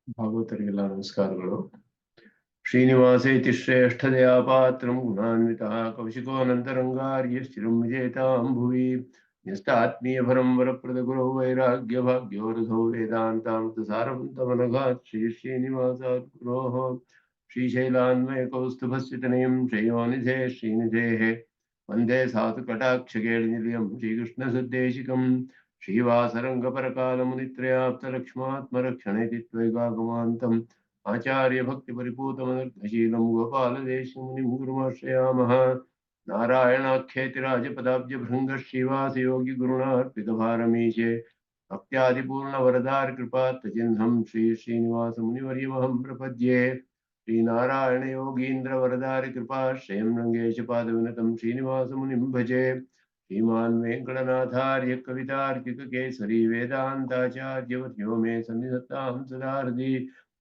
ಭಾಗವತರಿಗೆಲ್ಲ ನಮಸ್ಕಾರಗಳು. ಶ್ರೀನಿವಾಸೇತಿ ಶ್ರೇಷ್ಠದಯಾ ಪಾತ್ರಂ ಗುಣಾನ್ವಿತಃ ಕೌಶಿಕೋನಂತರಂಗಾರ್ಯ ಸ್ಥಿರಂ ವಿಜೇತಾಂ ಭುವಿ ನ್ಯಸ್ತಾತ್ಮೀಯಭರಂ ವರಪ್ರದ ಗುರೋ ವೈರಾಗ್ಯ ಭಾಗ್ಯೋರಧೋ ವೇದಾಂತಾಮೃತ ಸಾರವಂತಮನಘಾತ್ ಶ್ರೀ ಶ್ರೀನಿವಾಸಾತ್ ಗುರೋಃ ಶ್ರೀಶೈಲಾನ್ವಯ ಕೌಸ್ತುಭಸ್ವಿತನಯಂ ಶ್ರೇಯೋನಿಧೇ ಶ್ರೀನಿಧೇಃ ವಂದೇ ಸಾಧು ಕಟಾಕ್ಷಕೇಳಿನಿಲಯಂ ಶ್ರೀಕೃಷ್ಣಸುದ್ದೇಶಿಕಂ श्रीवासरंगपरकालमुनित्रयाप्तलक्ष्मात्मरक्षणेति त्वैकागमान्तम् आचार्यभक्तिपरिपूतमनर्घशीलं गोपालदेशिमुनिं गुरुमाश्रयामः। नारायणाख्येतिराजपदाब्जभृङ्गश्रीवासयोगिगुरुणार्पितभारमीशे भक्त्यादिपूर्णवरदारकृपात्तचिह्नं श्रीश्रीनिवासमुनिवर्यमहं प्रपद्ये। श्रीनारायणयोगीन्द्रवरदारिकृपाश्रयं रङ्गेशपादविनतं श्रीनिवासमुनिं भजे। श्रीमान् वेङ्कटनाथार्य कवितार्किककेसरी वेदान्ताचार्यवर्यो मे सन्निधत्तां सदा हृदि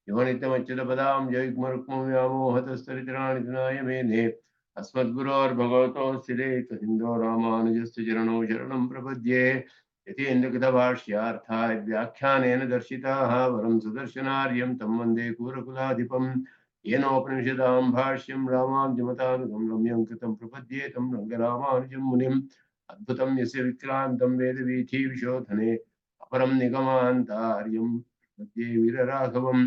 यो नित्यमच्युतपदां जयुग्मरुक्मं व्यामोहतस्तरितराणि तनाय मेने अस्मद्गुरोर्भगवतोऽस्य सिंधो रामानुजस्य चरणौ शरणं प्रपद्ये। यतीन्द्रकृतभाष्यार्थाय व्याख्यानेन दर्शिताः वरं सुदर्शनार्यं तं वन्दे कूरकुलाधिपम् येनोपनिषदां भाष्यं रामानुजमतानुगं रम्यं कृतं प्रपद्ये तं रङ्गरामानुजं मुनिम् अद्भुतं यस्य विक्रान्तं वेदवीथीविशोधने अपरं निगमान्तार्यं मध्ये वीरराघवं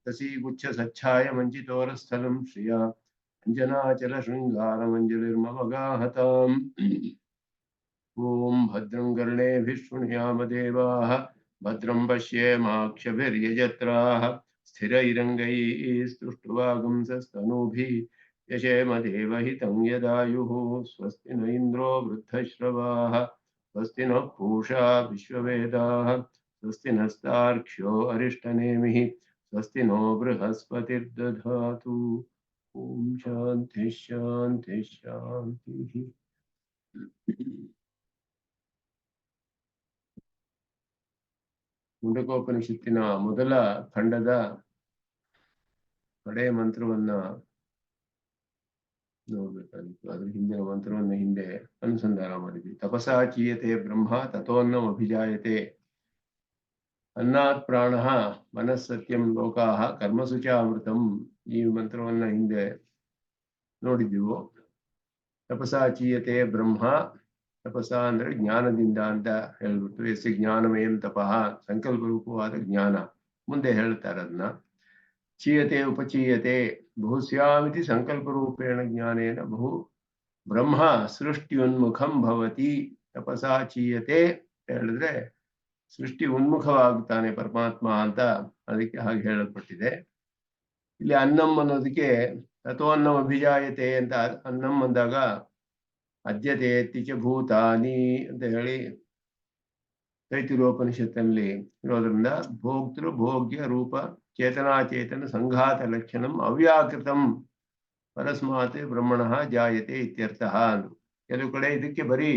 तसीगुच्छसच्छाय मञ्चितोरस्थलं श्रिया अञ्जनाचलशृङ्गारमञ्जलिर्ममगाहताम्। ॐ भद्रं कर्णेभिः शृणुयाम देवाः भद्रं पश्येमाक्षभिर्यजत्राः स्थिरैरङ्गैः स्तुष्टुवागुंसस्तनूभिः यशेम देवहितं यदायुः। स्वस्ति न इन्द्रो वृद्धश्रवाः स्वस्ति नः पूषा विश्ववेदाः स्वस्ति नस्तार्क्ष्यो अरिष्टनेमिः स्वस्ति नो बृहस्पतिर्दधातु। ॐ शान्ति शान्ति शान्तिः। ಮುಂಡಕೋಪನಿಷತ್ತಿನ ಮೊದಲ ಖಂಡದ ಕಡೆಯ ಮಂತ್ರವನ್ನ ನೋಡ್ಬೇಕಾಗಿತ್ತು. ಅದ್ರ ಹಿಂದಿನ ಮಂತ್ರವನ್ನ ಹಿಂದೆ ಅನುಸಂಧಾನ ಮಾಡಿದ್ವಿ. ತಪಸಾ ಚೀಯತೆ ಬ್ರಹ್ಮ ತಥೋನ್ನಂ ಅಭಿಜಾಯತೆ ಅನ್ನಾತ್ ಪ್ರಾಣ ಮನಸ್ಸತ್ಯಂ ಲೋಕಾಹ ಕರ್ಮಸು ಚ ಅಮೃತಂ. ಈ ಮಂತ್ರವನ್ನ ಹಿಂದೆ ನೋಡಿದ್ದೀವೋ. ತಪಸಾ ಚೀಯತೆ ಬ್ರಹ್ಮ, ತಪಸ ಅಂದ್ರೆ ಜ್ಞಾನದಿಂದ ಅಂತ ಹೇಳ್ಬಿಟ್ಟು, ಎಸ್ ಜ್ಞಾನಮೇಂ ತಪಃ, ಸಂಕಲ್ಪ ರೂಪವಾದ ಜ್ಞಾನ. ಮುಂದೆ ಹೇಳ್ತಾರೆ ಅದನ್ನ ಚೀಯತೆ ಉಪಚೀಯತೆ ಬಹುಸ್ಯಾಮಿತಿ ಸಂಕಲ್ಪ ರೂಪೇಣ ಜ್ಞಾನೇನ ಬಹು ಬ್ರಹ್ಮ ಸೃಷ್ಟಿಯುನ್ಮುಖಂ ಭವತಿ. ತಪಸಾ ಚೀಯತೆ ಹೇಳಿದ್ರೆ ಸೃಷ್ಟಿ ಉನ್ಮುಖವಾಗುತ್ತಾನೆ ಪರಮಾತ್ಮ ಅಂತ, ಅದಕ್ಕೆ ಹಾಗೆ ಹೇಳಲ್ಪಟ್ಟಿದೆ. ಇಲ್ಲಿ ಅನ್ನಂ ಅನ್ನೋದಕ್ಕೆ ತಥೋ ಅನ್ನಂ ಅಭಿಜಾಯತೆ ಅಂತ ಅನ್ನಂ ಅಂದಾಗ ಅದ್ಯತೆ ತಿಚ ಭೂತಾನಿ ಅಂತ ಹೇಳಿ ತೈತಿರೋಪನಿಷತ್ತಿನಲ್ಲಿ ಇರೋದ್ರಿಂದ ಭೋಕ್ತೃ ಭೋಗ್ಯ ರೂಪ ಚೇತನಾಚೇತನ ಸಂಘಾತ ಲಕ್ಷಣಂ ಅವ್ಯಾಕೃತಂ ಪರಸ್ಮಾತ್ ಬ್ರಹ್ಮಣಃ ಜಾಯತೆ ಇತ್ಯರ್ಥಃ. ಕೆಲವು ಕಡೆ ಇದಕ್ಕೆ ಬರೀ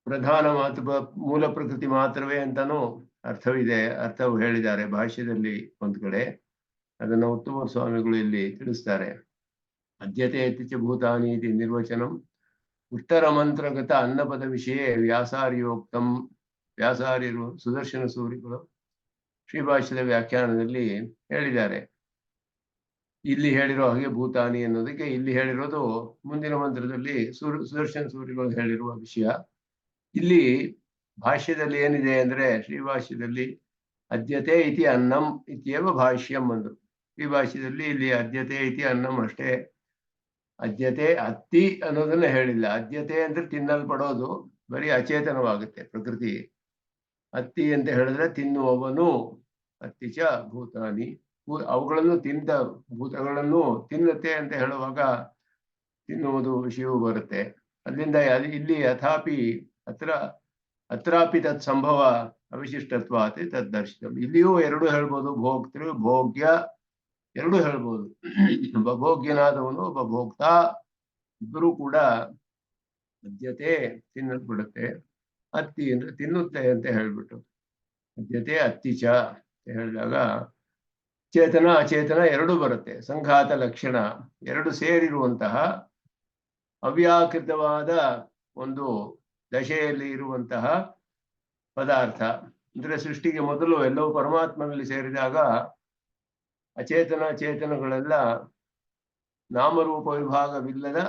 ಪ್ರಧಾನ ಮಾತು ಮೂಲ ಪ್ರಕೃತಿ ಮಾತ್ರವೇ ಅಂತಾನೂ ಅರ್ಥವಿದೆ, ಅರ್ಥವು ಹೇಳಿದ್ದಾರೆ ಭಾಷ್ಯದಲ್ಲಿ ಒಂದು ಕಡೆ. ಅದನ್ನು ಉತ್ತಮ ಸ್ವಾಮಿಗಳು ಇಲ್ಲಿ ತಿಳಿಸ್ತಾರೆ. ಅದ್ಯತೆ ತಿಚ ಭೂತಾನಿ ಇತಿ ನಿರ್ವಚನಂ ಉತ್ತರ ಮಂತ್ರಗತ ಅನ್ನಪದ ವಿಷಯ ವ್ಯಾಸಾರ್ಯೋಕ್ತಂ. ವ್ಯಾಸಾರ್ಯರು ಸುದರ್ಶನ ಸೂರಿಗಳು ಶ್ರೀಭಾಷ್ಯದ ವ್ಯಾಖ್ಯಾನದಲ್ಲಿ ಹೇಳಿದ್ದಾರೆ. ಇಲ್ಲಿ ಹೇಳಿರೋ ಹಾಗೆ ಭೂತಾನಿ ಅನ್ನೋದಕ್ಕೆ ಇಲ್ಲಿ ಹೇಳಿರೋದು ಮುಂದಿನ ಮಂತ್ರದಲ್ಲಿ ಸುದರ್ಶನ ಸೂರಿಗಳು ಹೇಳಿರುವ ವಿಷಯ. ಇಲ್ಲಿ ಭಾಷ್ಯದಲ್ಲಿ ಏನಿದೆ ಅಂದ್ರೆ, ಶ್ರೀಭಾಷ್ಯದಲ್ಲಿ ಅದ್ಯತೆ ಇತಿ ಅನ್ನಂ ಇತ್ಯೇವ ಭಾಷ್ಯಂ ಅಂದ್ರು. ಶ್ರೀಭಾಷ್ಯದಲ್ಲಿ ಇಲ್ಲಿ ಅದ್ಯತೆ ಇತಿ ಅನ್ನಂ ಅಷ್ಟೇ, ಅದ್ಯತೆ ಅತ್ತಿ ಅನ್ನೋದನ್ನ ಹೇಳಿಲ್ಲ. ಅದ್ಯತೆ ಅಂದ್ರೆ ತಿನ್ನಲ್ಪಡೋದು, ಬರೀ ಅಚೇತನವಾಗುತ್ತೆ ಪ್ರಕೃತಿ. ಅತ್ತಿ ಅಂತ ಹೇಳಿದ್ರೆ ತಿನ್ನುವವನು, ಅತ್ತಿಚ ಭೂತಾನಿ, ಅವುಗಳನ್ನು ತಿಂದ ಭೂತಗಳನ್ನು ತಿನ್ನುತ್ತೆ ಅಂತ ಹೇಳುವಾಗ ತಿನ್ನುವುದು ವಿಷಯವೂ ಬರುತ್ತೆ. ಅಲ್ಲಿಂದ ಇಲ್ಲಿ ಅಥಾಪಿ ಅತ್ರಾಪಿ ತತ್ ಸಂಭವ ಅವಿಶಿಷ್ಟತ್ವಾತ್ ತದ್ದರ್ಶಿತಂ. ಇಲ್ಲಿಯೂ ಎರಡು ಹೇಳ್ಬೋದು, ಭೋಕ್ತೃ ಭೋಗ್ಯ ಎರಡು ಹೇಳ್ಬೋದು. ಒಬ್ಬ ಭೋಗ್ಯನಾದವನು ಒಬ್ಬ ಭೋಕ್ತ ಇಬ್ಬರೂ ಕೂಡ ಅದ್ಯತೆ ತಿನ್ನಲ್ಪಡುತ್ತೆ, ಅತ್ತಿ ಅಂದ್ರೆ ತಿನ್ನುತ್ತೆ ಅಂತ ಹೇಳ್ಬಿಟ್ಟು. ಅದ್ಯತೆ ಅತ್ತಿಚ ಅಂತ ಹೇಳಿದಾಗ ಚೇತನ ಅಚೇತನ ಎರಡು ಬರುತ್ತೆ. ಸಂಘಾತ ಲಕ್ಷಣ ಎರಡು ಸೇರಿರುವಂತಹ ಅವ್ಯಾಕೃತವಾದ ಒಂದು ದಶೆಯಲ್ಲಿ ಇರುವಂತಹ ಪದಾರ್ಥ. ಅಂದ್ರೆ ಸೃಷ್ಟಿಗೆ ಮೊದಲು ಎಲ್ಲವೂ ಪರಮಾತ್ಮನಲ್ಲಿ ಸೇರಿದಾಗ ಅಚೇತನ ಚೇತನಗಳೆಲ್ಲ ನಾಮರೂಪ ವಿಭಾಗವಿಲ್ಲದ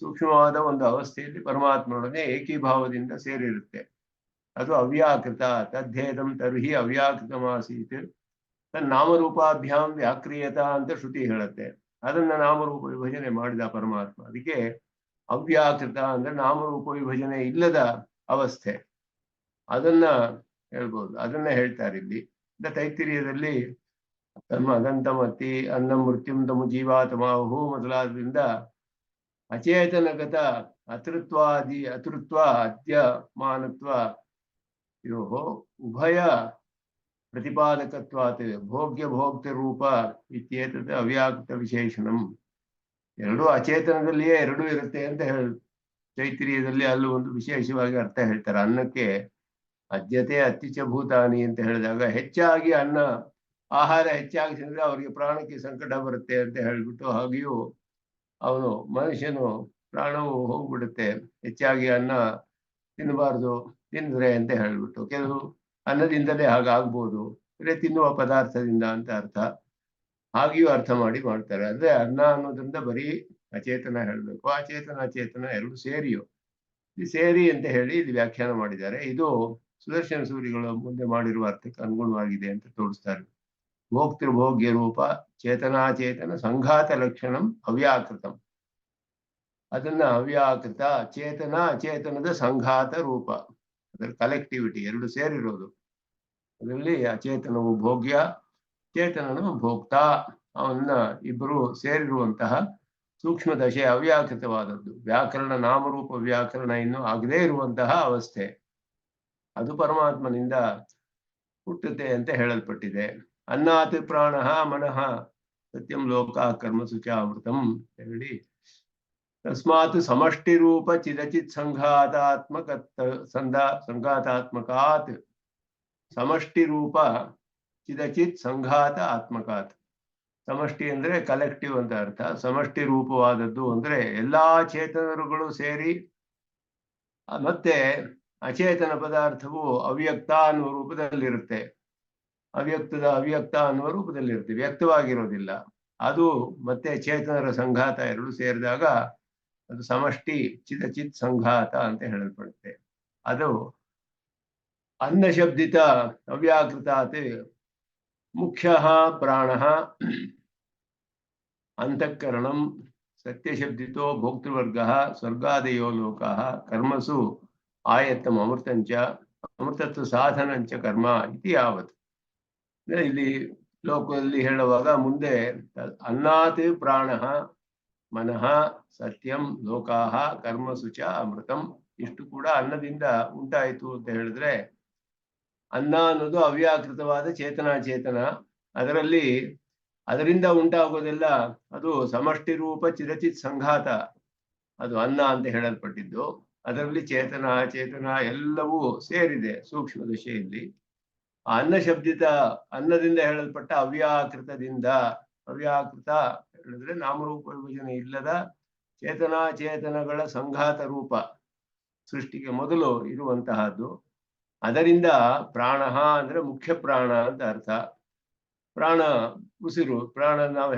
ಸೂಕ್ಷ್ಮವಾದ ಒಂದು ಅವಸ್ಥೆಯಲ್ಲಿ ಪರಮಾತ್ಮನೊಡನೆ ಏಕೀಭಾವದಿಂದ ಸೇರಿರುತ್ತೆ. ಅದು ಅವ್ಯಾಕೃತ. ತದ್ದೇದಂ ತರ್ಹಿ ಅವ್ಯಾಕೃತಮಾಸೀತ್ ತನ್ನಾಮರೂಪಾಭ್ಯಾಂ ವ್ಯಾಕ್ರಿಯತ ಅಂತ ಶ್ರುತಿ ಹೇಳುತ್ತೆ. ಅದನ್ನ ನಾಮರೂಪ ವಿಭಜನೆ ಮಾಡಿದ ಪರಮಾತ್ಮ. ಅದಕ್ಕೆ ಅವ್ಯಾಕೃತ ಅಂದ್ರೆ ನಾಮರೂಪ ವಿಭಜನೆ ಇಲ್ಲದ ಅವಸ್ಥೆ, ಅದನ್ನ ಹೇಳ್ಬೋದು. ಅದನ್ನ ಹೇಳ್ತಾರೆ ಇಲ್ಲಿ. ತೈತ್ತಿರೀಯದಲ್ಲಿ ತಮ್ಮ ಅದಂತಮತಿ ಅನ್ನ ಮೃತ್ಯುಂ ತಮು ಜೀವಾತಮಾಹು ಮೊದಲಾದ್ರಿಂದ ಅಚೇತನಗತ ಅತೃತ್ವ ಅದ್ಯಮಾನತ್ವ ಇರೋ ಉಭಯ ಪ್ರತಿಪಾದಕತ್ವಾತ್ ಭೋಗ್ಯ ಭೋಕ್ತ ರೂಪ ಇತ್ಯೇತದ್ ಅವ್ಯಾಕೃತ ವಿಶೇಷಣಂ. ಎರಡೂ ಅಚೇತನದಲ್ಲಿಯೇ ಎರಡೂ ಇರುತ್ತೆ ಅಂತ ಚೈತ್ರೀಯದಲ್ಲಿ ಅಲ್ಲೂ ಒಂದು ವಿಶೇಷವಾಗಿ ಅರ್ಥ ಹೇಳ್ತಾರೆ. ಅನ್ನಕ್ಕೆ ಅದ್ಯತೆ ಅತ್ಯುಚ್ಚ ಭೂತಾನಿ ಅಂತ ಹೇಳಿದಾಗ ಹೆಚ್ಚಾಗಿ ಅನ್ನ ಆಹಾರ ಹೆಚ್ಚಾಗಿ ತಿಂದ್ರೆ ಅವರಿಗೆ ಪ್ರಾಣಕ್ಕೆ ಸಂಕಟ ಬರುತ್ತೆ ಅಂತ ಹೇಳ್ಬಿಟ್ಟು, ಹಾಗೆಯೂ ಅವನು ಮನುಷ್ಯನು ಪ್ರಾಣವು ಹೋಗ್ಬಿಡುತ್ತೆ ಹೆಚ್ಚಾಗಿ ಅನ್ನ ತಿನ್ನಬಾರ್ದು ತಿಂದ್ರೆ ಅಂತ ಹೇಳ್ಬಿಟ್ಟು. ಕೆಲವು ಅನ್ನದಿಂದಲೇ ಹಾಗಾಗ್ಬೋದು, ಅಂದ್ರೆ ತಿನ್ನುವ ಪದಾರ್ಥದಿಂದ ಅಂತ ಅರ್ಥ. ಹಾಗೆಯೂ ಅರ್ಥ ಮಾಡ್ತಾರೆ. ಅಂದ್ರೆ ಅನ್ನ ಅನ್ನೋದ್ರಿಂದ ಬರೀ ಅಚೇತನ ಹೇಳ್ಬೇಕು. ಅಚೇತನ ಎರಡು ಸೇರಿಯು ಸೇರಿ ಅಂತ ಹೇಳಿ ಇಲ್ಲಿ ವ್ಯಾಖ್ಯಾನ ಮಾಡಿದ್ದಾರೆ. ಇದು ಸುದರ್ಶನ ಸೂರಿಗಳು ಮುಂದೆ ಮಾಡಿರುವ ಅರ್ಥಕ್ಕೆ ಅನುಗುಣವಾಗಿದೆ ಅಂತ ತೋರಿಸ್ತಾರೆ. ಭೋಕ್ತೃಭೋಗ್ಯ ರೂಪ ಚೇತನಾಚೇತನ ಸಂಘಾತ ಲಕ್ಷಣಂ ಅವ್ಯಾಕೃತಂ. ಅದನ್ನ ಅವ್ಯಾಕೃತ ಚೇತನ ಅಚೇತನದ ಸಂಘಾತ ರೂಪ, ಅದರ ಕಲೆಕ್ಟಿವಿಟಿ ಎರಡು ಸೇರಿರೋದು. ಅದರಲ್ಲಿ ಅಚೇತನವು ಭೋಗ್ಯ, ಚೇತನನು ಭೋಕ್ತಾ, ಅವನ್ನ ಇಬ್ಬರು ಸೇರಿರುವಂತಹ ಸೂಕ್ಷ್ಮ ದಶೆ ಅವ್ಯಾಕೃತವಾದದ್ದು. ವ್ಯಾಕರಣ ನಾಮರೂಪ ವ್ಯಾಕರಣ ಇನ್ನು ಆಗದೇ ಇರುವಂತಹ ಅವಸ್ಥೆ ಅದು ಪರಮಾತ್ಮನಿಂದ ಹುಟ್ಟುತ್ತೆ ಅಂತ ಹೇಳಲ್ಪಟ್ಟಿದೆ. ಅನ್ನಾತ್ ಪ್ರಾಣ ಮನಃ ಸತ್ಯಂ ಲೋಕ ಕರ್ಮಸು ಚ ಅಮೃತಂ ಹೇಳಿ, ತಸ್ಮಾತ್ ಸಮಷ್ಟಿ ರೂಪ ಚಿದಚಿತ್ ಸಂಘಾತಾತ್ಮಕಾತ್ ಸಮಷ್ಟಿ ರೂಪ ಚಿದಚಿತ್ ಸಂಘಾತ ಆತ್ಮಕಾತ್. ಸಮಷ್ಟಿ ಅಂದ್ರೆ ಕಲೆಕ್ಟಿವ್ ಅಂತ ಅರ್ಥ. ಸಮಷ್ಟಿ ರೂಪವಾದದ್ದು ಅಂದ್ರೆ ಎಲ್ಲಾ ಚೇತನರುಗಳು ಸೇರಿ, ಮತ್ತೆ ಅಚೇತನ ಪದಾರ್ಥವು ಅವ್ಯಕ್ತ ಅನ್ನುವ ರೂಪದಲ್ಲಿರುತ್ತೆ. ಅವ್ಯಕ್ತ ಅನ್ನುವ ರೂಪದಲ್ಲಿರುತ್ತೆ, ವ್ಯಕ್ತವಾಗಿರೋದಿಲ್ಲ. ಅದು ಮತ್ತೆ ಚೇತನರ ಸಂಘಾತ ಎರಡು ಸೇರಿದಾಗ ಅದು ಸಮಷ್ಟಿ ಚಿದಚಿತ್ ಸಂಘಾತ ಅಂತ ಹೇಳಲ್ಪಡುತ್ತೆ. ಅದು ಅನ್ನ ಶಬ್ದಿತ ಅವ್ಯಾಕೃತಾತ್ ಮುಖ್ಯ ಪ್ರಾಣ ಅಂತಃಕರಣಂ ಸತ್ಯಶಬ್ದಿತೋ ಭೋಕ್ತೃವರ್ಗ ಸ್ವರ್ಗಾದಯೋ ಲೋಕ ಕರ್ಮಸು ಆಯತ್ತಂ ಅಮೃತಂಚ ಅಮೃತತ್ವ ಸಾಧನಂಚ ಕರ್ಮ ಇತಿ ಯಾವತ್. ಇಲ್ಲಿ ಲೋಕದಲ್ಲಿ ಹೇಳುವಾಗ ಮುಂದೆ ಅನ್ನಾತ್ ಪ್ರಾಣ ಮನಃ ಸತ್ಯಂ ಲೋಕಾಹ ಕರ್ಮಸು ಚ ಅಮೃತಂ, ಇಷ್ಟು ಕೂಡ ಅನ್ನದಿಂದ ಉಂಟಾಯಿತು ಅಂತ ಹೇಳಿದ್ರೆ, ಅನ್ನ ಅನ್ನೋದು ಅವ್ಯಾಕೃತವಾದ ಚೇತನ. ಅದರಿಂದ ಉಂಟಾಗೋದೆಲ್ಲ ಅದು ಸಮಷ್ಟಿ ರೂಪ ಚಿರಚಿತ್ ಸಂಘಾತ, ಅದು ಅನ್ನ ಅಂತ ಹೇಳಲ್ಪಟ್ಟಿದ್ದು. ಅದರಲ್ಲಿ ಚೇತನ ಎಲ್ಲವೂ ಸೇರಿದೆ ಸೂಕ್ಷ್ಮ ದಶೆಯಲ್ಲಿ. ಅನ್ನ ಶಬ್ದಿತ ಅನ್ನದಿಂದ ಹೇಳಲ್ಪಟ್ಟ ಅವ್ಯಾಕೃತದಿಂದ, ಅವ್ಯಾಕೃತ ಹೇಳಿದ್ರೆ ನಾಮರೂಪ ವಿಭಜನೆ ಇಲ್ಲದ ಚೇತನಗಳ ಸಂಘಾತ ರೂಪ, ಸೃಷ್ಟಿಗೆ ಮೊದಲು ಇರುವಂತಹದ್ದು. ಅದರಿಂದ ಪ್ರಾಣ ಅಂದ್ರೆ ಮುಖ್ಯ ಪ್ರಾಣ ಅಂತ ಅರ್ಥ. ಪ್ರಾಣ ಉಸಿರು, ಪ್ರಾಣ ನಾವು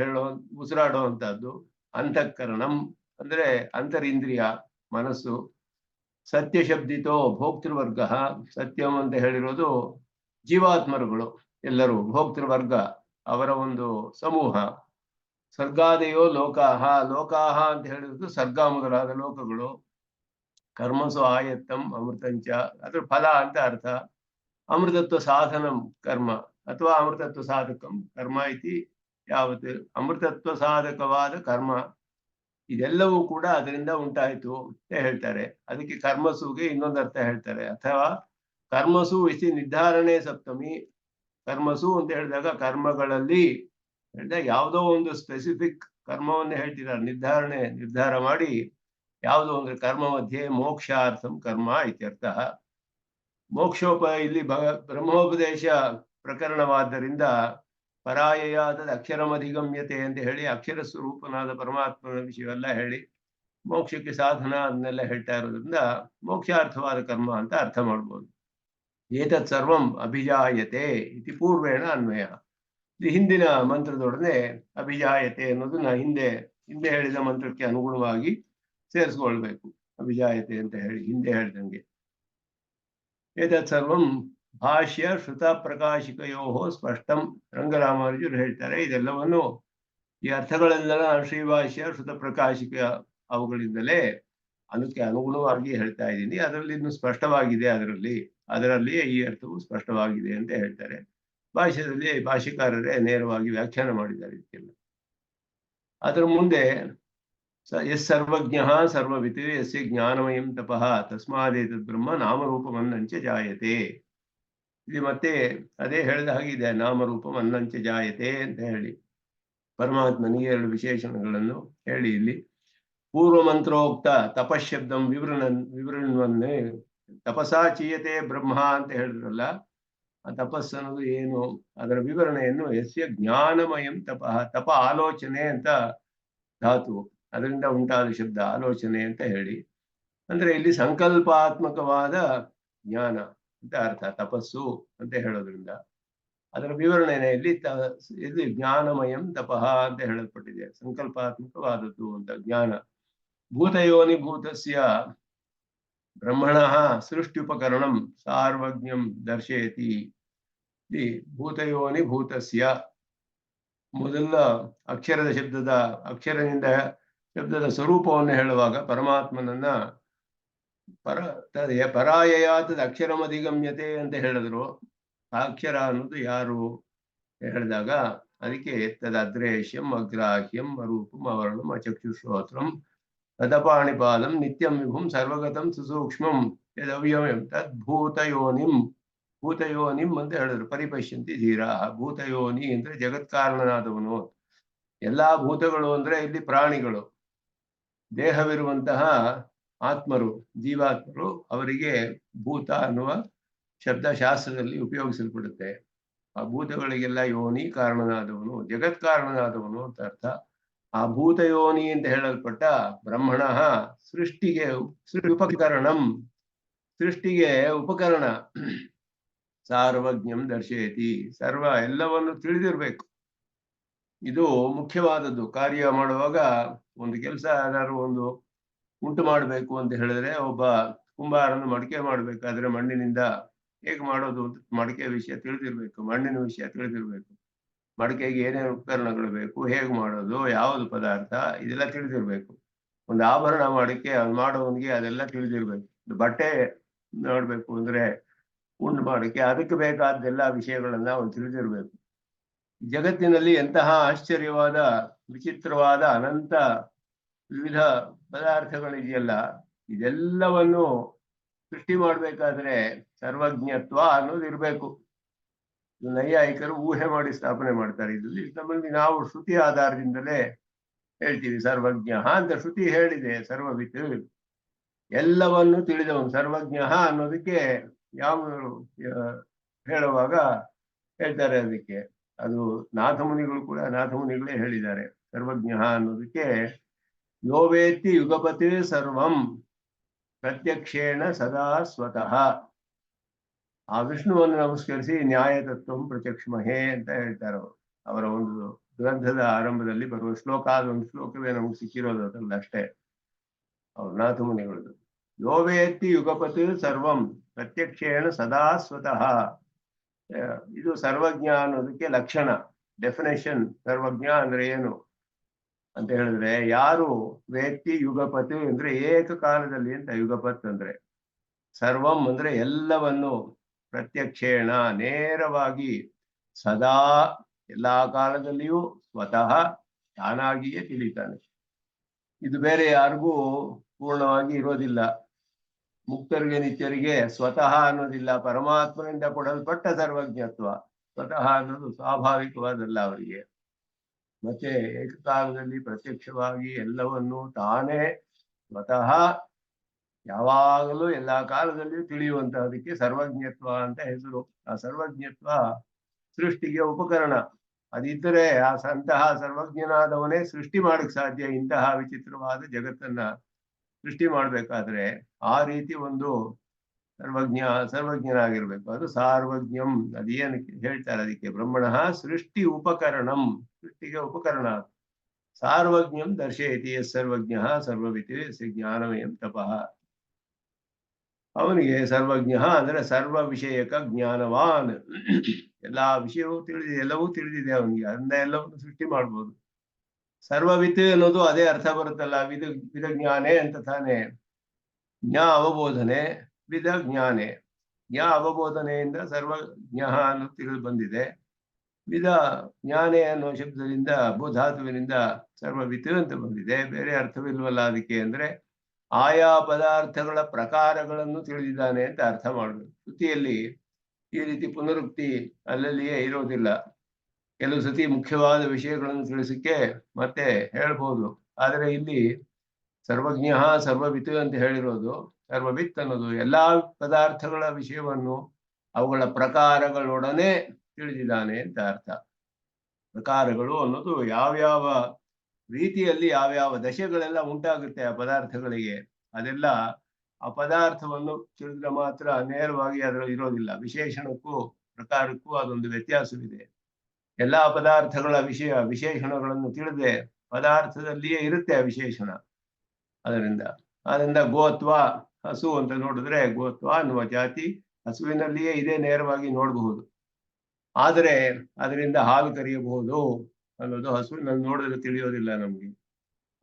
ಉಸಿರಾಡುವಂತಹದ್ದು. ಅಂತಃಕರಣಂ ಅಂದ್ರೆ ಅಂತರಿಂದ್ರಿಯ ಮನಸ್ಸು. ಸತ್ಯ ಶಬ್ದಿತೋ ಭೋಕ್ತೃವರ್ಗ, ಸತ್ಯಂ ಅಂತ ಹೇಳಿರೋದು ಜೀವಾತ್ಮರುಗಳು ಎಲ್ಲರೂ, ಭೋಕ್ತೃವರ್ಗ ಅವರ ಒಂದು ಸಮೂಹ. ಸ್ವರ್ಗಾದಯೋ ಲೋಕಾಹ ಅಂತ ಹೇಳಿರೋದು ಸರ್ಗ ಮೊದಲಾದ ಲೋಕಗಳು. ಕರ್ಮಸು ಆಯತ್ತಂ ಅಮೃತಂಚ, ಅದ್ರ ಫಲ ಅಂತ ಅರ್ಥ. ಅಮೃತತ್ವ ಸಾಧನಂ ಕರ್ಮ ಅಥವಾ ಅಮೃತತ್ವ ಸಾಧಕಂ ಕರ್ಮ ಇತಿ ಯಾವತ್ತು. ಅಮೃತತ್ವ ಸಾಧಕವಾದ ಕರ್ಮ ಇದೆಲ್ಲವೂ ಕೂಡ ಅದರಿಂದ ಉಂಟಾಯಿತು ಅಂತ ಹೇಳ್ತಾರೆ. ಅದಕ್ಕೆ ಕರ್ಮಸುಗೆ ಇನ್ನೊಂದು ಅರ್ಥ ಹೇಳ್ತಾರೆ. ಅಥವಾ ಕರ್ಮಸು ಇತಿ ನಿರ್ಧಾರಣೆ ಸಪ್ತಮಿ. ಕರ್ಮಸು ಅಂತ ಹೇಳಿದಾಗ ಕರ್ಮಗಳಲ್ಲಿ ಹೇಳಿದಾಗ ಯಾವುದೋ ಒಂದು ಸ್ಪೆಸಿಫಿಕ್ ಕರ್ಮವನ್ನೇ ಹೇಳ್ತಿದ್ದಾರೆ. ನಿರ್ಧಾರ ಮಾಡಿ ಯಾವುದೋ ಒಂದು ಕರ್ಮ ಮಧ್ಯೆ ಮೋಕ್ಷಾರ್ಥಂ ಕರ್ಮ ಇತ್ಯರ್ಥ. ಇಲ್ಲಿ ಬ್ರಹ್ಮೋಪದೇಶ ಪ್ರಕರಣವಾದ್ದರಿಂದ ಪರಾಯಯಾದ ಅಕ್ಷರಮಧಿಗಮ್ಯತೆ ಅಂತ ಹೇಳಿ ಅಕ್ಷರ ಸ್ವರೂಪನಾದ ಪರಮಾತ್ಮನ ವಿಷಯವೆಲ್ಲ ಹೇಳಿ ಮೋಕ್ಷಕ್ಕೆ ಸಾಧನ ಅದನ್ನೆಲ್ಲ ಹೇಳ್ತಾ ಇರೋದ್ರಿಂದ ಮೋಕ್ಷಾರ್ಥವಾದ ಕರ್ಮ ಅಂತ ಅರ್ಥ ಮಾಡ್ಬೋದು. ಏತತ್ ಸರ್ವಂ ಅಭಿಜಾಯತೆ ಇತಿ ಪೂರ್ವೇಣ ಅನ್ವಯ. ಇದು ಹಿಂದಿನ ಮಂತ್ರದೊಡನೆ ಅಭಿಜಾಯತೆ ಅನ್ನೋದನ್ನ ಹಿಂದೆ ಹೇಳಿದ ಮಂತ್ರಕ್ಕೆ ಅನುಗುಣವಾಗಿ ಸೇರಿಸ್ಕೊಳ್ಬೇಕು. ಅಭಿಜಾಯತೆ ಅಂತ ಹೇಳಿ ಹಿಂದೆ ಹೇಳಿದಂಗೆ. ಏತತ್ ಸರ್ವಂ ಭಾಷ್ಯ ಶ್ರುತ ಪ್ರಕಾಶಿಕಯೋ ಸ್ಪಷ್ಟಂ. ರಂಗರಾಮಾನುಜರು ಹೇಳ್ತಾರೆ, ಇದೆಲ್ಲವನ್ನು ಈ ಅರ್ಥಗಳೆಲ್ಲ ಶ್ರೀಭಾಷ್ಯ ಶ್ರುತ ಪ್ರಕಾಶಿಕ ಅವುಗಳಿಂದಲೇ ಅದಕ್ಕೆ ಅನುಗುಣವಾಗಿ ಹೇಳ್ತಾ ಇದ್ದೀನಿ. ಅದರಲ್ಲಿ ಇನ್ನು ಸ್ಪಷ್ಟವಾಗಿದೆ, ಅದರಲ್ಲಿ ಈ ಅರ್ಥವು ಸ್ಪಷ್ಟವಾಗಿದೆ ಅಂತ ಹೇಳ್ತಾರೆ. ಭಾಷ್ಯದಲ್ಲಿ ಭಾಷ್ಯಕಾರರೇ ನೇರವಾಗಿ ವ್ಯಾಖ್ಯಾನ ಮಾಡಿದ್ದಾರೆ ಇದಕ್ಕೆಲ್ಲ. ಅದರ ಮುಂದೆ ಎಸ್ ಸರ್ವಜ್ಞ ಸರ್ವವಿತ್ ಯಸ್ಯ ಜ್ಞಾನಮಯಂ ತಪಃ ತಸ್ಮಾದೇತದ್ ಬ್ರಹ್ಮ ನಾಮರೂಪಮನ್ನಂಚ ಜಾಯತೆ. ಇಲ್ಲಿ ಮತ್ತೆ ಅದೇ ಹೇಳಿದ ಹಾಗಿದೆ, ನಾಮರೂಪಮನ್ನಂಚ ಜಾಯತೆ ಅಂತ ಹೇಳಿ ಪರಮಾತ್ಮನಿಗೆ 2 ವಿಶೇಷಣಗಳನ್ನು ಹೇಳಿ ಇಲ್ಲಿ ಪೂರ್ವ ಮಂತ್ರೋಕ್ತ ತಪಶಬ್ದಂ ವಿವೃಣ್ವನ್ನೇ ತಪಸಾ ಚೀಯತೆ ಬ್ರಹ್ಮ ಅಂತ ಹೇಳಿದ್ರಲ್ಲ, ಆ ತಪಸ್ಸನ್ನೋದು ಏನು, ಅದರ ವಿವರಣೆಯನ್ನು ಯಸ್ಯ ಜ್ಞಾನಮಯಂ ತಪಃ, ತಪ ಆಲೋಚನೆ ಅಂತ ಧಾತು, ಅದರಿಂದ ಉಂಟಾದ ಶಬ್ದ ಆಲೋಚನೆ ಅಂತ ಹೇಳಿ, ಅಂದ್ರೆ ಇಲ್ಲಿ ಸಂಕಲ್ಪಾತ್ಮಕವಾದ ಜ್ಞಾನ ಅಂತ ಅರ್ಥ ತಪಸ್ಸು ಅಂತ ಹೇಳೋದ್ರಿಂದ. ಅದರ ವಿವರಣೆಯಲ್ಲಿ ಇದು ಜ್ಞಾನಮಯಂ ತಪಃ ಅಂತ ಹೇಳಲ್ಪಟ್ಟಿದೆ, ಸಂಕಲ್ಪಾತ್ಮಕವಾದದ್ದು ಅಂತ ಜ್ಞಾನ. ಭೂತಯೋನಿ ಭೂತಸ್ಯ ಬ್ರಹ್ಮಣಃ ಸೃಷ್ಟ್ಯುಪಕರಣಂ ಸಾರ್ವಜ್ಞಂ ದರ್ಶಯತಿ. ಭೂತಯೋನಿ ಭೂತಸ್ಯ ಮೊದಲ ಅಕ್ಷರದಿಂದ ಶಬ್ದದ ಸ್ವರೂಪವನ್ನು ಹೇಳುವಾಗ ಪರಮಾತ್ಮನನ್ನ ಪರಾಯಯಾತದ ಅಕ್ಷರಮಧಿಗಮ್ಯತೆ ಅಂತ ಹೇಳಿದ್ರು. ಆ ಅಕ್ಷರ ಅನ್ನೋದು ಯಾರು ಹೇಳಿದಾಗ ಅದಕ್ಕೆ ತದದ್ರೇಶ್ಯಂ ಅಗ್ರಾಹ್ಯಂ ಅರೂಪಂ ಅವರ್ಣಂ ಅಚಕ್ಷುಶ್ರೋತ್ರಂ ತದಪಾಣಿಪಾದಂ ನಿತ್ಯಂ ವಿಭುಂ ಸರ್ವಗತಂ ಸುಸೂಕ್ಷ್ಮಂ ಯದವ್ಯಯಂ ತದ್ಭೂತಯೋನಿಂ. ಭೂತಯೋನಿಂ ಅಂತ ಹೇಳಿದ್ರು. ಪರಿಪಶ್ಯಂತಿ ಧೀರಾ. ಭೂತಯೋನಿ ಅಂದ್ರೆ ಜಗತ್ಕಾರಣನಾದವನು. ಎಲ್ಲಾ ಭೂತಗಳು ಅಂದ್ರೆ ಇಲ್ಲಿ ಪ್ರಾಣಿಗಳು, ದೇಹವಿರುವಂತಹ ಆತ್ಮರು, ಜೀವಾತ್ಮರು, ಅವರಿಗೆ ಭೂತ ಅನ್ನುವ ಶಬ್ದ ಶಾಸ್ತ್ರದಲ್ಲಿ ಉಪಯೋಗಿಸಲ್ಪಡುತ್ತೆ. ಆ ಭೂತಗಳಿಗೆಲ್ಲ ಯೋನಿ ಕಾರಣನಾದವನು, ಜಗತ್ ಕಾರಣನಾದವನು ಅಂತ ಅರ್ಥ. ಆ ಭೂತಯೋನಿ ಅಂತ ಹೇಳಲ್ಪಟ್ಟ ಬ್ರಹ್ಮಣ ಸೃಷ್ಟಿಗೆ ಉಪಕರಣಂ, ಸೃಷ್ಟಿಗೆ ಉಪಕರಣ. ಸಾರ್ವಜ್ಞಂ ದರ್ಶಯತಿ, ಸರ್ವ ಎಲ್ಲವನ್ನು ತಿಳಿದಿರ್ಬೇಕು. ಇದು ಮುಖ್ಯವಾದದ್ದು. ಕಾರ್ಯ ಮಾಡುವಾಗ ಒಂದು ಕೆಲಸ ಏನಾದ್ರು ಒಂದು ಉಂಟು ಮಾಡಬೇಕು ಅಂತ ಹೇಳಿದ್ರೆ, ಒಬ್ಬ ಕುಂಬಾರನ್ನು ಮಡಿಕೆ ಮಾಡಬೇಕಾದ್ರೆ ಮಣ್ಣಿನಿಂದ ಹೇಗೆ ಮಾಡೋದು ಅಂತ ಮಡಿಕೆ ವಿಷಯ ತಿಳಿದಿರ್ಬೇಕು, ಮಣ್ಣಿನ ವಿಷಯ ತಿಳಿದಿರ್ಬೇಕು, ಮಡಿಕೆಗೆ ಏನೇನು ಉಪಕರಣಗಳು ಬೇಕು, ಹೇಗೆ ಮಾಡೋದು, ಯಾವುದು ಪದಾರ್ಥ, ಇದೆಲ್ಲ ತಿಳಿದಿರ್ಬೇಕು. ಒಂದು ಆಭರಣ ಮಡಿಕೆ ಮಾಡೋವನಿಗೆ ಅದೆಲ್ಲ ತಿಳಿದಿರ್ಬೇಕು. ಬಟ್ಟೆ ನೋಡ್ಬೇಕು ಅಂದ್ರೆ ಉಂಡು ಮಾಡಕ್ಕೆ ಅದಕ್ಕೆ ಬೇಕಾದ್ದೆಲ್ಲ ವಿಷಯಗಳನ್ನ ಅವನು ತಿಳಿದಿರ್ಬೇಕು. ಜಗತ್ತಿನಲ್ಲಿ ಎಂತಹ ಆಶ್ಚರ್ಯವಾದ ವಿಚಿತ್ರವಾದ ಅನಂತ ವಿವಿಧ ಪದಾರ್ಥಗಳಿದೆಯಲ್ಲ, ಇದೆಲ್ಲವನ್ನು ಸೃಷ್ಟಿ ಮಾಡ್ಬೇಕಾದ್ರೆ ಸರ್ವಜ್ಞತ್ವ ಅನ್ನೋದು ಇರ್ಬೇಕು. ನೈಯಾಯಿಕರು ಊಹೆ ಮಾಡಿ ಸ್ಥಾಪನೆ ಮಾಡ್ತಾರೆ. ಇದರಲ್ಲಿ ನಮ್ಮಲ್ಲಿ ನಾವು ಶ್ರುತಿ ಆಧಾರದಿಂದಲೇ ಹೇಳ್ತೀವಿ ಸರ್ವಜ್ಞ ಅಂತ. ಶ್ರುತಿ ಹೇಳಿದೆ ಸರ್ವವಿತ್, ಎಲ್ಲವನ್ನು ತಿಳಿದವನು ಸರ್ವಜ್ಞ ಅನ್ನೋದಕ್ಕೆ ಯಾವ ಹೇಳುವಾಗ ಹೇಳ್ತಾರೆ ಅದಕ್ಕೆ. ಅದು ನಾಥಮುನಿಗಳೇ ಹೇಳಿದ್ದಾರೆ ಸರ್ವಜ್ಞ ಅನ್ನೋದಕ್ಕೆ. ಯೋವೇತ್ತಿ ಯುಗಪತಿ ಸರ್ವಂ ಪ್ರತ್ಯಕ್ಷೇಣ ಸದಾ ಸ್ವತಃ. ಆ ವಿಷ್ಣುವನ್ನು ನಮಸ್ಕರಿಸಿ ನ್ಯಾಯ ತತ್ವಂ ಪ್ರತ್ಯಕ್ಷಮಹೇ ಅಂತ ಹೇಳ್ತಾರೆ ಅವರು. ಅವರ ಒಂದು ಗ್ರಂಥದ ಆರಂಭದಲ್ಲಿ ಬರುವ ಶ್ಲೋಕ, ಅದೊಂದು ಶ್ಲೋಕವೇ ನಮಗೆ ಸಿಕ್ಕಿರೋದು ಅದಲ್ಲ ಅಷ್ಟೇ, ಅವ್ರು ನಾಥಮುನಿಗಳದು. ಯೋವೇತ್ತಿ ಯುಗಪತಿ ಸರ್ವಂ ಪ್ರತ್ಯಕ್ಷೇಣ ಸದಾ ಸ್ವತಃ. ಇದು ಸರ್ವಜ್ಞ ಅನ್ನೋದಕ್ಕೆ ಲಕ್ಷಣ, ಡೆಫಿನೇಷನ್. ಸರ್ವಜ್ಞ ಅಂದ್ರೆ ಏನು ಅಂತ ಹೇಳಿದ್ರೆ, ಯಾರು ವೇತ್ತಿ ಯುಗಪತಿ ಅಂದ್ರೆ ಏಕಕಾಲದಲ್ಲಿ ಅಂತ. ಯುಗಪತ್ ಅಂದ್ರೆ ಸರ್ವಂ ಅಂದ್ರೆ ಎಲ್ಲವನ್ನು, ಪ್ರತ್ಯಕ್ಷೇಣ ನೇರವಾಗಿ, ಸದಾ ಎಲ್ಲಾ ಕಾಲದಲ್ಲಿಯೂ, ಸ್ವತಃ ತಾನಾಗಿಯೇ ತಿಳಿತಾನೆ. ಇದು ಬೇರೆ ಯಾರಿಗೂ ಪೂರ್ಣವಾಗಿ ಇರೋದಿಲ್ಲ. ಮುಕ್ತರಿಗೆ ನಿತ್ಯರಿಗೆ ಸ್ವತಃ ಅನ್ನೋದಿಲ್ಲ. ಪರಮಾತ್ಮನಿಂದ ಕೊಡಲ್ಪಟ್ಟ ಸರ್ವಜ್ಞತ್ವ. ಸ್ವತಃ ಅನ್ನೋದು ಸ್ವಾಭಾವಿಕವಾದಲ್ಲ ಅವರಿಗೆ. ಮತ್ತೆ ಏಕಕಾಲದಲ್ಲಿ ಪ್ರತ್ಯಕ್ಷವಾಗಿ ಎಲ್ಲವನ್ನು ತಾನೇ ಸ್ವತಃ ಯಾವಾಗಲೂ ಎಲ್ಲಾ ಕಾಲದಲ್ಲಿಯೂ ತಿಳಿಯುವಂತಹದಕ್ಕೆ ಸರ್ವಜ್ಞತ್ವ ಅಂತ ಹೆಸರು. ಆ ಸರ್ವಜ್ಞತ್ವ ಸೃಷ್ಟಿಗೆ ಉಪಕರಣ. ಅದಿದ್ದರೆ ಅಂತಹ ಸರ್ವಜ್ಞನಾದವನೇ ಸೃಷ್ಟಿ ಮಾಡಕ್ ಸಾಧ್ಯ. ಇಂತಹ ವಿಚಿತ್ರವಾದ ಜಗತ್ತನ್ನ ಸೃಷ್ಟಿ ಮಾಡ್ಬೇಕಾದ್ರೆ ಆ ರೀತಿ ಒಂದು ಸರ್ವಜ್ಞನಾಗಿರ್ಬೇಕು. ಅದು ಸಾರ್ವಜ್ಞಂ. ಅದೇನು ಹೇಳ್ತಾರೆ ಅದಕ್ಕೆ? ಬ್ರಹ್ಮಣಃ ಸೃಷ್ಟಿ ಉಪಕರಣಂ, ಸೃಷ್ಟಿಗೆ ಉಪಕರಣ. ಸಾರ್ವಜ್ಞಂ ದರ್ಶಯತಿ ಯಸ್ ಸರ್ವಜ್ಞ ಸರ್ವವಿತ್ ಜ್ಞಾನಮಯಂ ತಪಃ. ಅವನಿಗೆ ಸರ್ವಜ್ಞ ಅಂದ್ರೆ ಸರ್ವ ವಿಷಯಕ ಜ್ಞಾನವಾನ್. ಎಲ್ಲಾ ವಿಷಯವೂ ತಿಳಿದಿದೆ, ಎಲ್ಲವೂ ತಿಳಿದಿದೆ ಅವನಿಗೆ, ಅದನ್ನ ಎಲ್ಲವನ್ನು ಸೃಷ್ಟಿ ಮಾಡ್ಬೋದು. ಸರ್ವವಿತ್ ಅನ್ನೋದು ಅದೇ ಅರ್ಥ ಬರುತ್ತಲ್ಲ, ವಿಧ ಜ್ಞಾನೇ ಅಂತ ತಾನೆ. ಜ್ಞಾ ಅವಬೋಧನೆ, ವಿಧ ಜ್ಞಾನೆ. ಜ್ಞಾ ಅವಬೋಧನೆಯಿಂದ ಸರ್ವಜ್ಞ ಅನ್ನೋದು ತಿಳಿದು ಬಂದಿದೆ. ವಿಧ ಜ್ಞಾನೆ ಅನ್ನೋ ಶಬ್ದದಿಂದ ಧಾತುವಿನಿಂದ ಸರ್ವವಿತ್ ಅಂತ ಬಂದಿದೆ. ಬೇರೆ ಅರ್ಥವಿಲ್ವಲ್ಲ ಅದಕ್ಕೆ ಅಂದ್ರೆ ಆಯಾ ಪದಾರ್ಥಗಳ ಪ್ರಕಾರಗಳನ್ನು ತಿಳಿದಿದ್ದಾನೆ ಅಂತ ಅರ್ಥ ಮಾಡಬೇಕು. ಶ್ರುತಿಯಲ್ಲಿ ಈ ರೀತಿ ಪುನರುಕ್ತಿ ಅಲ್ಲಲ್ಲಿಯೇ ಇರೋದಿಲ್ಲ. ಕೆಲವು ಸತಿ ಮುಖ್ಯವಾದ ವಿಷಯಗಳನ್ನು ತಿಳಿಸಕ್ಕೆ ಮತ್ತೆ ಹೇಳ್ಬೋದು. ಆದರೆ ಇಲ್ಲಿ ಸರ್ವಜ್ಞ ಸರ್ವವಿತ್ ಅಂತ ಹೇಳಿರೋದು, ಸರ್ವವಿತ್ ಅನ್ನೋದು ಎಲ್ಲಾ ಪದಾರ್ಥಗಳ ವಿಷಯವನ್ನು ಅವುಗಳ ಪ್ರಕಾರಗಳೊಡನೆ ತಿಳಿದಿದ್ದಾನೆ ಅಂತ ಅರ್ಥ. ಪ್ರಕಾರಗಳು ಅನ್ನೋದು ಯಾವ್ಯಾವ ರೀತಿಯಲ್ಲಿ ಯಾವ್ಯಾವ ದಶೆಗಳೆಲ್ಲ ಉಂಟಾಗುತ್ತೆ ಆ ಪದಾರ್ಥಗಳಿಗೆ, ಅದೆಲ್ಲ ಆ ಪದಾರ್ಥವನ್ನು ತಿಳಿದ್ರೆ ಮಾತ್ರ ನೇರವಾಗಿ ಅದರಲ್ಲಿ ಇರೋದಿಲ್ಲ. ವಿಶೇಷಣಕ್ಕೂ ಪ್ರಕಾರಕ್ಕೂ ಅದೊಂದು ವ್ಯತ್ಯಾಸವಿದೆ. ಎಲ್ಲಾ ಪದಾರ್ಥಗಳ ವಿಶೇಷಣಗಳನ್ನು ತಿಳಿದ್ರೆ ಪದಾರ್ಥದಲ್ಲಿಯೇ ಇರುತ್ತೆ ಆ ವಿಶೇಷಣ. ಅದರಿಂದ ಗೋತ್ವ, ಹಸು ಅಂತ ನೋಡಿದ್ರೆ ಗೋತ್ವ ಅನ್ನುವ ಜಾತಿ ಹಸುವಿನಲ್ಲಿಯೇ ಇದೆ, ನೇರವಾಗಿ ನೋಡಬಹುದು. ಆದರೆ ಅದರಿಂದ ಹಾಲು ಕರೆಯಬಹುದು ಅನ್ನೋದು ಹಸುವಿನಲ್ಲಿ ನೋಡಿದ್ರೆ ತಿಳಿಯೋದಿಲ್ಲ ನಮ್ಗೆ.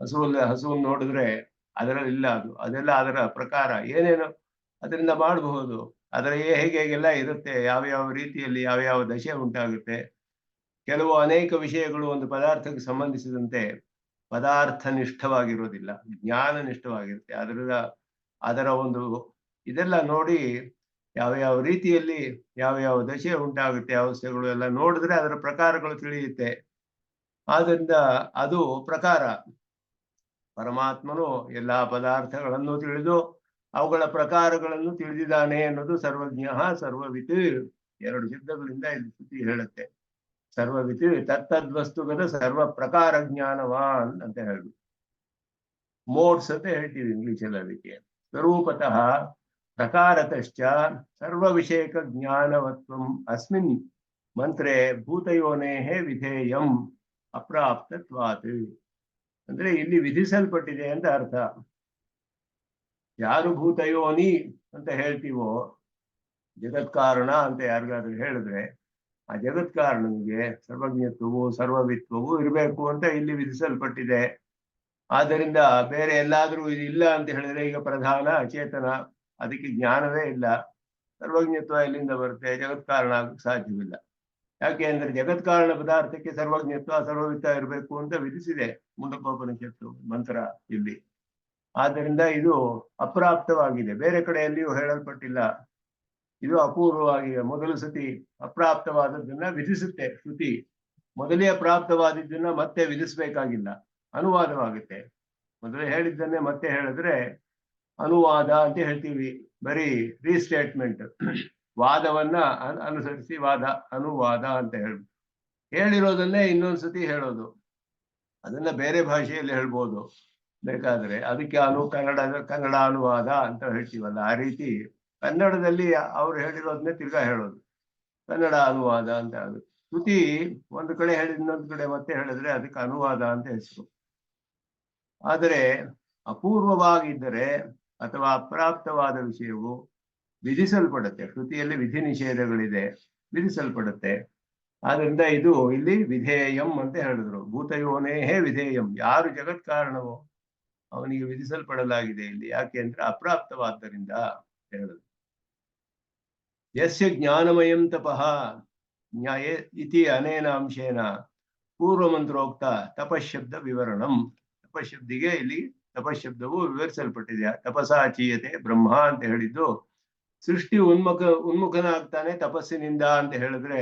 ಹಸುವನ್ನು ನೋಡಿದ್ರೆ ಅದರಲ್ಲಿ ಇಲ್ಲ ಅದು. ಅದೆಲ್ಲ ಅದರ ಪ್ರಕಾರ ಏನೇನು ಅದರಿಂದ ಮಾಡಬಹುದು, ಅದರ ಹೇಗೆಲ್ಲ ಇರುತ್ತೆ, ಯಾವ ರೀತಿಯಲ್ಲಿ ಯಾವ್ಯಾವ ದಶೆ ಉಂಟಾಗುತ್ತೆ. ಕೆಲವು ಅನೇಕ ವಿಷಯಗಳು ಒಂದು ಪದಾರ್ಥಕ್ಕೆ ಸಂಬಂಧಿಸಿದಂತೆ ಪದಾರ್ಥ ನಿಷ್ಠವಾಗಿರೋದಿಲ್ಲ, ಜ್ಞಾನ ನಿಷ್ಠವಾಗಿರುತ್ತೆ. ಅದರ ಒಂದು ಇದೆಲ್ಲ ನೋಡಿ ಯಾವ ರೀತಿಯಲ್ಲಿ ಯಾವ ದಶೆ ಉಂಟಾಗುತ್ತೆ ಅವಸ್ಥೆಗಳು ಎಲ್ಲ ನೋಡಿದ್ರೆ ಅದರ ಪ್ರಕಾರಗಳು ತಿಳಿಯುತ್ತೆ. ಆದ್ದರಿಂದ ಅದು ಪ್ರಕಾರ. ಪರಮಾತ್ಮನು ಎಲ್ಲಾ ಪದಾರ್ಥಗಳನ್ನು ತಿಳಿದು ಅವುಗಳ ಪ್ರಕಾರಗಳನ್ನು ತಿಳಿದಿದ್ದಾನೆ ಅನ್ನೋದು ಸರ್ವಜ್ಞ ಸರ್ವವಿತ್. ಎರಡು ಶಬ್ದಗಳಿಂದ ಇಲ್ಲಿ ಶ್ರುತಿ ಹೇಳುತ್ತೆ. ಸರ್ವವಿತ್ ತತ್ತದ್ವಸ್ತುಗದ ಸರ್ವ ಪ್ರಕಾರ ಜ್ಞಾನವಾನ್ ಅಂತ ಹೇಳುದು. ಮೋಡ್ಸ್ ಅಂತ ಹೇಳ್ತೀವಿ ಇಂಗ್ಲಿಷಲ್ಲಿ ಅದಕ್ಕೆ. ಸ್ವರೂಪತಃ ಪ್ರಕಾರತಶ್ಚ ಸರ್ವ ವಿಷಯಕ ಜ್ಞಾನವತ್ವಂ ಅಸ್ಮಿನ್ ಮಂತ್ರೆ ಭೂತಯೋನೇಹೇ ವಿಧೇಯಂ ಅಪ್ರಾಪ್ತತ್ವಾತ್. ಅಂದ್ರೆ ಇಲ್ಲಿ ವಿಧಿಸಲ್ಪಟ್ಟಿದೆ ಅಂತ ಅರ್ಥ. ಯಾರು ಭೂತಯೋನಿ ಅಂತ ಹೇಳ್ತೀವೋ, ಜಗತ್ಕಾರಣ ಅಂತ ಯಾರಿಗಾದ್ರೂ ಹೇಳಿದ್ರೆ ಆ ಜಗತ್ಕಾರಣನಿಗೆ ಸರ್ವಜ್ಞತ್ವವು ಸರ್ವವಿತ್ವವು ಇರಬೇಕು ಅಂತ ಇಲ್ಲಿ ವಿಧಿಸಲ್ಪಟ್ಟಿದೆ. ಆದ್ದರಿಂದ ಬೇರೆ ಎಲ್ಲಾದ್ರೂ ಇದು ಇಲ್ಲ ಅಂತ ಹೇಳಿದ್ರೆ, ಈಗ ಪ್ರಧಾನ ಅಚೇತನ, ಅದಕ್ಕೆ ಜ್ಞಾನವೇ ಇಲ್ಲ, ಸರ್ವಜ್ಞತ್ವ ಎಲ್ಲಿಂದ ಬರುತ್ತೆ? ಜಗತ್ಕಾರಣ ಆಗಕ್ಕೆ ಸಾಧ್ಯವಿಲ್ಲ. ಯಾಕೆ ಅಂದ್ರೆ ಜಗತ್ಕಾರಣ ಪದಾರ್ಥಕ್ಕೆ ಸರ್ವಜ್ಞತ್ವ ಸರ್ವವಿತ್ತ ಇರಬೇಕು ಅಂತ ವಿಧಿಸಿದೆ ಮುಂಡಕೋಪನಿಷತ್ತು ಮಂತ್ರ ಇಲ್ಲಿ. ಆದ್ದರಿಂದ ಇದು ಅಪ್ರಾಪ್ತವಾಗಿದೆ, ಬೇರೆ ಕಡೆಯಲ್ಲಿಯೂ ಹೇಳಲ್ಪಟ್ಟಿಲ್ಲ. ಇದು ಅಪೂರ್ವವಾಗಿದೆ. ಮೊದಲು ಸತಿ ಅಪ್ರಾಪ್ತವಾದದ್ದನ್ನ ವಿಧಿಸುತ್ತೆ ಶ್ರುತಿ. ಮೊದಲೇ ಅಪ್ರಾಪ್ತವಾದಿದ್ದನ್ನ ಮತ್ತೆ ವಿಧಿಸ್ಬೇಕಾಗಿಲ್ಲ, ಅನುವಾದವಾಗುತ್ತೆ. ಮೊದಲೇ ಹೇಳಿದ್ದನ್ನೇ ಮತ್ತೆ ಹೇಳಿದ್ರೆ ಅನುವಾದ ಅಂತ ಹೇಳ್ತೀವಿ, ಬರೀ ರೀಸ್ಟೇಟ್ಮೆಂಟ್. ವಾದವನ್ನ ಅನುಸರಿಸಿ ಅನುವಾದ ಅಂತ ಹೇಳಿರೋದನ್ನೇ ಇನ್ನೊಂದ್ಸತಿ ಹೇಳೋದು. ಅದನ್ನ ಬೇರೆ ಭಾಷೆಯಲ್ಲಿ ಹೇಳ್ಬೋದು ಬೇಕಾದ್ರೆ, ಅದಕ್ಕೆ ಕನ್ನಡ ಅನುವಾದ ಅಂತ ಹೇಳ್ತೀವಲ್ಲ, ಆ ರೀತಿ ಕನ್ನಡದಲ್ಲಿ ಅವ್ರು ಹೇಳಿರೋದನ್ನೇ ತಿರ್ಗಾ ಹೇಳೋದು ಕನ್ನಡ ಅನುವಾದ ಅಂತ. ಅದು ಶ್ರುತಿ ಒಂದು ಕಡೆ ಹೇಳಿದ ಇನ್ನೊಂದು ಕಡೆ ಮತ್ತೆ ಹೇಳಿದ್ರೆ ಅದಕ್ಕೆ ಅನುವಾದ ಅಂತ ಹೆಸರು. ಆದರೆ ಅಪೂರ್ವವಾಗಿದ್ದರೆ ಅಥವಾ ಅಪ್ರಾಪ್ತವಾದ ವಿಷಯವು ವಿಧಿಸಲ್ಪಡುತ್ತೆ. ಶ್ರುತಿಯಲ್ಲಿ ವಿಧಿ ನಿಷೇಧಗಳಿದೆ, ವಿಧಿಸಲ್ಪಡುತ್ತೆ. ಆದ್ರಿಂದ ಇದು ಇಲ್ಲಿ ವಿಧೇಯಂ ಅಂತ ಹೇಳಿದ್ರು. ಭೂತಯೋನೇಹೇ ವಿಧೇಯಂ, ಯಾರು ಜಗತ್ಕಾರಣವೋ ಅವನಿಗೆ ವಿಧಿಸಲ್ಪಡಲಾಗಿದೆ ಇಲ್ಲಿ. ಯಾಕೆ ಅಂದ್ರೆ ಅಪ್ರಾಪ್ತವಾದ್ದರಿಂದ ಹೇಳಿದ್ರು. ಯಸ್ಯ ಜ್ಞಾನಮಯಂ ತಪಃ ನ್ಯಾಯ ಇತಿ ಅನೇನ ಅಂಶೇನ ಪೂರ್ವಮಂತ್ರೋಕ್ತ ತಪಶಬ್ದ ವಿವರಣಂ. ತಪಶಬ್ದಿಗೆ ಇಲ್ಲಿ ತಪಶಬ್ದವು ವಿವರಿಸಲ್ಪಟ್ಟಿದೆ. ತಪಸಾಚೀಯತೆ ಬ್ರಹ್ಮ ಅಂತ ಹೇಳಿದ್ದು, ಸೃಷ್ಟಿ ಉನ್ಮುಖನಾಗ್ತಾನೆ ತಪಸ್ಸಿನಿಂದ ಅಂತ ಹೇಳಿದ್ರೆ,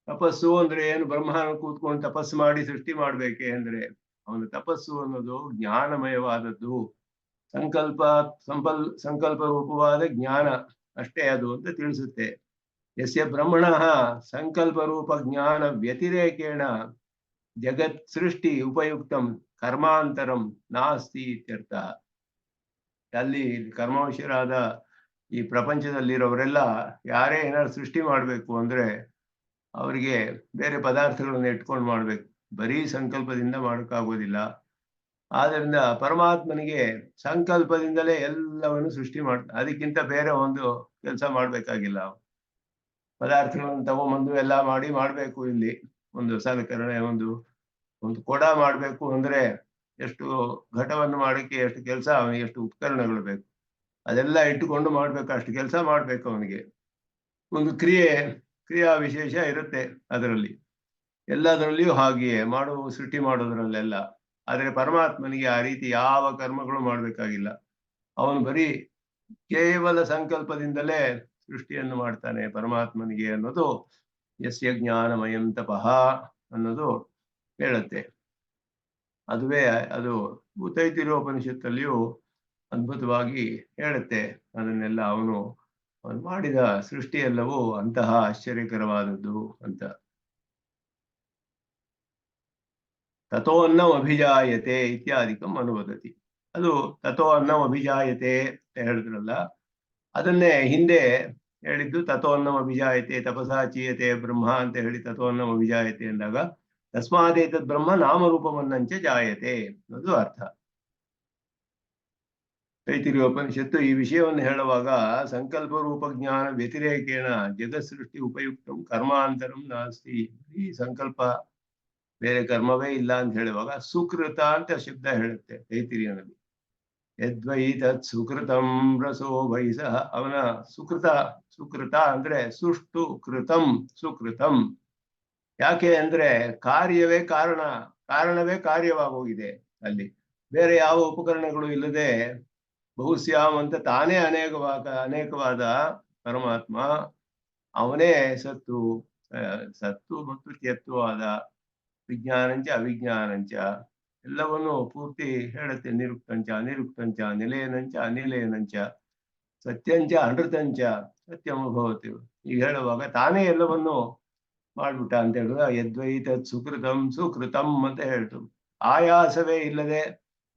ತಪಸ್ಸು ಅಂದ್ರೆ ಏನು? ಬ್ರಹ್ಮನ ಕೂತ್ಕೊಂಡು ತಪಸ್ಸು ಮಾಡಿ ಸೃಷ್ಟಿ ಮಾಡ್ಬೇಕೆ ಅಂದ್ರೆ, ಅವನ ತಪಸ್ಸು ಅನ್ನೋದು ಜ್ಞಾನಮಯವಾದದ್ದು, ಸಂಕಲ್ಪ ರೂಪವಾದ ಜ್ಞಾನ ಅಷ್ಟೇ ಅದು ಅಂತ ತಿಳಿಸುತ್ತೆ. ಯಸ್ಯ ಬ್ರಹ್ಮಣಃ ಸಂಕಲ್ಪ ರೂಪ ಜ್ಞಾನ ವ್ಯತಿರೇಕೇಣ ಜಗತ್ ಸೃಷ್ಟಿ ಉಪಯುಕ್ತಂ ಕರ್ಮಾಂತರಂ ನಾಸ್ತಿ ಇತ್ಯರ್ಥ. ಅಲ್ಲಿ ಕರ್ಮವಶರಾದ ಈ ಪ್ರಪಂಚದಲ್ಲಿರೋರೆಲ್ಲ ಯಾರೇ ಏನಾದ್ರು ಸೃಷ್ಟಿ ಮಾಡಬೇಕು ಅಂದ್ರೆ ಅವರಿಗೆ ಬೇರೆ ಪದಾರ್ಥಗಳನ್ನು ಇಟ್ಕೊಂಡು ಮಾಡ್ಬೇಕು, ಬರೀ ಸಂಕಲ್ಪದಿಂದ ಮಾಡೋಕ್ಕಾಗೋದಿಲ್ಲ. ಆದ್ದರಿಂದ ಪರಮಾತ್ಮನಿಗೆ ಸಂಕಲ್ಪದಿಂದಲೇ ಎಲ್ಲವನ್ನು ಸೃಷ್ಟಿ ಮಾಡ್ತಾನೆ. ಅದಕ್ಕಿಂತ ಬೇರೆ ಒಂದು ಕೆಲಸ ಮಾಡ್ಬೇಕಾಗಿಲ್ಲ. ಪದಾರ್ಥಗಳನ್ನು ತಗೊಂಬಂದು ಎಲ್ಲ ಮಾಡ್ಬೇಕು. ಇಲ್ಲಿ ಒಂದು ಸಲಕರಣೆ, ಒಂದು ಕೊಡ ಮಾಡ್ಬೇಕು ಅಂದ್ರೆ ಎಷ್ಟು ಘಟವನ್ನು ಮಾಡಕ್ಕೆ ಎಷ್ಟು ಕೆಲಸ, ಅವನಿಗೆ ಎಷ್ಟು ಉಪಕರಣಗಳು ಬೇಕು, ಅದೆಲ್ಲ ಇಟ್ಟುಕೊಂಡು ಮಾಡ್ಬೇಕು. ಅಷ್ಟು ಕೆಲಸ ಮಾಡ್ಬೇಕು ಅವನಿಗೆ. ಒಂದು ಕ್ರಿಯಾ ವಿಶೇಷ ಇರುತ್ತೆ ಅದರಲ್ಲಿ, ಎಲ್ಲದರಲ್ಲಿಯೂ ಹಾಗೆಯೇ ಸೃಷ್ಟಿ ಮಾಡೋದ್ರಲ್ಲೆಲ್ಲ. ಆದ್ರೆ ಪರಮಾತ್ಮನಿಗೆ ಆ ರೀತಿ ಯಾವ ಕರ್ಮಗಳು ಮಾಡ್ಬೇಕಾಗಿಲ್ಲ. ಅವನು ಬರೀ ಕೇವಲ ಸಂಕಲ್ಪದಿಂದಲೇ ಸೃಷ್ಟಿಯನ್ನು ಮಾಡ್ತಾನೆ ಪರಮಾತ್ಮನಿಗೆ ಅನ್ನೋದು ಯಸ್ಯ ಜ್ಞಾನಮಯಂ ತಪಃ ಅನ್ನೋದು ಹೇಳುತ್ತೆ. ಅದು ತೈತಿರಿಯೋಪನಿಷತ್ತಲ್ಲಿಯೂ ಅದ್ಭುತವಾಗಿ ಹೇಳುತ್ತೆ. ಅದನ್ನೆಲ್ಲ ಅವನು ಮಾಡಿದ ಸೃಷ್ಟಿ ಎಲ್ಲವೂ ಅಂತಹ ಆಶ್ಚರ್ಯಕರವಾದದ್ದು ಅಂತ. ತಥೋ ಅನ್ನಂ ಅಭಿಜಾಯತೆ ಇತ್ಯಾದಿಕಂ ಅನುವದತಿ. ಅದು ತಥೋ ಅನ್ನಂ ಅಭಿಜಾಯತೆ ಅಂತ ಹೇಳಿದ್ರಲ್ಲ, ಅದನ್ನೇ ಹಿಂದೆ ಹೇಳಿದ್ದು ತಥೋ ಅನ್ನಂ ಅಭಿಜಾಯತೆ ತಪಸಾ ಚೀಯತೆ ಬ್ರಹ್ಮ ಅಂತ ಹೇಳಿ ತಥೋ ಅನ್ನಂ ಅಭಿಜಾಯತೆ ಅಂದಾಗ ತಸ್ಮಾದೇತದ್ ಬ್ರಹ್ಮ ನಾಮರೂಪಮನ್ನಂಚ ಜಾಯತೆ ಅನ್ನೋದು ಅರ್ಥ. ತೈತಿರಿಯೋಪನಿಷತ್ತು ಈ ವಿಷಯವನ್ನು ಹೇಳುವಾಗ ಸಂಕಲ್ಪ ರೂಪ ಜ್ಞಾನ ವ್ಯತಿರೇಕೇಣ ಜಗತ್ ಸೃಷ್ಟಿ ಉಪಯುಕ್ತಂ ಕರ್ಮಾಂತರಂ ನಾಸ್ತಿ. ಈ ಸಂಕಲ್ಪ ಬೇರೆ ಕರ್ಮವೇ ಇಲ್ಲ ಅಂತ ಹೇಳುವಾಗ ಸುಕೃತ ಅಂತ ಶಬ್ದ ಹೇಳುತ್ತೆ ತೈತಿರಿಯನಲ್ಲಿ. ಯದ್ವೈ ತತ್ ಸುಕೃತಂ ರಸೋ ವೈಸಃ. ಅವನ ಸುಕೃತ ಅಂದ್ರೆ ಸುಷ್ಟು ಕೃತಂ ಸುಕೃತಂ. ಯಾಕೆ ಅಂದ್ರೆ ಕಾರಣವೇ ಕಾರ್ಯವಾಗೋಗಿದೆ ಅಲ್ಲಿ. ಬೇರೆ ಯಾವ ಉಪಕರಣಗಳು ಇಲ್ಲದೆ ಬಹುಶ್ಯಾಮ್ ಅಂತ ತಾನೇ ಅನೇಕವಾದ ಪರಮಾತ್ಮ ಅವನೇ ಸತ್ತು ಮತ್ತು ತ್ಯತ್ವವಾದ ವಿಜ್ಞಾನಂಚ ಅವಿಜ್ಞಾನಂಚ ಎಲ್ಲವನ್ನು ಪೂರ್ತಿ ಹೇಳುತ್ತೆ. ನಿರುಕ್ತಂಚ ಅನಿರುಕ್ತಂಚ ನಿಲಯನಂಚ ಅನಿಲಯನಂಚ ಸತ್ಯಂಚ ಅನೃತಂಚ ಸತ್ಯಮಭವತಿ. ಈಗ ಹೇಳುವಾಗ ತಾನೇ ಎಲ್ಲವನ್ನು ಮಾಡ್ಬಿಟ್ಟ ಅಂತ ಹೇಳಿದ. ಯದ್ವೈತ ಸುಕೃತಂ ಅಂತ ಹೇಳ್ತು. ಆಯಾಸವೇ ಇಲ್ಲದೆ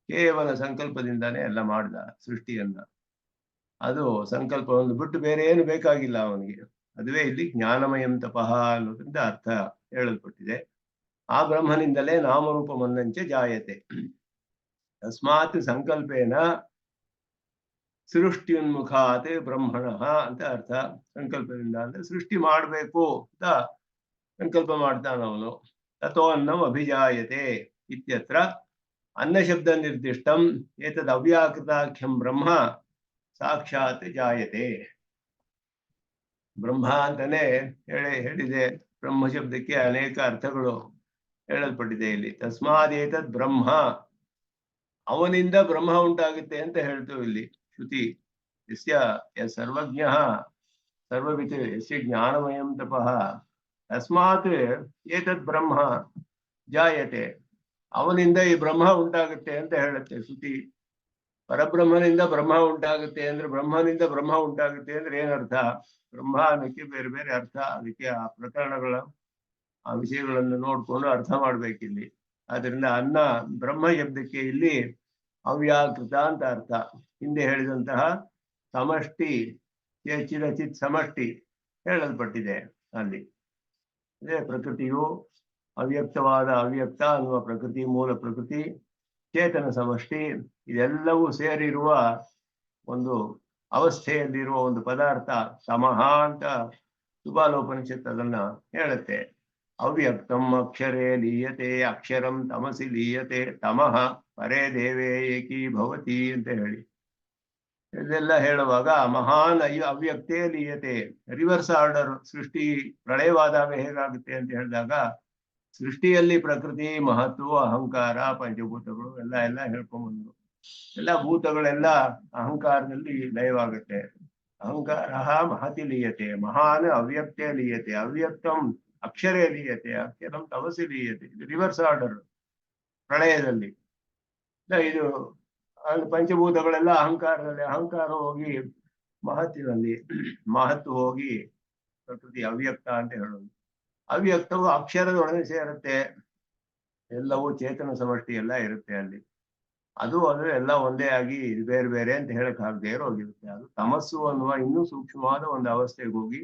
ಕೇವಲ ಸಂಕಲ್ಪದಿಂದಾನೇ ಎಲ್ಲ ಮಾಡ್ದ ಸೃಷ್ಟಿಯನ್ನ. ಅದು ಸಂಕಲ್ಪವನ್ನು ಬಿಟ್ಟು ಬೇರೆ ಏನು ಬೇಕಾಗಿಲ್ಲ ಅವನಿಗೆ. ಅದುವೇ ಇಲ್ಲಿ ಜ್ಞಾನಮಯಂ ತಪಃ ಅನ್ನೋದ್ರಿಂದ ಅರ್ಥ ಹೇಳಲ್ಪಟ್ಟಿದೆ. ಆ ಬ್ರಹ್ಮನಿಂದಲೇ ನಾಮರೂಪಮನ್ನಂಚ ಜಾಯತೆ. ತಸ್ಮಾತ್ ಸಂಕಲ್ಪೇನ ಸೃಷ್ಟಿಯುನ್ಮುಖಾತ್ ಬ್ರಹ್ಮಣಃ ಅಂತ ಅರ್ಥ. ಸಂಕಲ್ಪದಿಂದ ಅಂದ್ರೆ ಸೃಷ್ಟಿ ಮಾಡಬೇಕು ಅಂತ ಸಂಕಲ್ಪ ಮಾಡ್ತಾನವನು. ತಥೋ ಅನ್ನಂ ಅಭಿಜಾಯತೆ ಇತ್ಯತ್ರ ಅನ್ನ ಶಬ್ದ ನಿರ್ದಿಷ್ಟಂ ಏತದ್ ಅವ್ಯಾಕೃತಾಖ್ಯಂ ಬ್ರಹ್ಮ ಸಾಕ್ಷಾತ್ ಜಾಯತೆ. ಬ್ರಹ್ಮ ಅಂತಾನೆ ಹೇಳಿದೆ. ಬ್ರಹ್ಮ ಶಬ್ದಕ್ಕೆ ಅನೇಕ ಅರ್ಥಗಳು ಹೇಳಲ್ಪಟ್ಟಿದೆ ಇಲ್ಲಿ. ತಸ್ಮಾದೇತದ್ ಬ್ರಹ್ಮ, ಅವನಿಂದ ಬ್ರಹ್ಮ ಉಂಟಾಗುತ್ತೆ ಅಂತ ಹೇಳ್ತೇವೆ ಇಲ್ಲಿ ಶ್ರುತಿ. ಯಸ್ಯ ಸರ್ವಜ್ಞ ಸರ್ವವಿತ್ ಯಸ್ಯ ಜ್ಞಾನಮಯಂ ತಪಃ ತಸ್ಮಾತ್ ಏತದ್ ಬ್ರಹ್ಮ ಜಾಯತೆ. ಅವನಿಂದ ಈ ಬ್ರಹ್ಮ ಉಂಟಾಗುತ್ತೆ ಅಂತ ಹೇಳುತ್ತೆ ಶ್ರುತಿ. ಪರಬ್ರಹ್ಮನಿಂದ ಬ್ರಹ್ಮ ಉಂಟಾಗುತ್ತೆ ಅಂದ್ರೆ ಬ್ರಹ್ಮನಿಂದ ಬ್ರಹ್ಮ ಉಂಟಾಗುತ್ತೆ ಅಂದ್ರೆ ಏನರ್ಥ? ಬ್ರಹ್ಮ ಅನ್ನಕ್ಕೆ ಬೇರೆ ಬೇರೆ ಅರ್ಥ. ಅದಕ್ಕೆ ಆ ಪ್ರಕರಣಗಳ ಆ ವಿಷಯಗಳನ್ನು ನೋಡ್ಕೊಂಡು ಅರ್ಥ ಮಾಡ್ಬೇಕಿಲ್ಲಿ. ಆದ್ರಿಂದ ಬ್ರಹ್ಮ ಶಬ್ದಕ್ಕೆ ಇಲ್ಲಿ ಅವ್ಯಾಕೃತ ಅಂತ ಅರ್ಥ. ಹಿಂದೆ ಹೇಳಿದಂತಹ ಸಮಷ್ಟಿ, ಚಿರಚಿತ್ ಸಮಷ್ಟಿ ಹೇಳಲ್ಪಟ್ಟಿದೆ ಅಲ್ಲಿ. ಅದೇ ಪ್ರಕೃತಿಯು ಅವ್ಯಕ್ತವಾದ ಅವ್ಯಕ್ತ ಅನ್ನುವ ಪ್ರಕೃತಿ, ಮೂಲ ಪ್ರಕೃತಿ, ಚೇತನ ಸಮಷ್ಟಿ, ಇದೆಲ್ಲವೂ ಸೇರಿರುವ ಒಂದು ಅವಸ್ಥೆಯಲ್ಲಿರುವ ಒಂದು ಪದಾರ್ಥ ಸಮಃ ಅಂತ ಸುಬಾಲೋಪನಿಷತ್ ಅದನ್ನ ಹೇಳುತ್ತೆ. ಅವ್ಯಕ್ತಂ ಅಕ್ಷರೇ ಲೀಯತೆ ಅಕ್ಷರಂ ತಮಸಿ ಲೀಯತೆ ತಮಃ ಪರೇ ದೇವೇ ಏಕೀ ಭವತಿ ಅಂತ ಹೇಳಿ ಇದೆಲ್ಲ ಹೇಳುವಾಗ ಮಹಾನ್ ಅವ್ಯಕ್ತೇ ಲೀಯತೆ. Reverse order. ಸೃಷ್ಟಿ ಪ್ರಳಯವಾದಾಗ ಹೇಗಾಗುತ್ತೆ ಅಂತ ಹೇಳಿದಾಗ ಸೃಷ್ಟಿಯಲ್ಲಿ ಪ್ರಕೃತಿ, ಮಹತ್ವ, ಅಹಂಕಾರ, ಪಂಚಭೂತಗಳು ಎಲ್ಲ ಹೇಳ್ಕೊಂಡ್ಬಂದ್ರು. ಎಲ್ಲ ಭೂತಗಳೆಲ್ಲ ಅಹಂಕಾರದಲ್ಲಿ ಲಯವಾಗುತ್ತೆ. ಅಹಂಕಾರ ಮಹತಿ ಲೀಯತೆ, ಮಹಾನ್ ಅವ್ಯಕ್ತೇ ಲೀಯತೆ, ಅವ್ಯಕ್ತಂ ಅಕ್ಷರೇ ಲೀಯತೆ, ಅಕ್ಷರಂ ತಮಸಿ ಲೀಯತೆ. ಇದು ರಿವರ್ಸ್ ಆರ್ಡರ್ ಪ್ರಳಯದಲ್ಲಿ. ಇದು ಪಂಚಭೂತಗಳೆಲ್ಲ ಅಹಂಕಾರದಲ್ಲಿ, ಅಹಂಕಾರ ಹೋಗಿ ಮಹತ್ತಿನಲ್ಲಿ, ಮಹತ್ತು ಹೋಗಿ ಪ್ರಕೃತಿ ಅವ್ಯಕ್ತ ಅಂತ ಹೇಳೋದು. ಅವ್ಯಕ್ತವು ಅಕ್ಷರದೊಡನೆ ಸೇರುತ್ತೆ. ಎಲ್ಲವೂ ಚೇತನ ಸಮಷ್ಟಿ ಎಲ್ಲ ಇರುತ್ತೆ ಅಲ್ಲಿ. ಅದು ಎಲ್ಲ ಒಂದೇ ಆಗಿ ಬೇರೆ ಬೇರೆ ಅಂತ ಹೇಳಕ್ ಆಗದೆ ಹೋಗಿರುತ್ತೆ. ಅದು ತಮಸ್ಸು ಅನ್ನುವ ಇನ್ನೂ ಸೂಕ್ಷ್ಮವಾದ ಒಂದು ಅವಸ್ಥೆಗೆ ಹೋಗಿ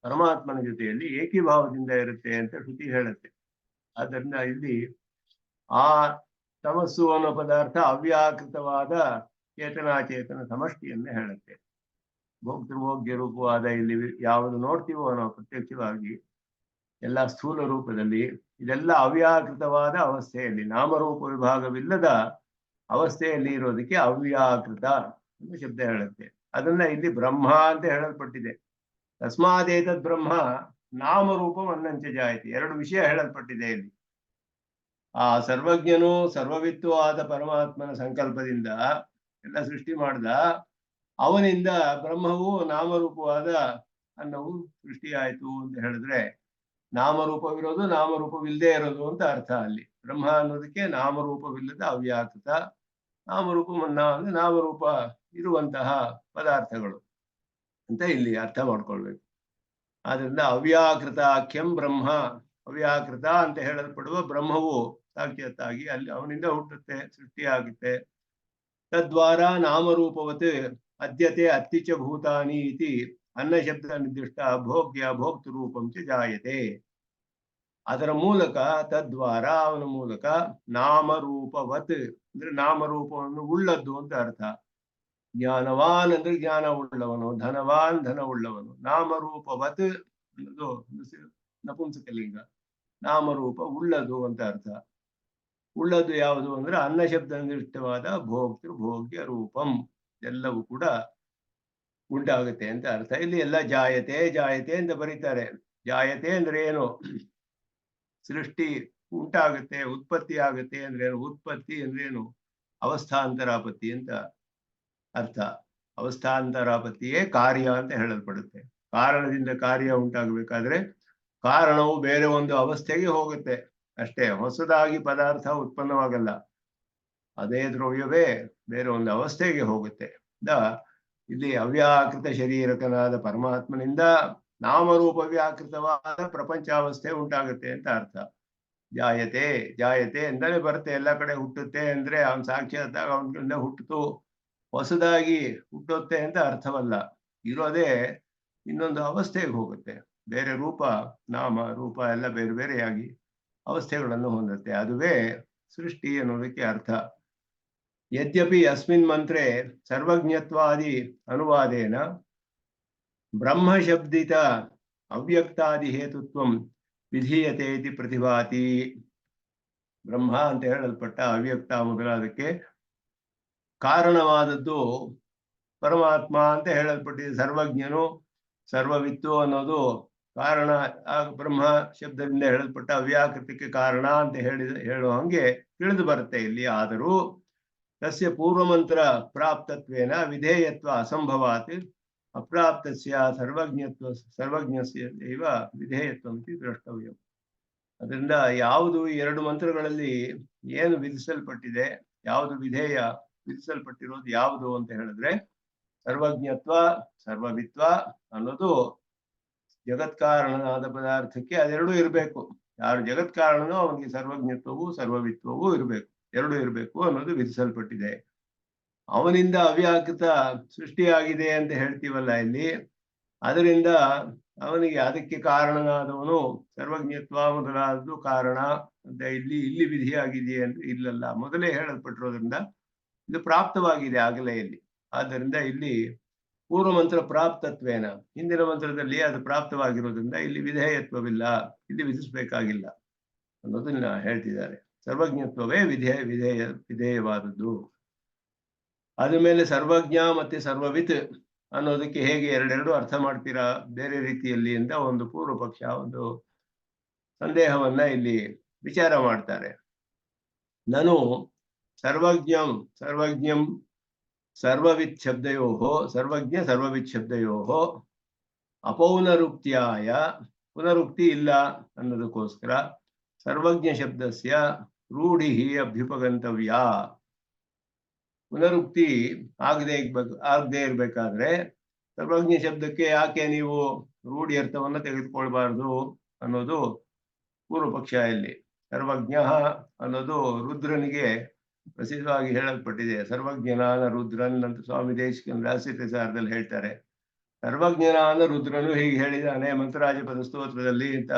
ಪರಮಾತ್ಮನ ಜೊತೆಯಲ್ಲಿ ಏಕೀಭಾವದಿಂದ ಇರುತ್ತೆ ಅಂತ ಶ್ರುತಿ ಹೇಳುತ್ತೆ. ಆದ್ದರಿಂದ ಇಲ್ಲಿ ಆ ತಮಸ್ಸು ಅನ್ನೋ ಪದಾರ್ಥ ಅವ್ಯಾಕೃತವಾದ ಚೇತನಾಚೇತನ ಸಮಷ್ಟಿಯನ್ನ ಹೇಳುತ್ತೆ. ಭೋಗ್ಯ ರೂಪವಾದ ಇಲ್ಲಿ ಯಾವುದು ನೋಡ್ತೀವೋ ನಾವು ಪ್ರತ್ಯಕ್ಷವಾಗಿ ಎಲ್ಲ ಸ್ಥೂಲ ರೂಪದಲ್ಲಿ ಇದೆಲ್ಲ ಅವ್ಯಾಕೃತವಾದ ಅವಸ್ಥೆಯಲ್ಲಿ ನಾಮರೂಪ ವಿಭಾಗವಿಲ್ಲದ ಅವಸ್ಥೆಯಲ್ಲಿ ಇರೋದಕ್ಕೆ ಅವ್ಯಾಕೃತ ಎಂಬ ಶಬ್ದ ಹೇಳುತ್ತೆ. ಅದನ್ನ ಇಲ್ಲಿ ಬ್ರಹ್ಮ ಅಂತ ಹೇಳಲ್ಪಟ್ಟಿದೆ. ತಸ್ಮಾದೇತದ್ ಬ್ರಹ್ಮ ನಾಮರೂಪವನ್ನಂಚ ಜಾಯತೆ. ಎರಡು ವಿಷಯ ಹೇಳಲ್ಪಟ್ಟಿದೆ ಇಲ್ಲಿ. ಆ ಸರ್ವಜ್ಞನು ಸರ್ವವಿತ್ತು ಆದ ಪರಮಾತ್ಮನ ಸಂಕಲ್ಪದಿಂದ ಎಲ್ಲ ಸೃಷ್ಟಿ ಮಾಡ್ದ. ಅವನಿಂದ ಬ್ರಹ್ಮವು ನಾಮರೂಪವಾದ ಅನ್ನವು ಸೃಷ್ಟಿಯಾಯಿತು ಅಂತ ಹೇಳಿದ್ರೆ ನಾಮರೂಪವಿರೋದು ನಾಮರೂಪವಿಲ್ಲದೆ ಇರೋದು ಅಂತ ಅರ್ಥ. ಅಲ್ಲಿ ಬ್ರಹ್ಮ ಅನ್ನೋದಕ್ಕೆ ನಾಮರೂಪವಿಲ್ಲದ ಅವ್ಯಾಕೃತ, ನಾಮರೂಪವನ್ನ ಅಂದ್ರೆ ನಾಮರೂಪ ಇರುವಂತಹ ಪದಾರ್ಥಗಳು ಅಂತ ಇಲ್ಲಿ ಅರ್ಥ ಮಾಡ್ಕೊಳ್ಬೇಕು. ಆದ್ರಿಂದ ಅವ್ಯಾಕೃತಾಖ್ಯಂ ಬ್ರಹ್ಮ, ಅವ್ಯಾಕೃತ ಅಂತ ಹೇಳಲ್ಪಡುವ ಬ್ರಹ್ಮವು ಸಾಕ್ಷಾತ್ತಾಗಿ ಅಲ್ಲಿ ಅವನಿಂದ ಹುಟ್ಟುತ್ತೆ, ಸೃಷ್ಟಿಯಾಗುತ್ತೆ. ತದ್ವಾರ ನಾಮರೂಪವತ್ ಅದ್ಯತೆ ಅತ್ತಿಚ ಭೂತಾನಿ ಇತಿ ಅನ್ನ ಶಬ್ದ ನಿರ್ದಿಷ್ಟ ಭೋಗ್ಯ ಭೋಕ್ತೃ ರೂಪಂ ಚ ಜಾಯತೆ. ಅದರ ಮೂಲಕ ತದ್ವಾರ ಅವನ ಮೂಲಕ ನಾಮರೂಪವತ್ ಅಂದ್ರೆ ನಾಮರೂಪವನ್ನು ಉಳ್ಳದ್ದು ಅಂತ ಅರ್ಥ. ಜ್ಞಾನವಾನ್ ಅಂದ್ರೆ ಜ್ಞಾನ ಉಳ್ಳವನು, ಧನವಾನ್ ಧನ ಉಳ್ಳವನು. ನಾಮರೂಪವತ್ ಅನ್ನೋದು ನಪುಂಸಕಲಿಂಗ, ನಾಮರೂಪ ಉಳ್ಳದು ಅಂತ ಅರ್ಥ. ಉಳ್ಳದು ಯಾವುದು ಅಂದ್ರೆ ಅನ್ನ ಶಬ್ದ ನಿರ್ದಿಷ್ಟವಾದ ಭೋಕ್ತೃ ಭೋಗ್ಯ ರೂಪಂ ಎಲ್ಲವೂ ಕೂಡ ಉಂಟಾಗುತ್ತೆ ಅಂತ ಅರ್ಥ. ಇಲ್ಲಿ ಎಲ್ಲ ಜಾಯತೆ ಜಾಯತೆ ಅಂತ ಬರೀತಾರೆ. ಜಾಯತೆ ಅಂದ್ರೆ ಏನು? ಸೃಷ್ಟಿ ಉಂಟಾಗುತ್ತೆ, ಉತ್ಪತ್ತಿ ಆಗುತ್ತೆ ಅಂದ್ರೆ ಏನು? ಉತ್ಪತ್ತಿ ಅಂದ್ರೆ ಏನು? ಅವಸ್ಥಾಂತರಾಪತ್ತಿ ಅಂತ ಅರ್ಥ. ಅವಸ್ಥಾಂತರಾಪತ್ತಿಯೇ ಕಾರ್ಯ ಅಂತ ಹೇಳಲ್ಪಡುತ್ತೆ. ಕಾರಣದಿಂದ ಕಾರ್ಯ ಉಂಟಾಗಬೇಕಾದ್ರೆ ಕಾರಣವು ಬೇರೆ ಒಂದು ಅವಸ್ಥೆಗೆ ಹೋಗುತ್ತೆ ಅಷ್ಟೇ, ಹೊಸದಾಗಿ ಪದಾರ್ಥ ಉತ್ಪನ್ನವಾಗಲ್ಲ. ಅದೇ ದ್ರವ್ಯವೇ ಬೇರೆ ಒಂದು ಅವಸ್ಥೆಗೆ ಹೋಗುತ್ತೆ. ಇಲ್ಲಿ ಅವ್ಯಾಕೃತ ಶರೀರಕನಾದ ಪರಮಾತ್ಮನಿಂದ ನಾಮರೂಪ ವ್ಯಾಕೃತವಾದ ಪ್ರಪಂಚಾವಸ್ಥೆ ಉಂಟಾಗುತ್ತೆ ಅಂತ ಅರ್ಥ. ಜಾಯತೆ ಜಾಯತೆ ಎಂದರೆ ಬರುತ್ತೆ, ಎಲ್ಲ ಕಡೆ ಹುಟ್ಟುತ್ತೆ ಅಂದ್ರೆ ಅವನ್ ಸಾಕ್ಷಾತ್ತಾಗ ಅವನಿಂದ ಹುಟ್ಟಿತು, ಹೊಸದಾಗಿ ಹುಟ್ಟುತ್ತೆ ಅಂತ ಅರ್ಥವಲ್ಲ. ಇರೋದೇ ಇನ್ನೊಂದು ಅವಸ್ಥೆಗೆ ಹೋಗುತ್ತೆ, ಬೇರೆ ರೂಪ, ನಾಮ ರೂಪ ಎಲ್ಲ ಬೇರೆ ಬೇರೆಯಾಗಿ ಅವಸ್ಥೆಗಳನ್ನು ಹೊಂದುತ್ತೆ. ಅದುವೇ ಸೃಷ್ಟಿ ಅನ್ನೋದಕ್ಕೆ ಅರ್ಥ. ಯದ್ಯಪಿ ಅಸ್ಮಿನ್ ಮಂತ್ರೆ ಸರ್ವಜ್ಞತ್ವಾದಿ ಅನುವಾದೇನ ಬ್ರಹ್ಮಶಬ್ದಿತ ಅವ್ಯಕ್ತಾದಿ ಹೇತುತ್ವಂ ವಿಧೀಯತೆ ಇತಿ ಪ್ರತಿಭಾತಿ. ಬ್ರಹ್ಮ ಅಂತ ಹೇಳಲ್ಪಟ್ಟ ಅವ್ಯಕ್ತ ಮೊದಲಾದಕ್ಕೆ ಕಾರಣವಾದದ್ದು ಪರಮಾತ್ಮ ಅಂತ ಹೇಳಲ್ಪಟ್ಟಿದೆ. ಸರ್ವಜ್ಞನು ಸರ್ವವಿತ್ತು ಅನ್ನೋದು ಕಾರಣ. ಆ ಬ್ರಹ್ಮ ಶಬ್ದದಿಂದ ಹೇಳಲ್ಪಟ್ಟ ಅವ್ಯಾಕೃತಕ್ಕೆ ಕಾರಣ ಅಂತ ಹೇಳುವ ಹಂಗೆ ತಿಳಿದು ಬರುತ್ತೆ ಇಲ್ಲಿ. ಆದರೂ ತಸ್ಯ ಪೂರ್ವಮಂತ್ರ ಪ್ರಾಪ್ತತ್ವೇನ ವಿಧೇಯತ್ವ ಅಸಂಭವಾತ್ ಅಪ್ರಾಪ್ತಸ್ಯ ಸರ್ವಜ್ಞಸ್ಯ ಇವ ವಿಧೇಯತ್ವ ದ್ರಷ್ಟವ್ಯ. ಅದರಿಂದ ಯಾವುದು ಎರಡು ಮಂತ್ರಗಳಲ್ಲಿ ಏನು ವಿಧಿಸಲ್ಪಟ್ಟಿದೆ, ಯಾವುದು ವಿಧೇಯ ವಿಧಿಸಲ್ಪಟ್ಟಿರೋದು ಯಾವುದು ಅಂತ ಹೇಳಿದ್ರೆ ಸರ್ವಜ್ಞತ್ವ ಸರ್ವವಿತ್ವ ಅನ್ನೋದು ಜಗತ್ಕಾರಣನಾದ ಪದಾರ್ಥಕ್ಕೆ ಅದೆರಡೂ ಇರಬೇಕು. ಯಾರು ಜಗತ್ಕಾರಣನೋ ಅವನಿಗೆ ಸರ್ವಜ್ಞತ್ವವು ಸರ್ವವಿತ್ವವೂ ಇರಬೇಕು, ಎರಡೂ ಇರಬೇಕು ಅನ್ನೋದು ವಿಧಿಸಲ್ಪಟ್ಟಿದೆ. ಅವನಿಂದ ಅವ್ಯಾಕೃತ ಸೃಷ್ಟಿಯಾಗಿದೆ ಅಂತ ಹೇಳ್ತೀವಲ್ಲ ಇಲ್ಲಿ, ಅದರಿಂದ ಅವನಿಗೆ ಅದಕ್ಕೆ ಕಾರಣನಾದವನು ಸರ್ವಜ್ಞತ್ವ ಮೊದಲಾದದ್ದು ಕಾರಣ ಅಂತ ಇಲ್ಲಿ ವಿಧಿಯಾಗಿದೆಯೇ ಅಂದ್ರೆ ಇಲ್ಲಲ್ಲ, ಮೊದಲೇ ಹೇಳಲ್ಪಟ್ಟಿರೋದ್ರಿಂದ ಇದು ಪ್ರಾಪ್ತವಾಗಿದೆ ಆಗಲೇ ಇಲ್ಲಿ. ಆದ್ದರಿಂದ ಇಲ್ಲಿ ಪೂರ್ವ ಮಂತ್ರ ಪ್ರಾಪ್ತತ್ವೇನ, ಹಿಂದಿನ ಮಂತ್ರದಲ್ಲಿ ಅದು ಪ್ರಾಪ್ತವಾಗಿರೋದ್ರಿಂದ ಇಲ್ಲಿ ವಿಧೇಯತ್ವವಿಲ್ಲ, ಇಲ್ಲಿ ವಿಧಿಸಬೇಕಾಗಿಲ್ಲ ಅನ್ನೋದನ್ನ ಹೇಳ್ತಿದ್ದಾರೆ. ಸರ್ವಜ್ಞತ್ವವೇ ವಿಧೇಯವಾದದ್ದು. ಅದ ಮೇಲೆ ಸರ್ವಜ್ಞ ಮತ್ತೆ ಸರ್ವವಿತ್ ಅನ್ನೋದಕ್ಕೆ ಹೇಗೆ ಎರಡೆರಡು ಅರ್ಥ ಮಾಡ್ತೀರಾ ಬೇರೆ ರೀತಿಯಲ್ಲಿ ಅಂತ ಒಂದು ಪೂರ್ವ ಪಕ್ಷ ಒಂದು ಸಂದೇಹವನ್ನ ಇಲ್ಲಿ ವಿಚಾರ ಮಾಡ್ತಾರೆ. ನಾನು ಸರ್ವಜ್ಞಂ ಸರ್ವವಿತ್ ಶಬ್ದಯೋಹೋ ಸರ್ವಜ್ಞ ಸರ್ವವಿತ್ ಶಬ್ದಯೋಹೋ ಅಪೌನರುಕ್ತಿಯಾಯ, ಪುನರುಕ್ತಿ ಇಲ್ಲ ಅನ್ನೋದಕ್ಕೋಸ್ಕರ ಸರ್ವಜ್ಞ ಶಬ್ದಸ್ಯ ರೂಢಿ ಅಭ್ಯುಪಗಂತವ್ಯ. ಪುನರುಕ್ತಿ ಆಗದೆ ಇರ್ಬೇಕಾದ್ರೆ ಸರ್ವಜ್ಞ ಶಬ್ದಕ್ಕೆ ಯಾಕೆ ನೀವು ರೂಢಿ ಅರ್ಥವನ್ನ ತೆಗೆದುಕೊಳ್ಬಾರ್ದು ಅನ್ನೋದು ಪೂರ್ವ ಪಕ್ಷ. ಇಲ್ಲಿ ಸರ್ವಜ್ಞ ಅನ್ನೋದು ರುದ್ರನಿಗೆ ಪ್ರಸಿದ್ಧವಾಗಿ ಹೇಳಲ್ಪಟ್ಟಿದೆ. ಸರ್ವಜ್ಞನಾದ ರುದ್ರನ್ ಅಂತ ಸ್ವಾಮಿ ದೇಶಿಕನ್ ರಹಸ್ಯ ಸಾರದಲ್ಲಿ ಹೇಳ್ತಾರೆ. ಸರ್ವಜ್ಞನಾದ ರುದ್ರನು ಹೀಗೆ ಹೇಳಿದಾನೆ ಮಂತ್ರರಾಜಪದ ಸ್ತೋತ್ರದಲ್ಲಿ ಅಂತ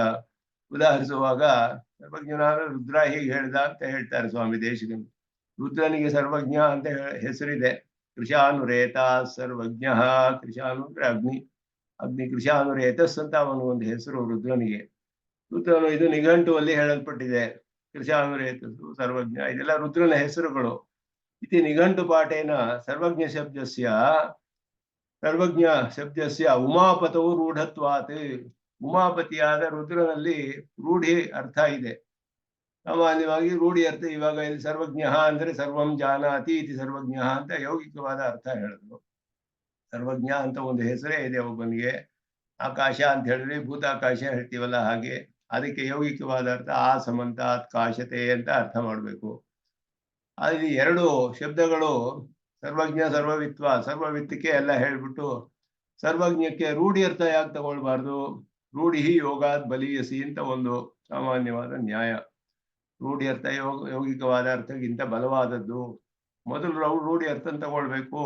ಉದಾಹರಿಸುವಾಗ ಸರ್ವಜ್ಞನಾದ ರುದ್ರ ಹೀಗೆ ಹೇಳಿದ ಅಂತ ಹೇಳ್ತಾರೆ ಸ್ವಾಮಿ ದೇಶಿಕನ್. ರುದ್ರನಿಗೆ ಸರ್ವಜ್ಞ ಅಂತ ಹೆಸರಿದೆ. ಕೃಷಾನುರೇತ ಸರ್ವಜ್ಞ. ಕೃಷಾನು ಅಂದ್ರೆ ಅಗ್ನಿ. ಅಗ್ನಿ ಕೃಷಾನುರೇತಸ್ ಅಂತ ಅವನು ಒಂದು ಹೆಸರು ರುದ್ರನಿಗೆ. ರುದ್ರನು ಇದು ನಿಘಂಟುವಲ್ಲಿ ಹೇಳಲ್ಪಟ್ಟಿದೆ. ಕೃಷಾನುರೇತಸ್ಸು ಸರ್ವಜ್ಞ ಇದೆಲ್ಲ ರುದ್ರನ ಹೆಸರುಗಳು. ಇತಿ ನಿಘಂಟು ಪಾಠೇನ ಸರ್ವಜ್ಞ ಶಬ್ದಸ್ಯ ಉಮಾಪತವು ರೂಢತ್ವಾತ್. ಉಮಾಪತಿಯಾದ ರುದ್ರನಲ್ಲಿ ರೂಢಿ ಅರ್ಥ ಇದೆ. ಸಾಮಾನ್ಯವಾಗಿ ರೂಢಿ ಅರ್ಥ ಇವಾಗ ಇಲ್ಲಿ ಸರ್ವಜ್ಞ ಅಂದ್ರೆ ಸರ್ವಂ ಜಾನಾತಿ ಇತಿ ಸರ್ವಜ್ಞ ಅಂತ ಯೌಗಿಕವಾದ ಅರ್ಥ ಹೇಳಿದ್ರು. ಸರ್ವಜ್ಞ ಅಂತ ಒಂದು ಹೆಸರೇ ಇದೆ ಒಬ್ಬನಿಗೆ. ಆಕಾಶ ಅಂತ ಹೇಳಿದ್ರೆ ಭೂತಾಕಾಶ ಹೇಳ್ತೀವಲ್ಲ ಹಾಗೆ. ಅದಕ್ಕೆ ಯೌಗಿಕವಾದ ಅರ್ಥ ಆ ಸಮಂತಾತ್ ಕಾಶತೆ ಅಂತ ಅರ್ಥ ಮಾಡಬೇಕು. ಅಲ್ಲಿ ಎರಡು ಶಬ್ದಗಳು ಸರ್ವಜ್ಞ ಸರ್ವವಿತ್ವ ಸರ್ವವಿತ್ತಿಕೆ ಎಲ್ಲ ಹೇಳ್ಬಿಟ್ಟು ಸರ್ವಜ್ಞಕ್ಕೆ ರೂಢಿ ಅರ್ಥ ಯಾಕೆ ತಗೊಳ್ಬಾರ್ದು. ರೂಢಿ ಯೋಗಾತ್ ಬಲೀಯಸಿ ಅಂತ ಒಂದು ಸಾಮಾನ್ಯವಾದ ನ್ಯಾಯ. ರೂಢಿ ಅರ್ಥ ಯೌಗಿಕವಾದ ಅರ್ಥಕ್ಕಿಂತ ಬಲವಾದದ್ದು. ಮೊದಲು ರೂಢಿ ಅರ್ಥ ತಗೊಳ್ಬೇಕು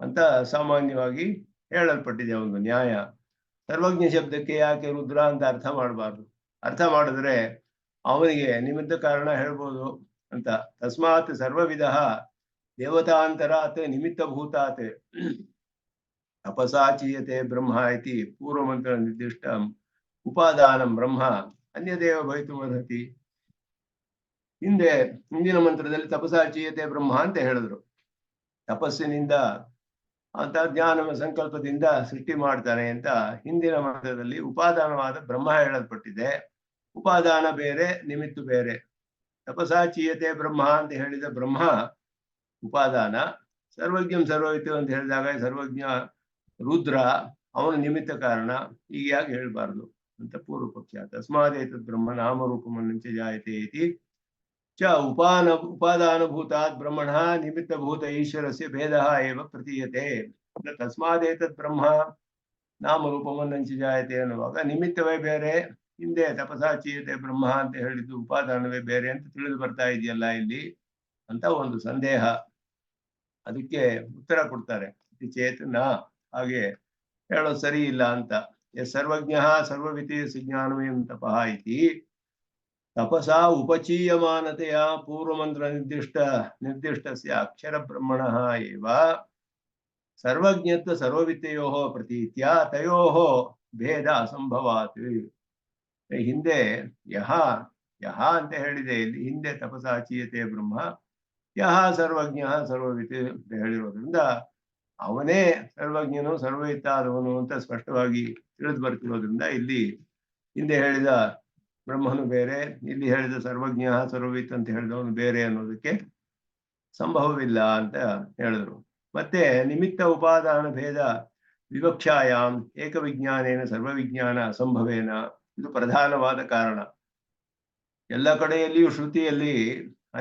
ಅಂತ ಸಾಮಾನ್ಯವಾಗಿ ಹೇಳಲ್ಪಟ್ಟಿದೆ ಒಂದು ನ್ಯಾಯ. ಸರ್ವಜ್ಞ ಶಬ್ದಕ್ಕೆ ಯಾಕೆ ರುದ್ರ ಅಂತ ಅರ್ಥ ಮಾಡಬಾರ್ದು. ಅರ್ಥ ಮಾಡಿದ್ರೆ ಅವನಿಗೆ ನಿಮಿತ್ತ ಕಾರಣ ಹೇಳ್ಬೋದು ಅಂತ. ತಸ್ಮಾತ್ ಸರ್ವವಿಧ ದೇವತಾಂತರಾತ್ ನಿಮಿತ್ತ ಭೂತಾತ್ ತಪಸಾಚೀಯತೆ ಬ್ರಹ್ಮ ಇತಿ ಪೂರ್ವಮಂತ್ರ ನಿರ್ದಿಷ್ಟ ಉಪಾದಾನಂ ಬ್ರಹ್ಮ ಅನ್ಯದೇವ ಭವಿತುಮರ್ಹತಿ. ಹಿಂದಿನ ಮಂತ್ರದಲ್ಲಿ ತಪಸಾಚೀಯತೆ ಬ್ರಹ್ಮ ಅಂತ ಹೇಳಿದ್ರು. ತಪಸ್ಸಿನಿಂದ ಅಂತ ಜ್ಞಾನ ಸಂಕಲ್ಪದಿಂದ ಸೃಷ್ಟಿ ಮಾಡ್ತಾನೆ ಅಂತ ಹಿಂದಿನ ಮಂತ್ರದಲ್ಲಿ ಉಪಾದಾನವಾದ ಬ್ರಹ್ಮ ಹೇಳಲ್ಪಟ್ಟಿದೆ. ಉಪಾದಾನ ಬೇರೆ ನಿಮಿತ್ತು ಬೇರೆ. ತಪಸಾಚೀಯತೆ ಬ್ರಹ್ಮ ಅಂತ ಹೇಳಿದ ಬ್ರಹ್ಮ ಉಪಾದಾನ. ಸರ್ವಜ್ಞಂ ಸರ್ವವಿತ್ತು ಅಂತ ಹೇಳಿದಾಗ ಸರ್ವಜ್ಞ ರುದ್ರ ಅವನ ನಿಮಿತ್ತ ಕಾರಣ. ಈಗ ಯಾಕೆ ಹೇಳ್ಬಾರ್ದು ಅಂತ ಪೂರ್ವ ಪಕ್ಷ. ತಸ್ಮಾದೇತದ್ ಬ್ರಹ್ಮ ನಾಮರೂಪಮನ್ನಂಚ ಜಾಯತೆ ಇತಿ ಚ ಉಪಾದಾನಭೂತಾತ್ ಬ್ರಹ್ಮಣ ನಿಮಿತ್ತಭೂತ ಈಶ್ವರಸ್ಯ ಭೇದಃ ಏವ ಪ್ರತೀಯತೆ. ತಸ್ಮಾದೇತದ್ ಬ್ರಹ್ಮ ನಾಮರೂಪಮನ್ನಂಚ ಜಾಯತೆ ಅನ್ನುವಾಗ ನಿಮಿತ್ತವೇ ಬೇರೆ, ಹಿಂದೆ ತಪಸಾಚೀಯತೆ ಬ್ರಹ್ಮ ಅಂತ ಹೇಳಿದ್ದು ಉಪಾದಾನವೇ ಬೇರೆ ಅಂತ ತಿಳಿದು ಬರ್ತಾ ಇದೆಯಲ್ಲ ಇಲ್ಲಿ ಅಂತ ಒಂದು ಸಂದೇಹ. ಅದಕ್ಕೆ ಉತ್ತರ ಕೊಡ್ತಾರೆ. ಚೇತನ ಹಾಗೆ ಹೇಳೋದು ಸರಿ ಇಲ್ಲ ಅಂತ. ಸರ್ವಜ್ಞ ಸರ್ವವಿತಿ ಜ್ಞಾನಮೇಂ ತಪಃ ಇತಿ ತಪಸಾ ಉಪಚೀಯಮಾನತೆಯ ಪೂರ್ವಮಂತ್ರ ನಿರ್ದಿಷ್ಟಸ್ಯ ಅಕ್ಷರ ಬ್ರಹ್ಮಣಃ ಏವ ಸರ್ವಜ್ಞತ್ವ ಸರ್ವವಿತ್ತೆಯೋ ಪ್ರತೀತ್ಯ ತಯೋಃ ಭೇದ ಅಸಂಭವಾತ್. ಹಿಂದೆ ಯಹ ಅಂತ ಹೇಳಿದೆ ಇಲ್ಲಿ. ಹಿಂದೆ ತಪಸಾಚೀಯತೆ ಬ್ರಹ್ಮ, ಯಹ ಸರ್ವಜ್ಞ ಸರ್ವವಿತ್ ಅಂತ ಹೇಳಿರೋದ್ರಿಂದ ಅವನೇ ಸರ್ವಜ್ಞನು ಸರ್ವವಿತ್ತಾದವನು ಅಂತ ಸ್ಪಷ್ಟವಾಗಿ ತಿಳಿದು ಬರ್ತಿರೋದ್ರಿಂದ ಇಲ್ಲಿ ಹಿಂದೆ ಹೇಳಿದ ಬ್ರಹ್ಮನು ಬೇರೆ, ಇಲ್ಲಿ ಹೇಳಿದ ಸರ್ವಜ್ಞ ಸರ್ವವಿತ್ ಅಂತ ಹೇಳಿದವನು ಬೇರೆ ಅನ್ನೋದಕ್ಕೆ ಸಂಭವವಿಲ್ಲ ಅಂತ ಹೇಳಿದ್ರು. ಮತ್ತೆ ನಿಮಿತ್ತ ಉಪಾದಾನ ಭೇದ ವಿವಕ್ಷಾಯಾಮ್ ಏಕವಿಜ್ಞಾನೇನ ಸರ್ವವಿಜ್ಞಾನ ಅಸಂಭವೇನ. ಇದು ಪ್ರಧಾನವಾದ ಕಾರಣ. ಎಲ್ಲ ಕಡೆಯಲ್ಲಿಯೂ ಶ್ರುತಿಯಲ್ಲಿ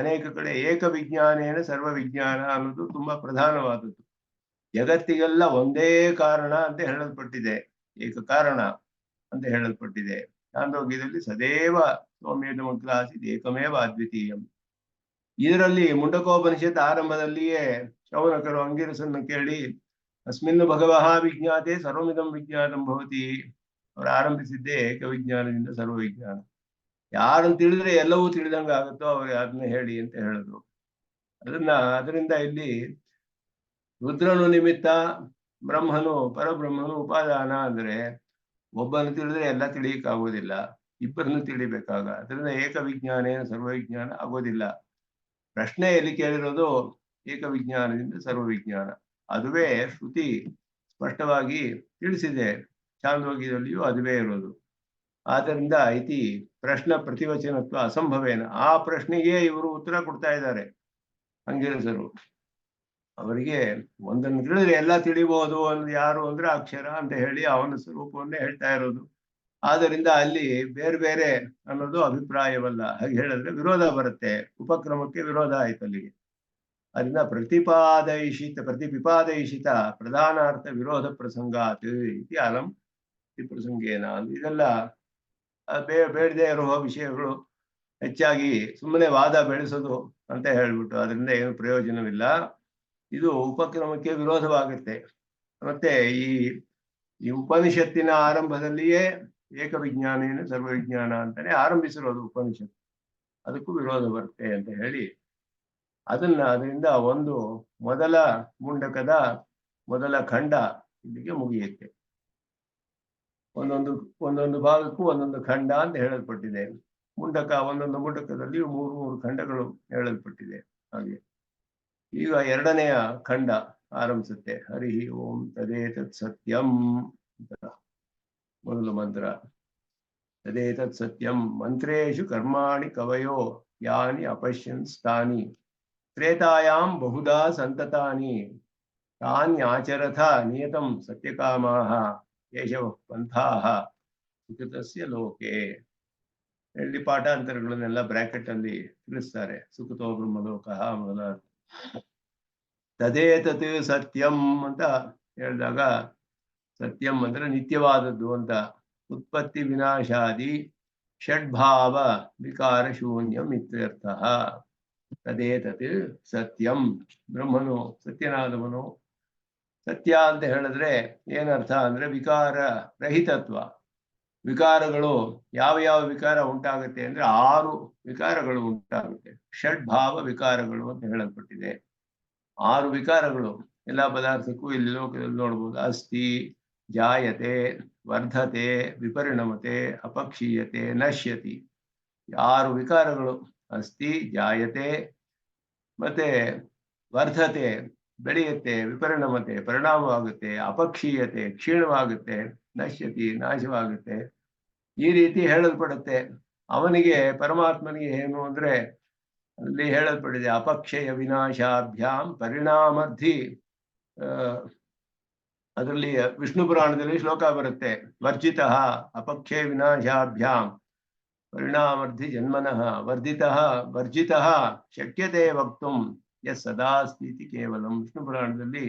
ಅನೇಕ ಕಡೆ ಏಕವಿಜ್ಞಾನೇನ ಸರ್ವವಿಜ್ಞಾನ ಅನ್ನೋದು ತುಂಬಾ ಪ್ರಧಾನವಾದದ್ದು. ಜಗತ್ತಿಗೆಲ್ಲ ಒಂದೇ ಕಾರಣ ಅಂತ ಹೇಳಲ್ಪಟ್ಟಿದೆ, ಏಕ ಕಾರಣ ಅಂತ ಹೇಳಲ್ಪಟ್ಟಿದೆ. ಚಾಂದೋಗ್ಯದಲ್ಲಿ ಸದೇವ ಸೌಮ್ಯೇದಮಗ್ಲಾಸಿದ್ ಏಕಮೇವ ಅದ್ವಿತೀಯಂ. ಇದರಲ್ಲಿ ಮುಂಡಕೋಪನಿಷತ್ ಆರಂಭದಲ್ಲಿಯೇ ಶೌನಕರು ಅಂಗಿರಸನ್ನು ಕೇಳಿ ಅಸ್ಮಿನ್ ಭಗವಃ ವಿಜ್ಞಾತೆ ಸರ್ವಮಿದಂ ವಿಜ್ಞಾನಂ ಭವತಿ. ಅವರು ಆರಂಭಿಸಿದ್ದೇ ಏಕವಿಜ್ಞಾನದಿಂದ ಸರ್ವವಿಜ್ಞಾನ. ಯಾರನ್ನು ತಿಳಿದ್ರೆ ಎಲ್ಲವೂ ತಿಳಿದಂಗ ಆಗುತ್ತೋ ಅವ್ರಿಗೆ ಅದನ್ನ ಹೇಳಿ ಅಂತ ಹೇಳಿದ್ರು. ಅದರಿಂದ ಇಲ್ಲಿ ರುದ್ರನು ನಿಮಿತ್ತ, ಬ್ರಹ್ಮನು ಪರಬ್ರಹ್ಮನು ಉಪಾದಾನ ಅಂದ್ರೆ ಒಬ್ಬನು ತಿಳಿದ್ರೆ ಎಲ್ಲ ತಿಳಿಯಕ್ಕಾಗೋದಿಲ್ಲ, ಇಬ್ಬರನ್ನು ತಿಳಿಬೇಕಾಗ. ಅದರಿಂದ ಏಕವಿಜ್ಞಾನೇನ ಸರ್ವವಿಜ್ಞಾನ ಆಗೋದಿಲ್ಲ. ಪ್ರಶ್ನೆ ಎಲ್ಲಿ ಕೇಳಿರೋದು ಏಕವಿಜ್ಞಾನದಿಂದ ಸರ್ವವಿಜ್ಞಾನ. ಅದುವೇ ಶ್ರುತಿ ಸ್ಪಷ್ಟವಾಗಿ ತಿಳಿಸಿದೆ. ಚಾಂದೋಗ್ಯದಲ್ಲಿಯೂ ಅದುವೇ ಇರೋದು. ಆದ್ದರಿಂದ ಇತಿ ಪ್ರಶ್ನ ಪ್ರತಿವಚನತ್ವ ಅಸಂಭವೇನ. ಆ ಪ್ರಶ್ನೆಗೆ ಇವರು ಉತ್ತರ ಕೊಡ್ತಾ ಇದ್ದಾರೆ ಅಂಗಿರಸರು. ಅವರಿಗೆ ಒಂದನ್ನು ತಿಳಿದ್ರೆ ಎಲ್ಲ ತಿಳಿಬಹುದು ಅನ್ನೋದು ಯಾರು ಅಂದ್ರೆ ಅಕ್ಷರ ಅಂತ ಹೇಳಿ ಅವನ ಸ್ವರೂಪವನ್ನೇ ಹೇಳ್ತಾ ಇರೋದು. ಆದ್ದರಿಂದ ಅಲ್ಲಿ ಬೇರೆ ಬೇರೆ ಅನ್ನೋದು ಅಭಿಪ್ರಾಯವಲ್ಲ. ಹಾಗೆ ಹೇಳಿದ್ರೆ ವಿರೋಧ ಬರುತ್ತೆ, ಉಪಕ್ರಮಕ್ಕೆ ವಿರೋಧ ಆಯ್ತು ಅಲ್ಲಿಗೆ. ಅದರಿಂದ ಪ್ರತಿಪಿಪಾದಯಿಷಿತ ಪ್ರಧಾನಾರ್ಥ ವಿರೋಧ ಪ್ರಸಂಗಾತ್ ಇತಿ ಅಲಂ ಪ್ರಸಂಗೇನ. ಇದೆಲ್ಲ ಬೇಡದೇ ಇರುವ ವಿಷಯಗಳು ಹೆಚ್ಚಾಗಿ ಸುಮ್ಮನೆ ವಾದ ಬೆಳೆಸೋದು ಅಂತ ಹೇಳ್ಬಿಟ್ಟು ಅದರಿಂದ ಏನು ಪ್ರಯೋಜನವಿಲ್ಲ, ಇದು ಉಪಕ್ರಮಕ್ಕೆ ವಿರೋಧವಾಗುತ್ತೆ. ಮತ್ತೆ ಈ ಉಪನಿಷತ್ತಿನ ಆರಂಭದಲ್ಲಿಯೇ ಏಕವಿಜ್ಞಾನೇನ ಸರ್ವವಿಜ್ಞಾನ ಅಂತಾನೆ ಆರಂಭಿಸಿರೋದು ಉಪನಿಷತ್ತು, ಅದಕ್ಕೂ ವಿರೋಧ ಬರುತ್ತೆ ಅಂತ ಹೇಳಿ ಅದರಿಂದ ಒಂದು ಮೊದಲ ಮುಂಡಕದ ಮೊದಲ ಖಂಡ ಇಲ್ಲಿಗೆ ಮುಗಿಯುತ್ತೆ. ಒಂದೊಂದು ಭಾಗಕ್ಕೂ ಒಂದೊಂದು ಖಂಡ ಅಂತ ಹೇಳಲ್ಪಟ್ಟಿದೆ. ಒಂದೊಂದು ಮುಂಡಕದಲ್ಲಿ ಮೂರು ಖಂಡಗಳು ಹೇಳಲ್ಪಟ್ಟಿದೆ. ಹಾಗೆ ಈಗ ಎರಡನೆಯ ಖಂಡ ಆರಂಭಿಸುತ್ತೆ. ಹರಿ ಓಂ ತದೇತತ್ ಸತ್ಯಂ ಅಂತ ಮೊದಲು ಮಂತ್ರ. ತದೇತತ್ ಸತ್ಯಂ ಮಂತ್ರೇಶು ಕರ್ಮಾಣಿ ಕವಯೋ ಯಾನಿ ಅಪಶ್ಯನ್ ಸ್ಥಾನಿ ತ್ರೇತಾಯಾಂ ಬಹುಧಾ ಸಂತತಾನಿ ತಾನ್ಯಾಚರಥ ನಿಯತಂ ಸತ್ಯಕಾಮಾಹ ಕೇಶವ ಪಂಥಾಹ ಸುಕೃತಸ್ಯ ಲೋಕೆ. ಇಲ್ಲಿ ಪಾಠಾಂತರಗಳನ್ನೆಲ್ಲ ಬ್ರಾಕೆಟ್ ಅಲ್ಲಿ ತಿಳಿಸ್ತಾರೆ. ಸುಕೃತೋ ಬ್ರಹ್ಮಲೋಕಃ ಮೊದಲಾದ. ತದೇತತ್ ಸತ್ಯಂ ಅಂತ ಹೇಳಿದಾಗ ಸತ್ಯಂ ಅಂದ್ರೆ ನಿತ್ಯವಾದದ್ದು ಅಂತ. ಉತ್ಪತ್ತಿ ವಿನಾಶಾದಿ ಷಡ್ಭಾವ ವಿಕಾರ ಶೂನ್ಯಂ ಇತ್ಯರ್ಥ. ತದೇತತ್ ಸತ್ಯಂ, ಬ್ರಹ್ಮನು ಸತ್ಯನಾದವನು. ಸತ್ಯ ಅಂತ ಹೇಳಿದ್ರೆ ಏನರ್ಥ ಅಂದ್ರೆ ವಿಕಾರ ರಹಿತತ್ವ. ವಿಕಾರಗಳು ಯಾವ ಯಾವ ವಿಕಾರ ಉಂಟಾಗುತ್ತೆ ಅಂದ್ರೆ 6 ವಿಕಾರಗಳು ಉಂಟಾಗುತ್ತೆ. ಷಡ್ಭಾವ ವಿಕಾರಗಳು ಅಂತ ಹೇಳಲ್ಪಟ್ಟಿದೆ. 6 ವಿಕಾರಗಳು ಎಲ್ಲ ಪದಾರ್ಥಕ್ಕೂ ಇಲ್ಲಿ ಲೋಕದಲ್ಲಿ ನೋಡ್ಬೋದು. ಅಸ್ಥಿ, ಜಾಯತೆ, ವರ್ಧತೆ, ವಿಪರಿಣಮತೆ, ಅಪಕ್ಷೀಯತೆ, ನಶ್ಯತಿ. 6 ವಿಕಾರಗಳು. ಅಸ್ಥಿ, ಜಾಯತೆ, ಮತ್ತೆ ವರ್ಧತೆ ಬೆಳೆಯುತ್ತೆ, ವಿಪರಿಣಮತೆ ಪರಿಣಾಮವಾಗುತ್ತೆ, ಅಪಕ್ಷೀಯತೆ ಕ್ಷೀಣವಾಗುತ್ತೆ, ನಶ್ಯತಿ ನಾಶವಾಗುತ್ತೆ. ಈ ರೀತಿ ಹೇಳಲ್ಪಡುತ್ತೆ. ಅವನಿಗೆ ಪರಮಾತ್ಮನಿಗೆ ಏನು ಅಂದ್ರೆ ಅಲ್ಲಿ ಹೇಳಲ್ಪಟ್ಟಿದೆ ಅಪಕ್ಷಯ ವಿನಾಶಾಭ್ಯಾಂ ಪರಿಣಾಮರ್ಥಿ. ಅದರಲ್ಲಿ ವಿಷ್ಣು ಪುರಾಣದಲ್ಲಿ ಶ್ಲೋಕ ಬರುತ್ತೆ. ವರ್ಜಿತಃ ಅಪಕ್ಷಯ ವಿನಾಶಾಭ್ಯಾಂ ಪರಿಣಾಮರ್ಥಿ ಜನ್ಮನಃ ವರ್ಜಿತಃ ಶಕ್ಯತೆ ವಕ್ತುಂ ಯಸ್ ಸದಾ ಸ್ಥಿತಿ ಕೇವಲಂ. ವಿಷ್ಣು ಪುರಾಣದಲ್ಲಿ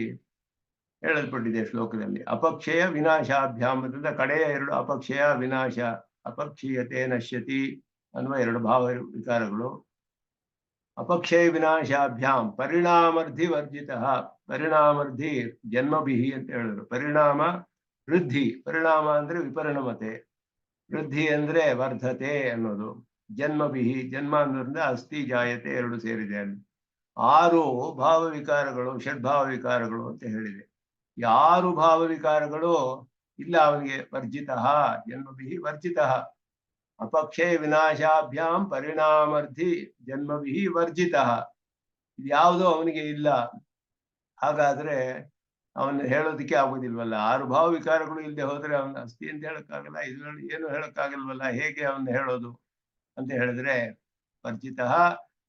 ಹೇಳಲ್ಪಟ್ಟಿದೆ ಶ್ಲೋಕದಲ್ಲಿ. ಅಪಕ್ಷಯ ವಿನಾಶಾಭ್ಯಾಂ ಅಂತ ಕಡೆಯ 2 ಅಪಕ್ಷಯ ವಿನಾಶ, ಅಪಕ್ಷೀಯತೆ ನಶ್ಯತಿ ಅನ್ನುವ 2 ಭಾವ ವಿಕಾರಗಳು. ಅಪಕ್ಷಯ ವಿನಾಶಾಭ್ಯಾಂ ಪರಿಣಾಮರ್ಥಿ ವರ್ಜಿತಃ, ಪರಿಣಾಮರ್ಥಿ ಜನ್ಮಭಿಹಿ ಅಂತ ಹೇಳಿದ್ರು. ಪರಿಣಾಮ ವೃದ್ಧಿ, ಪರಿಣಾಮ ಅಂದ್ರೆ ವಿಪರಿಣಮತೆ, ವೃದ್ಧಿ ಅಂದ್ರೆ ವರ್ಧತೆ ಅನ್ನೋದು. ಜನ್ಮಭಿಹಿ, ಜನ್ಮ ಅನ್ನೋದ್ರಿಂದ ಅಸ್ಥಿ ಜಾಯತೆ 2 ಸೇರಿದೆ ಅಲ್ಲಿ. 6 ಭಾವ ವಿಕಾರಗಳು, ಷಡ್ಭಾವ ವಿಕಾರಗಳು ಅಂತ ಹೇಳಿದೆ. 6 ಭಾವ ವಿಕಾರಗಳು ಇಲ್ಲ ಅವನಿಗೆ. ವರ್ಜಿತಃ ಜನ್ಮಭಿಹಿ ವರ್ಜಿತಃ, ಅಪಕ್ಷಯ ವಿನಾಶಾಭ್ಯಾಂ ಪರಿಣಾಮರ್ಥಿ ಜನ್ಮಭಿಹಿ ವರ್ಜಿತಃ. ಇದ್ಯಾವುದೋ ಅವನಿಗೆ ಇಲ್ಲ. ಹಾಗಾದ್ರೆ ಅವನು ಹೇಳೋದಕ್ಕೆ ಆಗುದಿಲ್ವಲ್ಲ. 6 ಭಾವ ವಿಕಾರಗಳು ಇಲ್ಲದೆ ಹೋದ್ರೆ ಅವನ ಅಸ್ಥಿ ಅಂತ ಹೇಳಕ್ಕಾಗಲ್ಲ, ಇದು ಏನು ಹೇಳಕ್ಕಾಗಲ್ವಲ್ಲ. ಹೇಗೆ ಅವನು ಹೇಳೋದು ಅಂತ ಹೇಳಿದ್ರೆ ವರ್ಜಿತಃ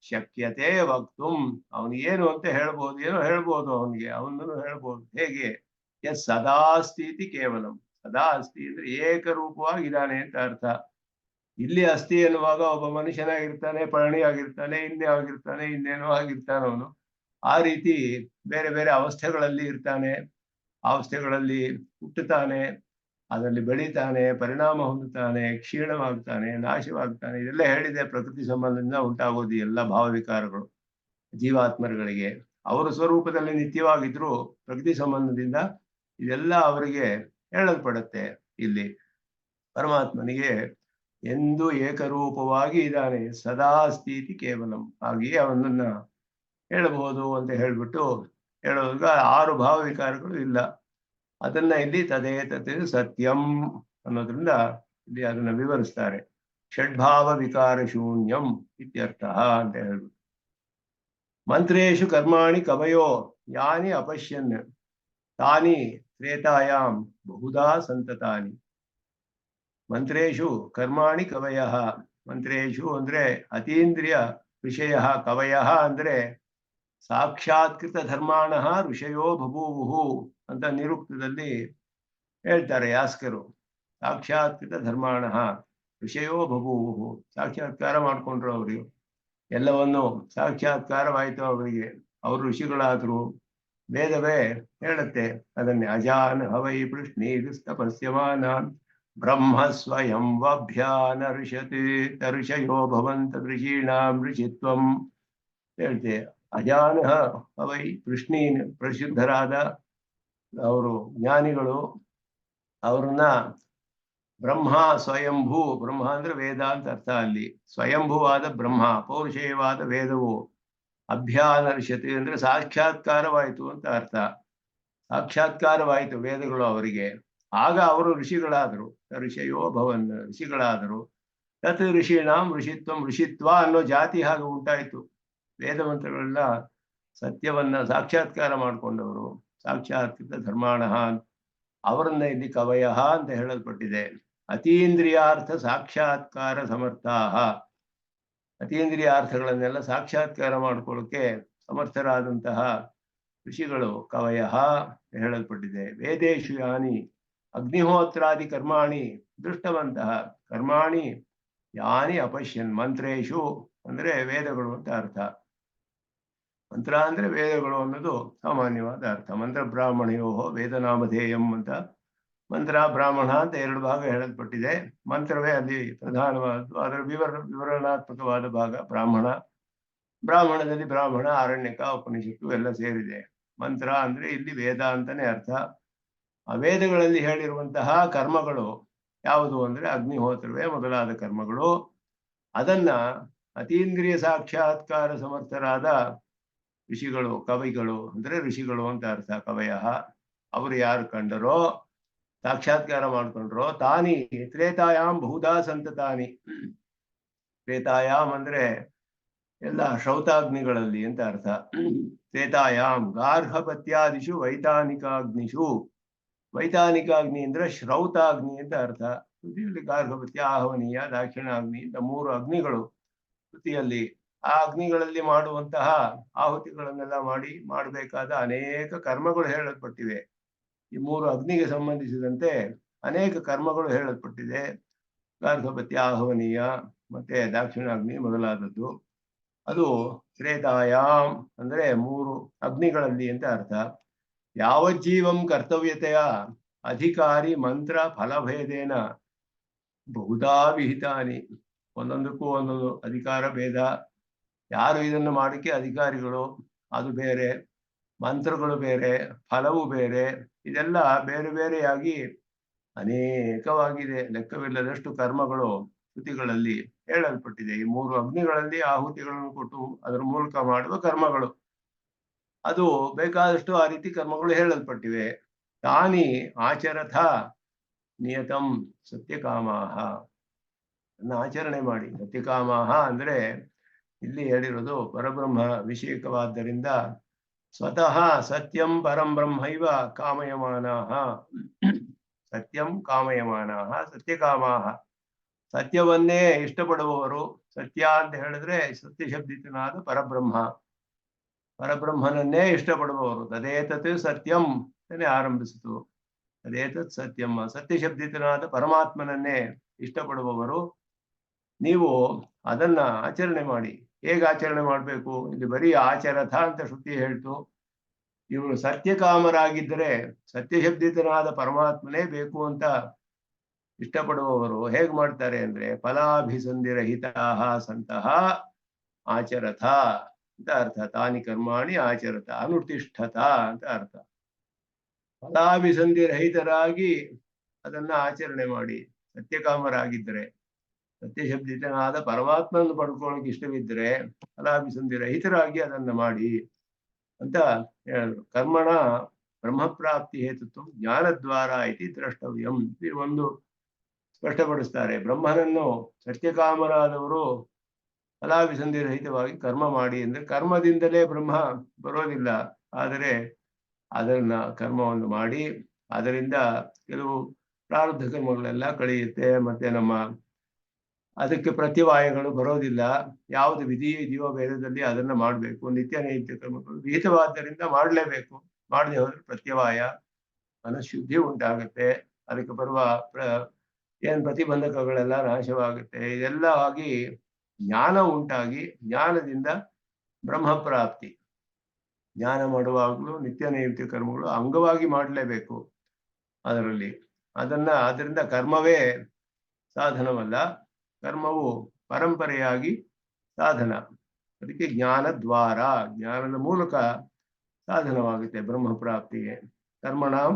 ಶಕ್ಯತೆ ವಕ್ತುಂ, ಅವನಿಗೇನು ಅಂತ ಹೇಳ್ಬೋದು, ಏನೋ ಹೇಳ್ಬೋದು ಅವನಿಗೆ, ಅವನನ್ನು ಹೇಳ್ಬೋದು. ಹೇಗೆ? ಎಸ್ ಸದಾ ಸ್ಥಿತಿ ಕೇವಲಂ. ಸದಾ ಅಸ್ತಿ ಅಂದ್ರೆ ಏಕರೂಪವಾಗಿದ್ದಾನೆ ಅಂತ ಅರ್ಥ. ಇಲ್ಲಿ ಅಸ್ಥಿ ಎನ್ನುವಾಗ ಒಬ್ಬ ಮನುಷ್ಯನಾಗಿರ್ತಾನೆ, ಪಳಣಿಯಾಗಿರ್ತಾನೆ, ಇನ್ನೇನೋ ಆಗಿರ್ತಾನೆ ಅವನು. ಆ ರೀತಿ ಬೇರೆ ಬೇರೆ ಅವಸ್ಥೆಗಳಲ್ಲಿ ಇರ್ತಾನೆ. ಅವಸ್ಥೆಗಳಲ್ಲಿ ಹುಟ್ಟುತ್ತಾನೆ, ಅದರಲ್ಲಿ ಬೆಳೀತಾನೆ, ಪರಿಣಾಮ ಹೊಂದುತ್ತಾನೆ, ಕ್ಷೀಣವಾಗ್ತಾನೆ, ನಾಶವಾಗ್ತಾನೆ. ಇದೆಲ್ಲ ಹೇಳಿದೆ. ಪ್ರಕೃತಿ ಸಂಬಂಧದಿಂದ ಉಂಟಾಗೋದು ಎಲ್ಲ ಭಾವವಿಕಾರಗಳು ಜೀವಾತ್ಮರುಗಳಿಗೆ. ಅವರ ಸ್ವರೂಪದಲ್ಲಿ ನಿತ್ಯವಾಗಿದ್ರು ಪ್ರಕೃತಿ ಸಂಬಂಧದಿಂದ ಇದೆಲ್ಲ ಅವರಿಗೆ ಹೇಳಲ್ಪಡುತ್ತೆ. ಇಲ್ಲಿ ಪರಮಾತ್ಮನಿಗೆ ಎಂದು ಏಕರೂಪವಾಗಿ ಇದ್ದಾನೆ, ಸದಾ ಸ್ಥಿತಿ ಕೇವಲಂ. ಹಾಗೆಯೇ ಅವನನ್ನ ಹೇಳಬಹುದು ಅಂತ ಹೇಳ್ಬಿಟ್ಟು ಹೇಳುವಾಗ 6 ಭಾವ ವಿಕಾರಗಳು ಇಲ್ಲ. ಅದನ್ನ ಇಲ್ಲಿ ತದೇತತ್ ಸತ್ಯಂ ಅನ್ನೋದ್ರಿಂದ ಇಲ್ಲಿ ಅದನ್ನ ವಿವರಿಸ್ತಾರೆ. ಷಡ್ಭಾವ ವಿಕಾರ ಶೂನ್ಯಂ ಇತ್ಯರ್ಥ ಅಂತ ಹೇಳ್ಬಿಟ್ಟು. ಮಂತ್ರೇಶು ಕರ್ಮಾಣಿ ಕವಯೋ ಯಾನಿ ಅಪಶ್ಯನ್ ತಾನಿ ತ್ರೇತಾಯಾಂ ಬಹುಧಾ ಸಂತತಾನಿ. ಮಂತ್ರೇಶು ಕರ್ಮಾಣಿ ಕವಯಃ. ಮಂತ್ರೇಶು ಅಂದ್ರೆ ಅತೀಂದ್ರಿಯ ವಿಷಯ, ಕವಯಃ ಅಂದ್ರೆ ಸಾಕ್ಷಾತ್ಕೃತ ಧರ್ಮಾಣಃ ಋಷಯೋ ಬಭೂವುಹು ಅಂತ ನಿರುಕ್ತದಲ್ಲಿ ಹೇಳ್ತಾರೆ ಯಾಸ್ಕರು. ಸಾಕ್ಷಾತ್ಕೃತ ಧರ್ಮಾಣಃ ಋಷಯೋ ಬಭೂವುಹು, ಸಾಕ್ಷಾತ್ಕಾರ ಮಾಡ್ಕೊಂಡ್ರು ಅವರು. ಎಲ್ಲವನ್ನು ಸಾಕ್ಷಾತ್ಕಾರವಾಯಿತು ಅವರಿಗೆ, ಅವರು ಋಷಿಗಳಾದ್ರು. ವೇದವೇ ಹೇಳುತ್ತೆ ಅದನ್ನೇ. ಅಜಾನ್ ಹವೈ ಪೃಶ್ನೀಸ್ತಪಸ್ಯಮಾನಾನ್ ಬ್ರಹ್ಮ ಸ್ವಯಂ ವಭ್ಯಾನರ್ಷತಿ ತರ್ಷಯೋ ಭವಂತ ಋಷೀಣಾಂ ಋಷಿತ್ವಂ ಹೇಳ್ತೇವೆ. ಅಜಾನಃ ಅವೈ ಕೃಷ್ಣೀನ್ ಪ್ರಸಿದ್ಧರಾದ ಅವರು ಜ್ಞಾನಿಗಳು, ಅವ್ರನ್ನ ಬ್ರಹ್ಮ ಸ್ವಯಂಭೂ, ಬ್ರಹ್ಮ ಅಂದ್ರೆ ವೇದ ಅಂತ ಅರ್ಥ. ಅಲ್ಲಿ ಸ್ವಯಂಭೂವಾದ ಬ್ರಹ್ಮ, ಪೌರುಷೇಯವಾದ ವೇದವು ಅಭ್ಯಾನರ್ಷತೆ ಅಂದ್ರೆ ಸಾಕ್ಷಾತ್ಕಾರವಾಯಿತು ಅಂತ ಅರ್ಥ. ಸಾಕ್ಷಾತ್ಕಾರವಾಯಿತು ವೇದಗಳು ಅವರಿಗೆ. ಆಗ ಅವರು ಋಷಿಗಳಾದರು. ಋಷಿಯೋ ಭವನ್, ಋಷಿಗಳಾದರು. ತತ್ ಋಷೀಣಾಂ ಋಷಿತ್ವಂ, ಋಷಿತ್ವ ಅನ್ನೋ ಜಾತಿ ಹಾಗೆ ಉಂಟಾಯಿತು. ವೇದ ಮಂತ್ರಗಳೆಲ್ಲ ಸತ್ಯವನ್ನ ಸಾಕ್ಷಾತ್ಕಾರ ಮಾಡಿಕೊಂಡವರು, ಸಾಕ್ಷಾತ್ಕೃತ ಧರ್ಮಾಣ, ಅವರನ್ನ ಇಲ್ಲಿ ಕವಯ ಅಂತ ಹೇಳಲ್ಪಟ್ಟಿದೆ. ಅತೀಂದ್ರಿಯಾರ್ಥ ಸಾಕ್ಷಾತ್ಕಾರ ಸಮರ್ಥಾಹ, ಅತೀಂದ್ರಿಯಾರ್ಥಗಳನ್ನೆಲ್ಲ ಸಾಕ್ಷಾತ್ಕಾರ ಮಾಡ್ಕೊಳ್ಳೋಕೆ ಸಮರ್ಥರಾದಂತಹ ಋಷಿಗಳು ಕವಯ ಹೇಳಲ್ಪಟ್ಟಿದೆ. ವೇದೇಶು ಯಾನಿ ಅಗ್ನಿಹೋತ್ರಾದಿ ಕರ್ಮಾಣಿ ದೃಷ್ಟವಂತಹ, ಕರ್ಮಾಣಿ ಯಾನಿ ಅಪಶ್ಯನ್, ಮಂತ್ರೇಶು ಅಂದ್ರೆ ವೇದಗಳು ಅಂತ ಅರ್ಥ. ಮಂತ್ರ ಅಂದ್ರೆ ವೇದಗಳು ಅನ್ನೋದು ಸಾಮಾನ್ಯವಾದ ಅರ್ಥ. ಮಂತ್ರ ಬ್ರಾಹ್ಮಣಯೋ ವೇದನಾಮಧೇಯಂ ಅಂತ, ಮಂತ್ರ ಬ್ರಾಹ್ಮಣ ಅಂತ ಎರಡು ಭಾಗ ಹೇಳಲ್ಪಟ್ಟಿದೆ. ಮಂತ್ರವೇ ಅಲ್ಲಿ ಪ್ರಧಾನವಾದದ್ದು, ಅದರ ವಿವರಣಾತ್ಮಕವಾದ ಭಾಗ ಬ್ರಾಹ್ಮಣ. ಬ್ರಾಹ್ಮಣದಲ್ಲಿ ಬ್ರಾಹ್ಮಣ, ಆರಣ್ಯಕ, ಉಪನಿಷತ್ತು ಎಲ್ಲ ಸೇರಿದೆ. ಮಂತ್ರ ಅಂದ್ರೆ ಇಲ್ಲಿ ವೇದ ಅಂತಾನೆ ಅರ್ಥ. ಆ ವೇದಗಳಲ್ಲಿ ಹೇಳಿರುವಂತಹ ಕರ್ಮಗಳು ಯಾವುದು ಅಂದ್ರೆ ಅಗ್ನಿಹೋತ್ರವೇ ಮೊದಲಾದ ಕರ್ಮಗಳು. ಅದನ್ನ ಅತೀಂದ್ರಿಯ ಸಾಕ್ಷಾತ್ಕಾರ ಸಮರ್ಥರಾದ ಋಷಿಗಳು, ಕವಿಗಳು ಅಂದ್ರೆ ಋಷಿಗಳು ಅಂತ ಅರ್ಥ. ಕವಯ ಅವರು ಯಾರು ಕಂಡರೋ, ಸಾಕ್ಷಾತ್ಕಾರ ಮಾಡ್ಕೊಂಡ್ರೋ, ತಾನಿ ತ್ರೇತಾಯಾಮ್ ಬಹುಧಾ ಸಂತತಾನಿ. ತ್ರೇತಾಯಾಮ್ ಅಂದ್ರೆ ಎಲ್ಲ ಶ್ರೌತಾಗ್ನಿಗಳಲ್ಲಿ ಅಂತ ಅರ್ಥ. ತ್ರೇತಾಯಾಮ್ ಗಾರ್ಹಪತ್ಯಾದಿಷು ವೈತಾನಿಕಾಗ್ನಿಷು, ವೈತಾನಿಕಾಗ್ನಿ ಅಂದ್ರೆ ಶ್ರೌತಾಗ್ನಿ ಅಂತ ಅರ್ಥ. ಕೃತಿಯಲ್ಲಿ ಗಾರ್ಹಪತ್ಯ, ಆಹವನೀಯ, ದಾಕ್ಷಿಣಾಗ್ನಿ ಅಂತ ಮೂರು ಅಗ್ನಿಗಳು ಕೃತಿಯಲ್ಲಿ. ಆ ಅಗ್ನಿಗಳಲ್ಲಿ ಮಾಡುವಂತಹ ಆಹುತಿಗಳನ್ನೆಲ್ಲ ಮಾಡಬೇಕಾದ ಅನೇಕ ಕರ್ಮಗಳು ಹೇಳಲ್ಪಟ್ಟಿವೆ. ಈ ಮೂರು ಅಗ್ನಿಗೆ ಸಂಬಂಧಿಸಿದಂತೆ ಅನೇಕ ಕರ್ಮಗಳು ಹೇಳಲ್ಪಟ್ಟಿದೆ. ಗಾರ್ಹಪತ್ಯ, ಆಹವನೀಯ ಮತ್ತೆ ದಾಕ್ಷಿಣಾಗ್ನಿ ಮೊದಲಾದದ್ದು. ಅದು ತ್ರೇತಾಯಾಮ್ ಅಂದ್ರೆ ಮೂರು ಅಗ್ನಿಗಳಲ್ಲಿ ಅಂತ ಅರ್ಥ. ಯಾವಜ್ಜೀವಂ ಕರ್ತವ್ಯತೆಯ ಅಧಿಕಾರಿ ಮಂತ್ರ ಫಲಭೇದೇನ ಬಹುಧಾ ವಿಹಿತಾನಿ. ಒಂದೊಂದಕ್ಕೂ ಒಂದೊಂದು ಅಧಿಕಾರ ಭೇದ. ಯಾರು ಇದನ್ನು ಮಾಡಕ್ಕೆ ಅಧಿಕಾರಿಗಳು ಅದು ಬೇರೆ, ಮಂತ್ರಗಳು ಬೇರೆ, ಫಲವು ಬೇರೆ. ಇದೆಲ್ಲ ಬೇರೆ ಬೇರೆಯಾಗಿ ಅನೇಕವಾಗಿದೆ. ಲೆಕ್ಕವಿಲ್ಲದಷ್ಟು ಕರ್ಮಗಳು ಕೃತಿಗಳಲ್ಲಿ ಹೇಳಲ್ಪಟ್ಟಿದೆ. ಈ ಮೂರು ಅಗ್ನಿಗಳಲ್ಲಿ ಆಹುತಿಗಳನ್ನು ಕೊಟ್ಟು ಅದರ ಮೂಲಕ ಮಾಡುವ ಕರ್ಮಗಳು, ಅದು ಬೇಕಾದಷ್ಟು ಆ ರೀತಿ ಕರ್ಮಗಳು ಹೇಳಲ್ಪಟ್ಟಿವೆ. ತಾನಿ ಆಚರಥ ನಿಯತಂ ಸತ್ಯಕಾಮಾಹ, ಆಚರಣೆ ಮಾಡಿ. ಸತ್ಯಕಾಮಾಹ ಅಂದ್ರೆ ಇಲ್ಲಿ ಹೇಳಿರೋದು ಪರಬ್ರಹ್ಮ ವಿಷಯಕವಾದ್ದರಿಂದ ಸ್ವತಃ ಸತ್ಯಂ ಪರಂ ಬ್ರಹ್ಮೈವ ಕಾಮಯಮಾನಾಹ. ಸತ್ಯಂ ಕಾಮಯಮಾನಾಹ ಸತ್ಯಕಾಮಾಹ, ಸತ್ಯವನ್ನೇ ಇಷ್ಟಪಡುವವರು. ಸತ್ಯ ಅಂತ ಹೇಳಿದ್ರೆ ಸತ್ಯಶಬ್ದಿತನಾದ ಪರಬ್ರಹ್ಮ, ಪರಬ್ರಹ್ಮನನ್ನೇ ಇಷ್ಟಪಡುವವರು. ತದೇತತ್ ಸತ್ಯಂ ಅಂತಾನೆ ಆರಂಭಿಸಿತು. ತದೇತತ್ ಸತ್ಯಂ, ಸತ್ಯಶಬ್ದಿತನಾದ ಪರಮಾತ್ಮನನ್ನೇ ಇಷ್ಟಪಡುವವರು ನೀವು ಅದನ್ನ ಆಚರಣೆ ಮಾಡಿ. ಹೇಗೆ ಆಚರಣೆ ಮಾಡಬೇಕು? ಇಲ್ಲಿ ಬರೀ ಆಚರಥ ಅಂತ ಶ್ರುತಿ ಹೇಳ್ತು. ಇವರು ಸತ್ಯಕಾಮರಾಗಿದ್ದರೆ ಸತ್ಯಶಬ್ದಿತನಾದ ಪರಮಾತ್ಮನೇ ಬೇಕು ಅಂತ ಇಷ್ಟಪಡುವವರು ಹೇಗೆ ಮಾಡ್ತಾರೆ ಅಂದ್ರೆ ಫಲಾಭಿಸಂಧಿರಹಿತಾಹ ಸಂತಹ ಆಚರಥ ಅಂತ ಅರ್ಥ. ತಾನಿ ಕರ್ಮಾಣಿ ಆಚರತ ಅನುತಿಷ್ಠತ ಅಂತ ಅರ್ಥ. ಫಲಾಭಿಸಂಧಿರಹಿತರಾಗಿ ಅದನ್ನ ಆಚರಣೆ ಮಾಡಿ. ಸತ್ಯಕಾಮರಾಗಿದ್ದರೆ, ಸತ್ಯಶಬ್ದಿತನಾದ ಪರಮಾತ್ಮನನ್ನು ಪಡ್ಕೊಳ್ಳೋಕೆ ಇಷ್ಟವಿದ್ದರೆ ಫಲಾಭಿಸಂಧಿರಹಿತರಾಗಿ ಅದನ್ನ ಮಾಡಿ ಅಂತ ಹೇಳಿದ್ರು. ಕರ್ಮಣ ಬ್ರಹ್ಮಪ್ರಾಪ್ತಿ ಹೇತುತ್ವ ಜ್ಞಾನದ್ವಾರ ಇತಿ ದ್ರಷ್ಟವ್ಯಂ. ಒಂದು ಸ್ಪಷ್ಟಪಡಿಸ್ತಾರೆ. ಬ್ರಹ್ಮನನ್ನು ಸತ್ಯಕಾಮರಾದವರು ಫಲಾಭಿಸಂಧಿರಹಿತವಾಗಿ ಕರ್ಮ ಮಾಡಿ ಅಂದ್ರೆ ಕರ್ಮದಿಂದಲೇ ಬ್ರಹ್ಮ ಬರೋದಿಲ್ಲ. ಆದರೆ ಅದನ್ನ ಕರ್ಮವನ್ನು ಮಾಡಿ ಅದರಿಂದ ಕೆಲವು ಪ್ರಾರಬ್ಧ ಕರ್ಮಗಳೆಲ್ಲ ಕಳೆಯುತ್ತೆ. ಮತ್ತೆ ನಮ್ಮ ಅದಕ್ಕೆ ಪ್ರತಿವಾಯಗಳು ಬರೋದಿಲ್ಲ. ಯಾವುದು ವಿಧಿ ಇದೆಯೋ ವೇದದಲ್ಲಿ ಅದನ್ನ ಮಾಡಬೇಕು. ನಿತ್ಯ ನೈತ್ಯ ಕರ್ಮಗಳು ವಿಹಿತವಾದ್ದರಿಂದ ಮಾಡಲೇಬೇಕು. ಮಾಡದೆ ಹೋದ್ರೆ ಪ್ರತ್ಯವಾಯ ಮನಃಶುದ್ಧಿ ಉಂಟಾಗುತ್ತೆ. ಅದಕ್ಕೆ ಬರುವ ಏನ್ ಪ್ರತಿಬಂಧಕಗಳೆಲ್ಲ ನಾಶವಾಗುತ್ತೆ. ಇದೆಲ್ಲ ಆಗಿ ಜ್ಞಾನ ಉಂಟಾಗಿ ಜ್ಞಾನದಿಂದ ಬ್ರಹ್ಮಪ್ರಾಪ್ತಿ. ಜ್ಞಾನ ಮಾಡುವಾಗಲೂ ನಿತ್ಯ ನೈಮಿತ್ಯ ಕರ್ಮಗಳು ಅಂಗವಾಗಿ ಮಾಡಲೇಬೇಕು ಅದರಲ್ಲಿ. ಅದರಿಂದ ಕರ್ಮವೇ ಸಾಧನವಲ್ಲ, ಕರ್ಮವು ಪರಂಪರೆಯಾಗಿ ಸಾಧನ. ಅದಕ್ಕೆ ಜ್ಞಾನ ದ್ವಾರ, ಜ್ಞಾನದ ಮೂಲಕ ಸಾಧನವಾಗುತ್ತೆ ಬ್ರಹ್ಮಪ್ರಾಪ್ತಿಗೆ. ಕರ್ಮಣಾಂ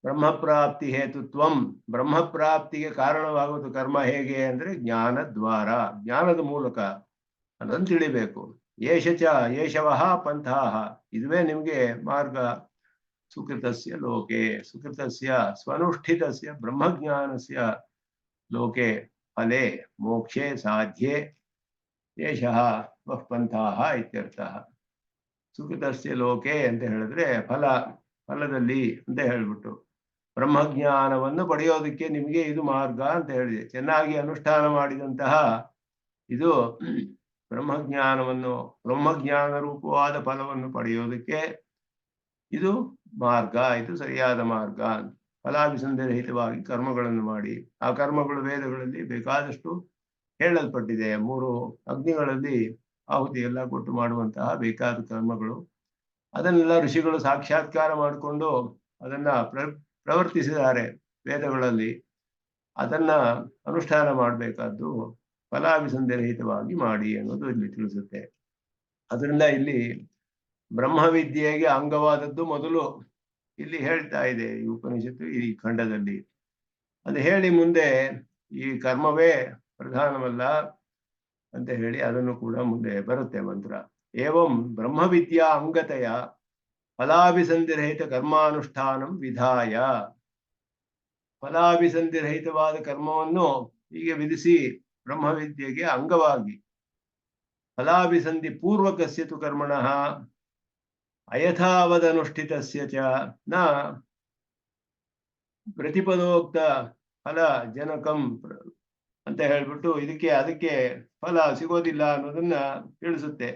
ಬ್ರಹ್ಮಪ್ರಾಪ್ತಿ ಹೇತುತ್ವಂ, ಬ್ರಹ್ಮಪ್ರಾಪ್ತಿಗೆ ಕಾರಣವಾಗುವುದು ಕರ್ಮ ಹೇಗೆ ಅಂದ್ರೆ ಜ್ಞಾನ ದ್ವಾರ, ಜ್ಞಾನದ ಮೂಲಕ ಅದನ್ನು ತಿಳಿಬೇಕು. ಯೇಷವಃ ಪಂಥಾಹ, ಇದುವೇ ನಿಮಗೆ ಮಾರ್ಗ. ಸುಕೃತಸ್ಯ ಲೋಕೆ, ಸುಕೃತಸ್ಯ ಸ್ವನುಷ್ಠಿತಸ್ಯ ಬ್ರಹ್ಮಜ್ಞಾನಸ್ಯ ಲೋಕೆ ಫಲೆ ಮೋಕ್ಷೆ ಸಾಧ್ಯೆ ಯೇಷಃ ವಃ ಪಂಥಾಹ ಇತ್ಯರ್ಥಃ. ಸುಕೃತಸ್ಯ ಲೋಕೆ ಅಂತ ಹೇಳಿದ್ರೆ ಫಲದಲ್ಲಿ ಅಂತ ಹೇಳ್ಬಿಟ್ಟು ಬ್ರಹ್ಮಜ್ಞಾನವನ್ನು ಪಡೆಯೋದಕ್ಕೆ ನಿಮಗೆ ಇದು ಮಾರ್ಗ ಅಂತ ಹೇಳಿದೆ. ಚೆನ್ನಾಗಿ ಅನುಷ್ಠಾನ ಮಾಡಿದಂತಹ ಇದು ಬ್ರಹ್ಮಜ್ಞಾನ ರೂಪವಾದ ಫಲವನ್ನು ಪಡೆಯೋದಕ್ಕೆ ಇದು ಮಾರ್ಗ, ಇದು ಸರಿಯಾದ ಮಾರ್ಗ. ಫಲಾಭಿಸಂಧಿರಹಿತವಾಗಿ ಕರ್ಮಗಳನ್ನು ಮಾಡಿ, ಆ ಕರ್ಮಗಳು ವೇದಗಳಲ್ಲಿ ಬೇಕಾದಷ್ಟು ಹೇಳಲ್ಪಟ್ಟಿದೆ. 3 ಅಗ್ನಿಗಳಲ್ಲಿ ಆಹುತಿ ಎಲ್ಲ ಕೊಟ್ಟು ಮಾಡುವಂತಹ ಬೇಕಾದ ಕರ್ಮಗಳು, ಅದನ್ನೆಲ್ಲ ಋಷಿಗಳು ಸಾಕ್ಷಾತ್ಕಾರ ಮಾಡಿಕೊಂಡು ಅದನ್ನ ಪ್ರವರ್ತಿಸಿದ್ದಾರೆ ವೇದಗಳಲ್ಲಿ. ಅದನ್ನ ಅನುಷ್ಠಾನ ಮಾಡಬೇಕಾದ್ದು ಫಲಾಭಿಸಂಧಿರಹಿತವಾಗಿ ಮಾಡಿ ಅನ್ನೋದು ಇಲ್ಲಿ ತಿಳಿಸುತ್ತೆ. ಅದರಿಂದ ಇಲ್ಲಿ ಬ್ರಹ್ಮವಿದ್ಯೆಗೆ ಅಂಗವಾದದ್ದು ಮೊದಲು ಇಲ್ಲಿ ಹೇಳ್ತಾ ಇದೆ ಈ ಉಪನಿಷತ್ತು, ಈ ಖಂಡದಲ್ಲಿ. ಅದು ಹೇಳಿ ಮುಂದೆ ಈ ಕರ್ಮವೇ ಪ್ರಧಾನವಲ್ಲ ಅಂತ ಹೇಳಿ ಅದನ್ನು ಕೂಡ ಮುಂದೆ ಬರುತ್ತೆ ಮಂತ್ರ. ಏವಂ ಬ್ರಹ್ಮವಿದ್ಯಾ ಅಂಗತೆಯ ಫಲಾಭಿಸಂಧಿರಹಿತ ಕರ್ಮಾನುಷ್ಠಾನಂ ವಿಧಾಯ, ಫಲಾಭಿಸಂಧಿರಹಿತವಾದ ಕರ್ಮವನ್ನು ಹೀಗೆ ವಿಧಿಸಿ ಬ್ರಹ್ಮವಿದ್ಯೆಗೆ ಅಂಗವಾಗಿ, ಫಲಾಭಿಸಂಧಿ ಪೂರ್ವಕಸ್ಯ ತು ಕರ್ಮಣಃ ಅಯಥಾವದನುಷ್ಠಿತಸ್ಯ ಚ ನ ಪ್ರತಿಪದೋಕ್ತ ಫಲ ಜನಕಂ ಅಂತ ಹೇಳ್ಬಿಟ್ಟು ಅದಕ್ಕೆ ಫಲ ಸಿಗೋದಿಲ್ಲ ಅನ್ನೋದನ್ನ ತಿಳಿಸುತ್ತೆ.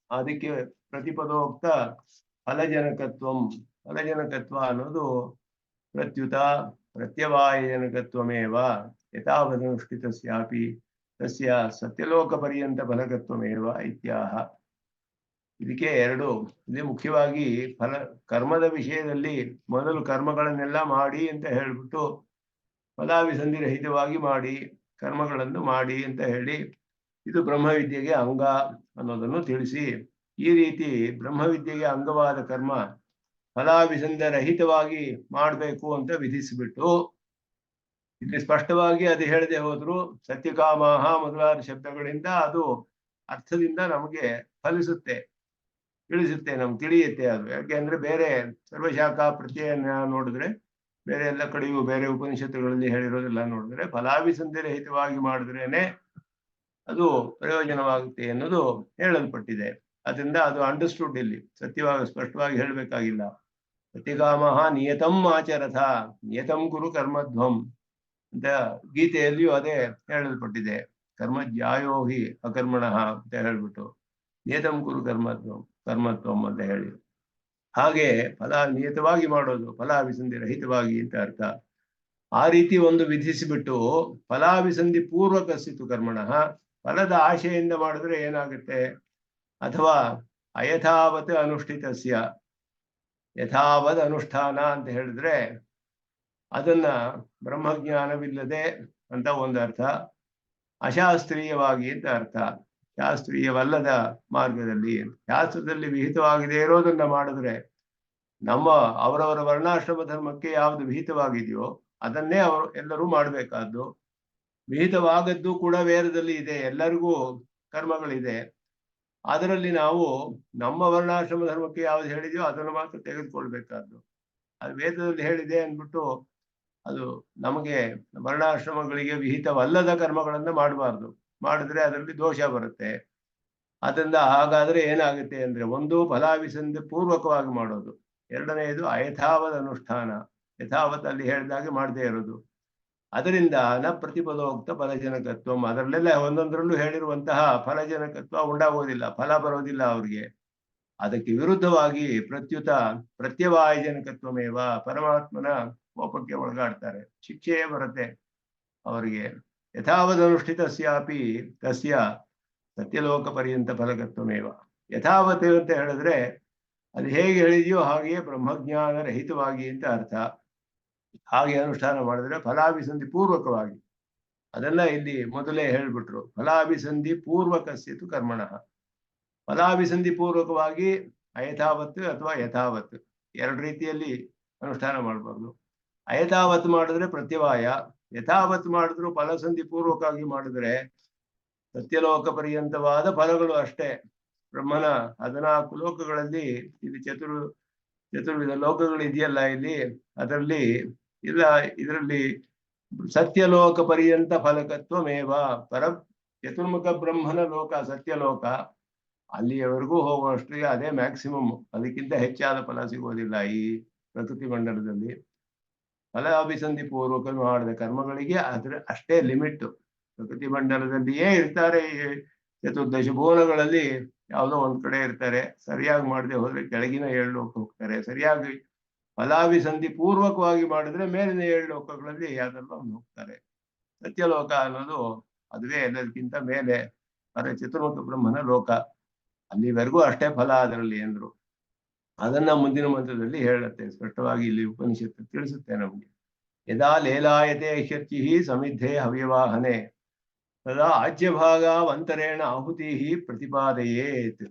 ಅದಕ್ಕೆ ಪ್ರತಿಪದೋಕ್ತ ಫಲಜನಕತ್ವ ಅನ್ನೋದು ಪ್ರತ್ಯುತ ಪ್ರತ್ಯವಾಯಜನಕತ್ವಮೇವ ಯಥಾವದನುಷ್ಠಿತಸ್ಯಾಪಿ ತಸ್ಯ ಸತ್ಯಲೋಕ ಪರ್ಯಂತ ಫಲಕತ್ವಮೇವ ಇತ್ಯಾಹ. ಇದಕ್ಕೆ ಇಲ್ಲಿ ಮುಖ್ಯವಾಗಿ ಕರ್ಮದ ವಿಷಯದಲ್ಲಿ ಮೊದಲು ಕರ್ಮಗಳನ್ನೆಲ್ಲ ಮಾಡಿ ಅಂತ ಹೇಳ್ಬಿಟ್ಟು ಫಲಾಭಿಸಂಧಿರಹಿತವಾಗಿ ಮಾಡಿ ಕರ್ಮಗಳನ್ನು ಮಾಡಿ ಅಂತ ಹೇಳಿ ಇದು ಬ್ರಹ್ಮವಿದ್ಯೆಗೆ ಅಂಗ ಅನ್ನೋದನ್ನು ತಿಳಿಸಿ, ಈ ರೀತಿ ಬ್ರಹ್ಮವಿದ್ಯೆಗೆ ಅಂಗವಾದ ಕರ್ಮ ಫಲಾಭಿಸಂಧಿರಹಿತವಾಗಿ ಮಾಡಬೇಕು ಅಂತ ವಿಧಿಸಿಬಿಟ್ಟು, ಇಲ್ಲಿ ಸ್ಪಷ್ಟವಾಗಿ ಅದು ಹೇಳದೆ ಹೋದ್ರು ಸತ್ಯಕಾಮಹ ಮೊದಲಾದ ಶಬ್ದಗಳಿಂದ ಅದು ಅರ್ಥದಿಂದ ನಮಗೆ ಫಲಿಸುತ್ತೆ, ನಮ್ಗೆ ತಿಳಿಯುತ್ತೆ ಅದು. ಯಾಕೆಂದ್ರೆ ಬೇರೆ ಸರ್ವಶಾಖಾ ಪ್ರತ್ಯಯ ನೋಡಿದ್ರೆ, ಬೇರೆ ಎಲ್ಲ ಕಡೆಯೂ ಬೇರೆ ಉಪನಿಷತ್ತುಗಳಲ್ಲಿ ಹೇಳಿರೋದೆಲ್ಲ ನೋಡಿದ್ರೆ ಫಲಾಭಿಸಂಧಿರಹಿತವಾಗಿ ಮಾಡಿದ್ರೇನೆ ಅದು ಪ್ರಯೋಜನವಾಗುತ್ತೆ ಅನ್ನೋದು ಹೇಳಲ್ಪಟ್ಟಿದೆ. ಅದರಿಂದ ಅದು ಅಂಡರ್ಸ್ಟುಡ್, ಇಲ್ಲಿ ಸ್ಪಷ್ಟವಾಗಿ ಹೇಳಬೇಕಾಗಿಲ್ಲ. ಸತ್ಯಕಾಮಃ ನಿಯತಂ ಆಚರಥ ನಿಯತಂ ಕುರು ಕರ್ಮಧ್ವಂ ಅಂತ ಗೀತೆಯಲ್ಲಿಯೂ ಅದೇ ಹೇಳಲ್ಪಟ್ಟಿದೆ. ಕರ್ಮಜ್ಯಾಯೋ ಹಿ ಅಕರ್ಮಣಃ ಅಂತ ಹೇಳ್ಬಿಟ್ಟು ನಿಯತಂ ಕುರು ಕರ್ಮತ್ವಂ ಅಂತ ಹೇಳಿ, ಹಾಗೆ ಫಲ ನಿಯತವಾಗಿ ಮಾಡೋದು, ಫಲಾಭಿಸಂಧಿ ರಹಿತವಾಗಿ ಅಂತ ಅರ್ಥ. ಆ ರೀತಿ ಒಂದು ವಿಧಿಸಿಬಿಟ್ಟು ಫಲಾಭಿಸಂಧಿ ಪೂರ್ವಕಸ್ತು ಕರ್ಮಣಃ, ಫಲದ ಆಶೆಯಿಂದ ಮಾಡಿದ್ರೆ ಏನಾಗುತ್ತೆ, ಅಥವಾ ಅಯಥಾವತ್ ಅನುಷ್ಠಿತಸ್ಯ, ಯಥಾವತ್ ಅನುಷ್ಠಾನ ಅಂತ ಹೇಳಿದ್ರೆ ಅದನ್ನ ಬ್ರಹ್ಮಜ್ಞಾನವಿಲ್ಲದೆ ಅಂತ ಒಂದು ಅರ್ಥ, ಅಶಾಸ್ತ್ರೀಯವಾಗಿ ಅಂತ ಅರ್ಥ. ಶಾಸ್ತ್ರೀಯವಲ್ಲದ ಮಾರ್ಗದಲ್ಲಿ, ಶಾಸ್ತ್ರದಲ್ಲಿ ವಿಹಿತವಾಗಿದೆ ಇರೋದನ್ನ ಮಾಡಿದ್ರೆ, ಅವರವರ ವರ್ಣಾಶ್ರಮ ಧರ್ಮಕ್ಕೆ ಯಾವುದು ವಿಹಿತವಾಗಿದೆಯೋ ಅದನ್ನೇ ಎಲ್ಲರೂ ಮಾಡಬೇಕಾದ್ದು. ವಿಹಿತವಾಗದ್ದು ಕೂಡ ವೇದದಲ್ಲಿ ಇದೆ, ಎಲ್ಲರಿಗೂ ಕರ್ಮಗಳಿದೆ. ಅದರಲ್ಲಿ ನಾವು ನಮ್ಮ ವರ್ಣಾಶ್ರಮ ಧರ್ಮಕ್ಕೆ ಯಾವ್ದು ಹೇಳಿದೆಯೋ ಅದನ್ನು ಮಾತ್ರ ತೆಗೆದುಕೊಳ್ಬೇಕಾದ್ದು. ಅದು ವೇದದಲ್ಲಿ ಹೇಳಿದೆ ಅಂದ್ಬಿಟ್ಟು ಅದು ನಮಗೆ ವರ್ಣಾಶ್ರಮಗಳಿಗೆ ವಿಹಿತವಲ್ಲದ ಕರ್ಮಗಳನ್ನ ಮಾಡಬಾರ್ದು. ಮಾಡಿದ್ರೆ ಅದರಲ್ಲಿ ದೋಷ ಬರುತ್ತೆ. ಅದರಿಂದ ಹಾಗಾದ್ರೆ ಏನಾಗುತ್ತೆ ಅಂದ್ರೆ, ಒಂದು ಫಲಾಭಿಸಂಧಿ ಪೂರ್ವಕವಾಗಿ ಮಾಡೋದು, ಎರಡನೆಯದು ಅಯಥಾವತ್ ಅನುಷ್ಠಾನ, ಯಥಾವತ್ ಅಲ್ಲಿ ಹೇಳಿದಾಗೆ ಮಾಡದೇ ಇರೋದು. ಅದರಿಂದ ನ ಪ್ರತಿಪದೋಕ್ತ ಫಲಜನಕತ್ವ, ಅದರಲ್ಲೆಲ್ಲ ಒಂದೊಂದರಲ್ಲೂ ಹೇಳಿರುವಂತಹ ಫಲಜನಕತ್ವ ಉಂಟಾಗುವುದಿಲ್ಲ, ಫಲ ಬರೋದಿಲ್ಲ ಅವ್ರಿಗೆ. ಅದಕ್ಕೆ ವಿರುದ್ಧವಾಗಿ ಪ್ರತ್ಯವಾಯಜನಕತ್ವಮೇವ, ಪರಮಾತ್ಮನ ಕೋಪಕ್ಕೆ ಒಳಗಾಡ್ತಾರೆ, ಶಿಕ್ಷೆಯೇ ಬರುತ್ತೆ ಅವರಿಗೆ. ಯಥಾವದನುಷ್ಠಿತಸ್ಯಾಪಿ ತಸ್ಯ ಸತ್ಯಲೋಕ ಪರ್ಯಂತ ಫಲಕತ್ವಮೇವ. ಯಥಾವತ್ ಅಂತ ಹೇಳಿದ್ರೆ ಅದು ಹೇಗೆ ಹೇಳಿದೆಯೋ ಹಾಗೆಯೇ ಬ್ರಹ್ಮಜ್ಞಾನ ರಹಿತವಾಗಿ ಅಂತ ಅರ್ಥ. ಹಾಗೆ ಅನುಷ್ಠಾನ ಮಾಡಿದ್ರೆ ಫಲಾಭಿಸಂಧಿ ಪೂರ್ವಕವಾಗಿ, ಅದೆಲ್ಲ ಇಲ್ಲಿ ಮೊದಲೇ ಹೇಳ್ಬಿಟ್ರು. ಫಲಾಭಿಸಂಧಿ ಪೂರ್ವಕಸ್ಯತು ಕರ್ಮಣಃ, ಫಲಾಭಿಸಂಧಿ ಪೂರ್ವಕವಾಗಿ ಅಯಥಾವತ್ತು ಅಥವಾ ಯಥಾವತ್ತು ಎರಡು ರೀತಿಯಲ್ಲಿ ಅನುಷ್ಠಾನ ಮಾಡಬಾರ್ದು. ಅಯಥಾವತ್ತು ಮಾಡಿದ್ರೆ ಪ್ರತ್ಯವಾಯ, ಯಥಾವತ್ತು ಮಾಡಿದ್ರು ಫಲಸಂಧಿ ಪೂರ್ವಕವಾಗಿ ಮಾಡಿದ್ರೆ ಸತ್ಯಲೋಕ ಪರ್ಯಂತವಾದ ಫಲಗಳು ಅಷ್ಟೇ. ಬ್ರಹ್ಮನ 14 ಲೋಕಗಳಲ್ಲಿ ಇದು ಚತುರ್ವಿಧ ಲೋಕಗಳು ಇದೆಯಲ್ಲ ಇಲ್ಲಿ, ಅದರಲ್ಲಿ ಇಲ್ಲ, ಇದರಲ್ಲಿ ಸತ್ಯಲೋಕ ಪರ್ಯಂತ ಫಲಕತ್ವಮೇವ ಪರ ಚತುರ್ಮುಖ ಬ್ರಹ್ಮನ ಲೋಕ ಸತ್ಯಲೋಕ, ಅಲ್ಲಿಯವರೆಗೂ ಹೋಗುವಷ್ಟಿಗೆ ಅದೇ ಮ್ಯಾಕ್ಸಿಮಮ್, ಅದಕ್ಕಿಂತ ಹೆಚ್ಚಾದ ಫಲ ಸಿಗೋದಿಲ್ಲ ಈ ಪ್ರಕೃತಿ ಮಂಡಲದಲ್ಲಿ. ಫಲಾಭಿಸಂಧಿ ಪೂರ್ವಕ ಮಾಡಿದ ಕರ್ಮಗಳಿಗೆ ಅಷ್ಟೇ ಲಿಮಿಟ್. ಪ್ರಕೃತಿ ಮಂಡಲದಲ್ಲಿಯೇ ಇರ್ತಾರೆ, ಈ ಚತುರ್ದಶ ಭುವನಗಳಲ್ಲಿ ಯಾವುದೋ ಒಂದ್ ಕಡೆ ಇರ್ತಾರೆ. ಸರಿಯಾಗಿ ಮಾಡದೆ ಹೋದ್ರೆ ಕೆಳಗಿನ 7 ಲೋಕ ಹೋಗ್ತಾರೆ, ಸರಿಯಾಗಿ ಫಲಾಭಿಸಂಧಿ ಪೂರ್ವಕವಾಗಿ ಮಾಡಿದ್ರೆ ಮೇಲಿನ 7 ಲೋಕಗಳಲ್ಲಿ ಯಾವ್ದೆಲ್ಲ ಹೋಗ್ತಾರೆ. ಸತ್ಯಲೋಕ ಅನ್ನೋದು ಅದುವೇ ಎಲ್ಲದಕ್ಕಿಂತ ಮೇಲೆ ಚತುರ್ಮುಖ ಬ್ರಹ್ಮನ ಲೋಕ, ಅಲ್ಲಿವರೆಗೂ ಅಷ್ಟೇ ಫಲ ಅದರಲ್ಲಿ ಎಂದ್ರು. ಅದನ್ನ ಮುಂದಿನ ಮಂತ್ರದಲ್ಲಿ ಹೇಳುತ್ತೆ ಸ್ಪಷ್ಟವಾಗಿ, ಇಲ್ಲಿ ಉಪನಿಷತ್ತು ತಿಳಿಸುತ್ತೆ ನಮ್ಗೆ. ಯದಾ ಲೇಲಾಯತೆ ಶರ್ಚಿ ಸಮಿದ್ಧೆ ಹವ್ಯವಾಹನೆ ತದಾ ಆಜ್ಯಭಾಗಾವಂತರೇಣ ಆಹುತಿ ಪ್ರತಿಪಾದಯೇತ್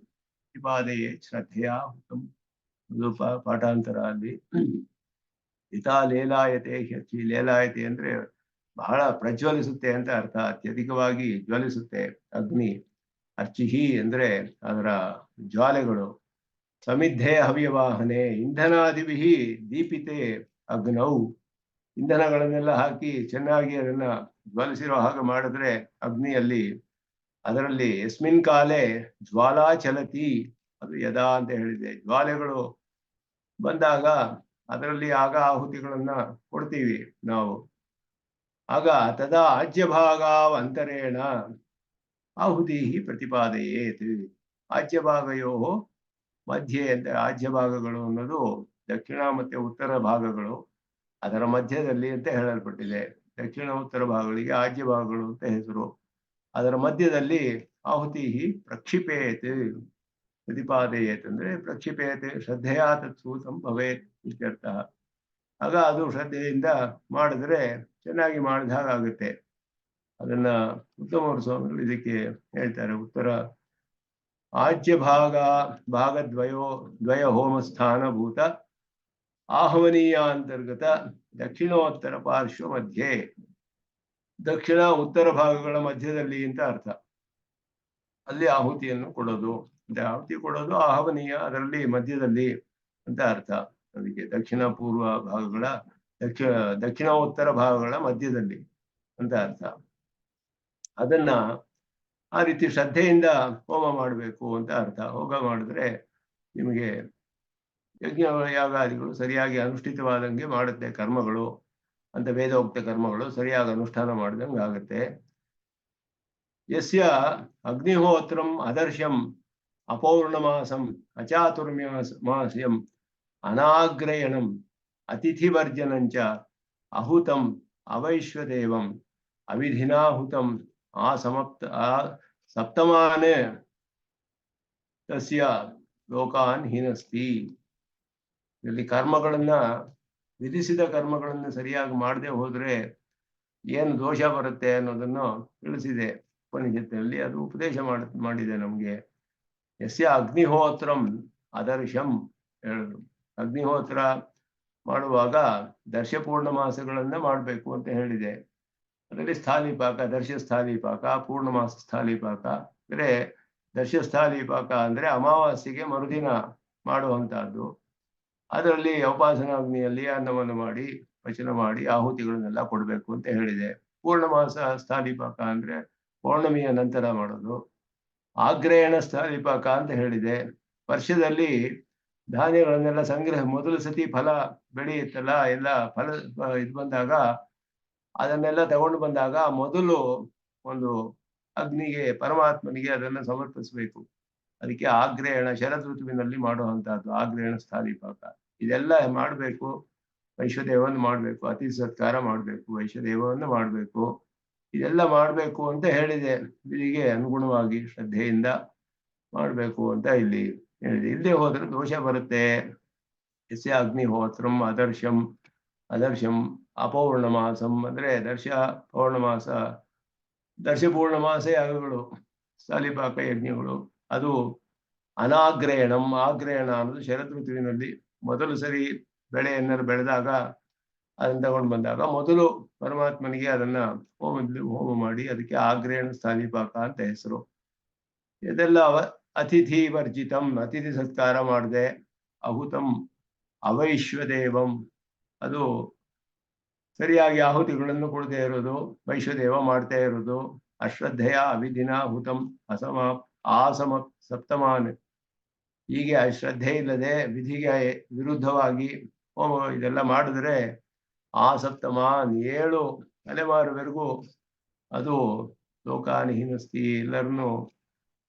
ಶ್ರದ್ಧೆಯ ಹುತಂ. ಅದು ಪಾಠಾಂತರ ಅಲ್ಲಿ. ಯಥಾ ಲೇಲಾಯತೆ ಶರ್ಚಿ, ಲೇಲಾಯತೆ ಅಂದ್ರೆ ಬಹಳ ಪ್ರಜ್ವಲಿಸುತ್ತೆ ಅಂತ ಅರ್ಥ, ಅತ್ಯಧಿಕವಾಗಿ ಜ್ವಲಿಸುತ್ತೆ ಅಗ್ನಿ. ಅರ್ಚಿಹಿ ಅಂದ್ರೆ ಅದರ ಜ್ವಾಲೆಗಳು. ಸಮಿದ್ಧೆ ಹವ್ಯವಾಹನೆ ಇಂಧನಾದಿಭಿ ದೀಪಿತೆ ಅಗ್ನೌ, ಇಂಧನಗಳನ್ನೆಲ್ಲ ಹಾಕಿ ಚೆನ್ನಾಗಿ ಅದನ್ನ ಜ್ವಲಿಸಿರೋ ಹಾಗೆ ಮಾಡಿದ್ರೆ ಅಗ್ನಿಯಲ್ಲಿ, ಅದರಲ್ಲಿ ಯಸ್ಮಿನ್ ಕಾಲೇ ಜ್ವಾಲಾ ಚಲತಿ, ಅದು ಯದಾ ಅಂತ ಹೇಳಿದೆ, ಜ್ವಾಲೆಗಳು ಬಂದಾಗ ಅದರಲ್ಲಿ ಆಗ ಆಹುತಿಗಳನ್ನ ಕೊಡ್ತೀವಿ ನಾವು. ಆಗ ತದಾ ಆಜ್ಯಭಾಗಾವಂತರೇಣ ಆಹುತಿ ಪ್ರತಿಪಾದಯೇತ್. ಆಜ್ಯಭಾಗಯೋ ಮಧ್ಯೆ ಅಂತ, ಆಜ್ಯಭಾಗಗಳು ಅನ್ನೋದು ದಕ್ಷಿಣ ಮತ್ತೆ ಉತ್ತರ ಭಾಗಗಳು, ಅದರ ಮಧ್ಯದಲ್ಲಿ ಅಂತ ಹೇಳಲ್ಪಟ್ಟಿದೆ. ದಕ್ಷಿಣ ಉತ್ತರ ಭಾಗಗಳಿಗೆ ಆಜ್ಯ ಭಾಗಗಳು ಅಂತ ಹೆಸರು. ಅದರ ಮಧ್ಯದಲ್ಲಿ ಆಹುತಿ ಪ್ರಕ್ಷಿಪೇತ್ ಪ್ರತಿಪಾದಯೇತ್ ಅಂದ್ರೆ ಪ್ರಕ್ಷಿಪೇತ್ ಶ್ರದ್ಧೆಯ ತತ್ಸು ಸಂಭವೇತ್ ಇತ್ಯರ್ಥ. ಆಗ ಅದು ಶ್ರದ್ಧೆಯಿಂದ ಮಾಡಿದ್ರೆ ಚೆನ್ನಾಗಿ ಮಾಡಿದ ಹಾಗಾಗುತ್ತೆ. ಅದನ್ನ ಉತ್ತಮವರು ಸ್ವಾಮಿಗಳು ಇದಕ್ಕೆ ಹೇಳ್ತಾರೆ. ಉತ್ತರ ಆಜ್ಯ ದ್ವಯ ಹೋಮಸ್ಥಾನ ಭೂತ ಆಹ್ವನೀಯ ಅಂತರ್ಗತ ದಕ್ಷಿಣೋತ್ತರ ಪಾರ್ಶ್ವ ಮಧ್ಯೆ, ದಕ್ಷಿಣ ಉತ್ತರ ಭಾಗಗಳ ಮಧ್ಯದಲ್ಲಿ ಅಂತ ಅರ್ಥ. ಅಲ್ಲಿ ಆಹುತಿಯನ್ನು ಕೊಡೋದು, ಆಹುತಿ ಕೊಡೋದು ಆಹ್ವನೀಯ, ಅದರಲ್ಲಿ ಮಧ್ಯದಲ್ಲಿ ಅಂತ ಅರ್ಥ. ಅದಕ್ಕೆ ದಕ್ಷಿಣ ಪೂರ್ವ ಭಾಗಗಳ ದಕ್ಷಿಣ ಉತ್ತರ ಭಾಗಗಳ ಮಧ್ಯದಲ್ಲಿ ಅಂತ ಅರ್ಥ. ಅದನ್ನ ಆ ರೀತಿ ಶ್ರದ್ಧೆಯಿಂದ ಹೋಮ ಮಾಡಬೇಕು ಅಂತ ಅರ್ಥ. ಹೋಮ ಮಾಡಿದ್ರೆ ನಿಮಗೆ ಯಜ್ಞ ಯಾಗಾದಿಗಳು ಸರಿಯಾಗಿ ಅನುಷ್ಠಿತವಾದಂಗೆ ಮಾಡುತ್ತೆ. ಕರ್ಮಗಳು ಅಂತ ವೇದೋಕ್ತ ಕರ್ಮಗಳು ಸರಿಯಾಗಿ ಅನುಷ್ಠಾನ ಮಾಡಿದಂಗೆ ಆಗುತ್ತೆ. ಯಸ್ಯ ಅಗ್ನಿಹೋತ್ರಂ ಅದರ್ಶಂ ಅಪೌರ್ಣಮಾಸಂ ಅಚಾತುರ್ಮಾಸ್ಯಂ ಅನಾಗ್ರಯಣಂ ಅತಿಥಿವರ್ಜನಂಚ ಅಹುತಂ ಅವೈಶ್ವದೇವಂ ಅವಿಧಿನಾಹುತಂ ಸಪ್ತಮಾನೇ ತಸ್ಯ ಲೋಕಾನ್ ಹೀನಸ್ತಿ. ಇಲ್ಲಿ ಕರ್ಮಗಳನ್ನ, ವಿಧಿಸಿದ ಕರ್ಮಗಳನ್ನ ಸರಿಯಾಗಿ ಮಾಡದೆ ಹೋದ್ರೆ ಏನು ದೋಷ ಬರುತ್ತೆ ಅನ್ನೋದನ್ನು ತಿಳಿಸಿದೆ ಉಪನಿಷತ್ತಿನಲ್ಲಿ. ಅದು ಉಪದೇಶ ಮಾಡಿದೆ ನಮ್ಗೆ. ಯಸ್ಯ ಅಗ್ನಿಹೋತ್ರಂ ಅದರ್ಶಂ ಹೇಳಿದ್ರು. ಅಗ್ನಿಹೋತ್ರ ಮಾಡುವಾಗ ದರ್ಶ ಪೂರ್ಣಮಾಸಗಳನ್ನ ಮಾಡಬೇಕು ಅಂತ ಹೇಳಿದೆ. ಅದರಲ್ಲಿ ಸ್ಥಾಲಿಪಾಕ, ದರ್ಶ ಸ್ಥಾಲಿಪಾಕ, ಪೂರ್ಣಮಾಸ ಸ್ಥಾಲಿಪಾಕ. ಅಂದ್ರೆ ದರ್ಶ ಸ್ಥಾಲಿಪಾಕ ಅಂದ್ರೆ ಅಮಾವಾಸ್ಯೆಗೆ ಮರುದಿನ ಮಾಡುವಂತಹದ್ದು. ಅದರಲ್ಲಿ ಉಪಾಸನಾಗ್ನಿಯಲ್ಲಿ ಅನ್ನವನ್ನು ಮಾಡಿ ವಚನ ಮಾಡಿ ಆಹುತಿಗಳನ್ನೆಲ್ಲ ಕೊಡಬೇಕು ಅಂತ ಹೇಳಿದೆ. ಪೂರ್ಣಮಾಸ ಸ್ಥಾಲಿಪಾಕ ಅಂದ್ರೆ ಪೌರ್ಣಮಿಯ ನಂತರ ಮಾಡೋದು. ಆಗ್ರಯಣ ಸ್ಥಾಲಿಪಾಕ ಅಂತ ಹೇಳಿದೆ. ವರ್ಷದಲ್ಲಿ ಧಾನ್ಯಗಳನ್ನೆಲ್ಲ ಸಂಗ್ರಹ, ಮೊದಲು ಸತಿ ಫಲ ಬೆಳೆಯುತ್ತಲ್ಲ, ಎಲ್ಲ ಫಲ ಇದು ಬಂದಾಗ ಅದನ್ನೆಲ್ಲ ತಗೊಂಡು ಬಂದಾಗ ಮೊದಲು ಒಂದು ಅಗ್ನಿಗೆ, ಪರಮಾತ್ಮನಿಗೆ ಅದನ್ನು ಸಮರ್ಪಿಸಬೇಕು. ಅದಕ್ಕೆ ಆಗ್ರಹಣ, ಶರದ್ ಋತುವಿನಲ್ಲಿ ಮಾಡುವಂತಹದ್ದು ಆಗ್ರಹಣ ಸ್ಥಾಲಿಪಾಕ. ಇದೆಲ್ಲ ಮಾಡಬೇಕು. ವೈಶ್ವದೇವವನ್ನು ಮಾಡಬೇಕು, ಅತಿಥಿ ಸತ್ಕಾರ ಮಾಡಬೇಕು, ವೈಶ್ವದೇವವನ್ನು ಮಾಡಬೇಕು, ಇದೆಲ್ಲ ಮಾಡಬೇಕು ಅಂತ ಹೇಳಿದೆ. ಇಲ್ಲಿಗೆ ಅನುಗುಣವಾಗಿ ಶ್ರದ್ಧೆಯಿಂದ ಮಾಡಬೇಕು ಅಂತ ಇಲ್ಲಿ ಹೇಳಿದೆ. ಇಲ್ಲದೆ ಹೋದ್ರೆ ದೋಷ ಬರುತ್ತೆ. ಯಸ್ಯ ಅಗ್ನಿಹೋತ್ರಂ ಅದರ್ಶಂ ಅಪೌರ್ಣಮಾಸಂ ಅಂದ್ರೆ ದರ್ಶ ಪೌರ್ಣಮಾಸ, ದರ್ಶ ಪೂರ್ಣಮಾಸ ಯಾಗಗಳು, ಸ್ಥಾಲಿಪಾಕ ಯಜ್ಞಗಳು, ಅದು ಅನಾಗ್ರಹಣಂ, ಆಗ್ರಹಣ ಅನ್ನೋದು ಶರತ್ ಋತುವಿನಲ್ಲಿ ಮೊದಲು ಸರಿ ಬೆಳೆಯನ್ನೆಲ್ಲ ಬೆಳೆದಾಗ ಅದನ್ನ ತಗೊಂಡು ಬಂದಾಗ ಮೊದಲು ಪರಮಾತ್ಮನಿಗೆ ಅದನ್ನ ಹೋಮ ಮಾಡಿ ಅದಕ್ಕೆ ಆಗ್ರಹಣ ಸ್ಥಾನಿಪಾಕ ಅಂತ ಹೆಸರು. ಇದೆಲ್ಲ ಅತಿಥಿ ವರ್ಜಿತಂ, ಅತಿಥಿ ಸತ್ಕಾರ ಮಾಡದೆ, ಅಹುತಂ ಅವೈಶ್ವದೇವಂ, ಅದು ಸರಿಯಾಗಿ ಆಹುತಿಗಳನ್ನು ಕೊಡದೇ ಇರೋದು, ವೈಶ್ವದೇವ ಮಾಡ್ತಾ ಇರೋದು, ಅಶ್ರದ್ಧೆಯ ಅವಿಧಿನ ಹುತಂ ಆಸಮ ಸಪ್ತಮಾನ್, ಹೀಗೆ ಅಶ್ರದ್ಧೆ ಇಲ್ಲದೆ ವಿಧಿಗೆ ವಿರುದ್ಧವಾಗಿ ಇದೆಲ್ಲ ಮಾಡಿದ್ರೆ ಆ ಸಪ್ತಮಾನ್ 7 ತಲೆಮಾರುವರೆಗೂ ಅದು ಲೋಕಾನಿಹಿನಸ್ತಿ, ಎಲ್ಲರನ್ನು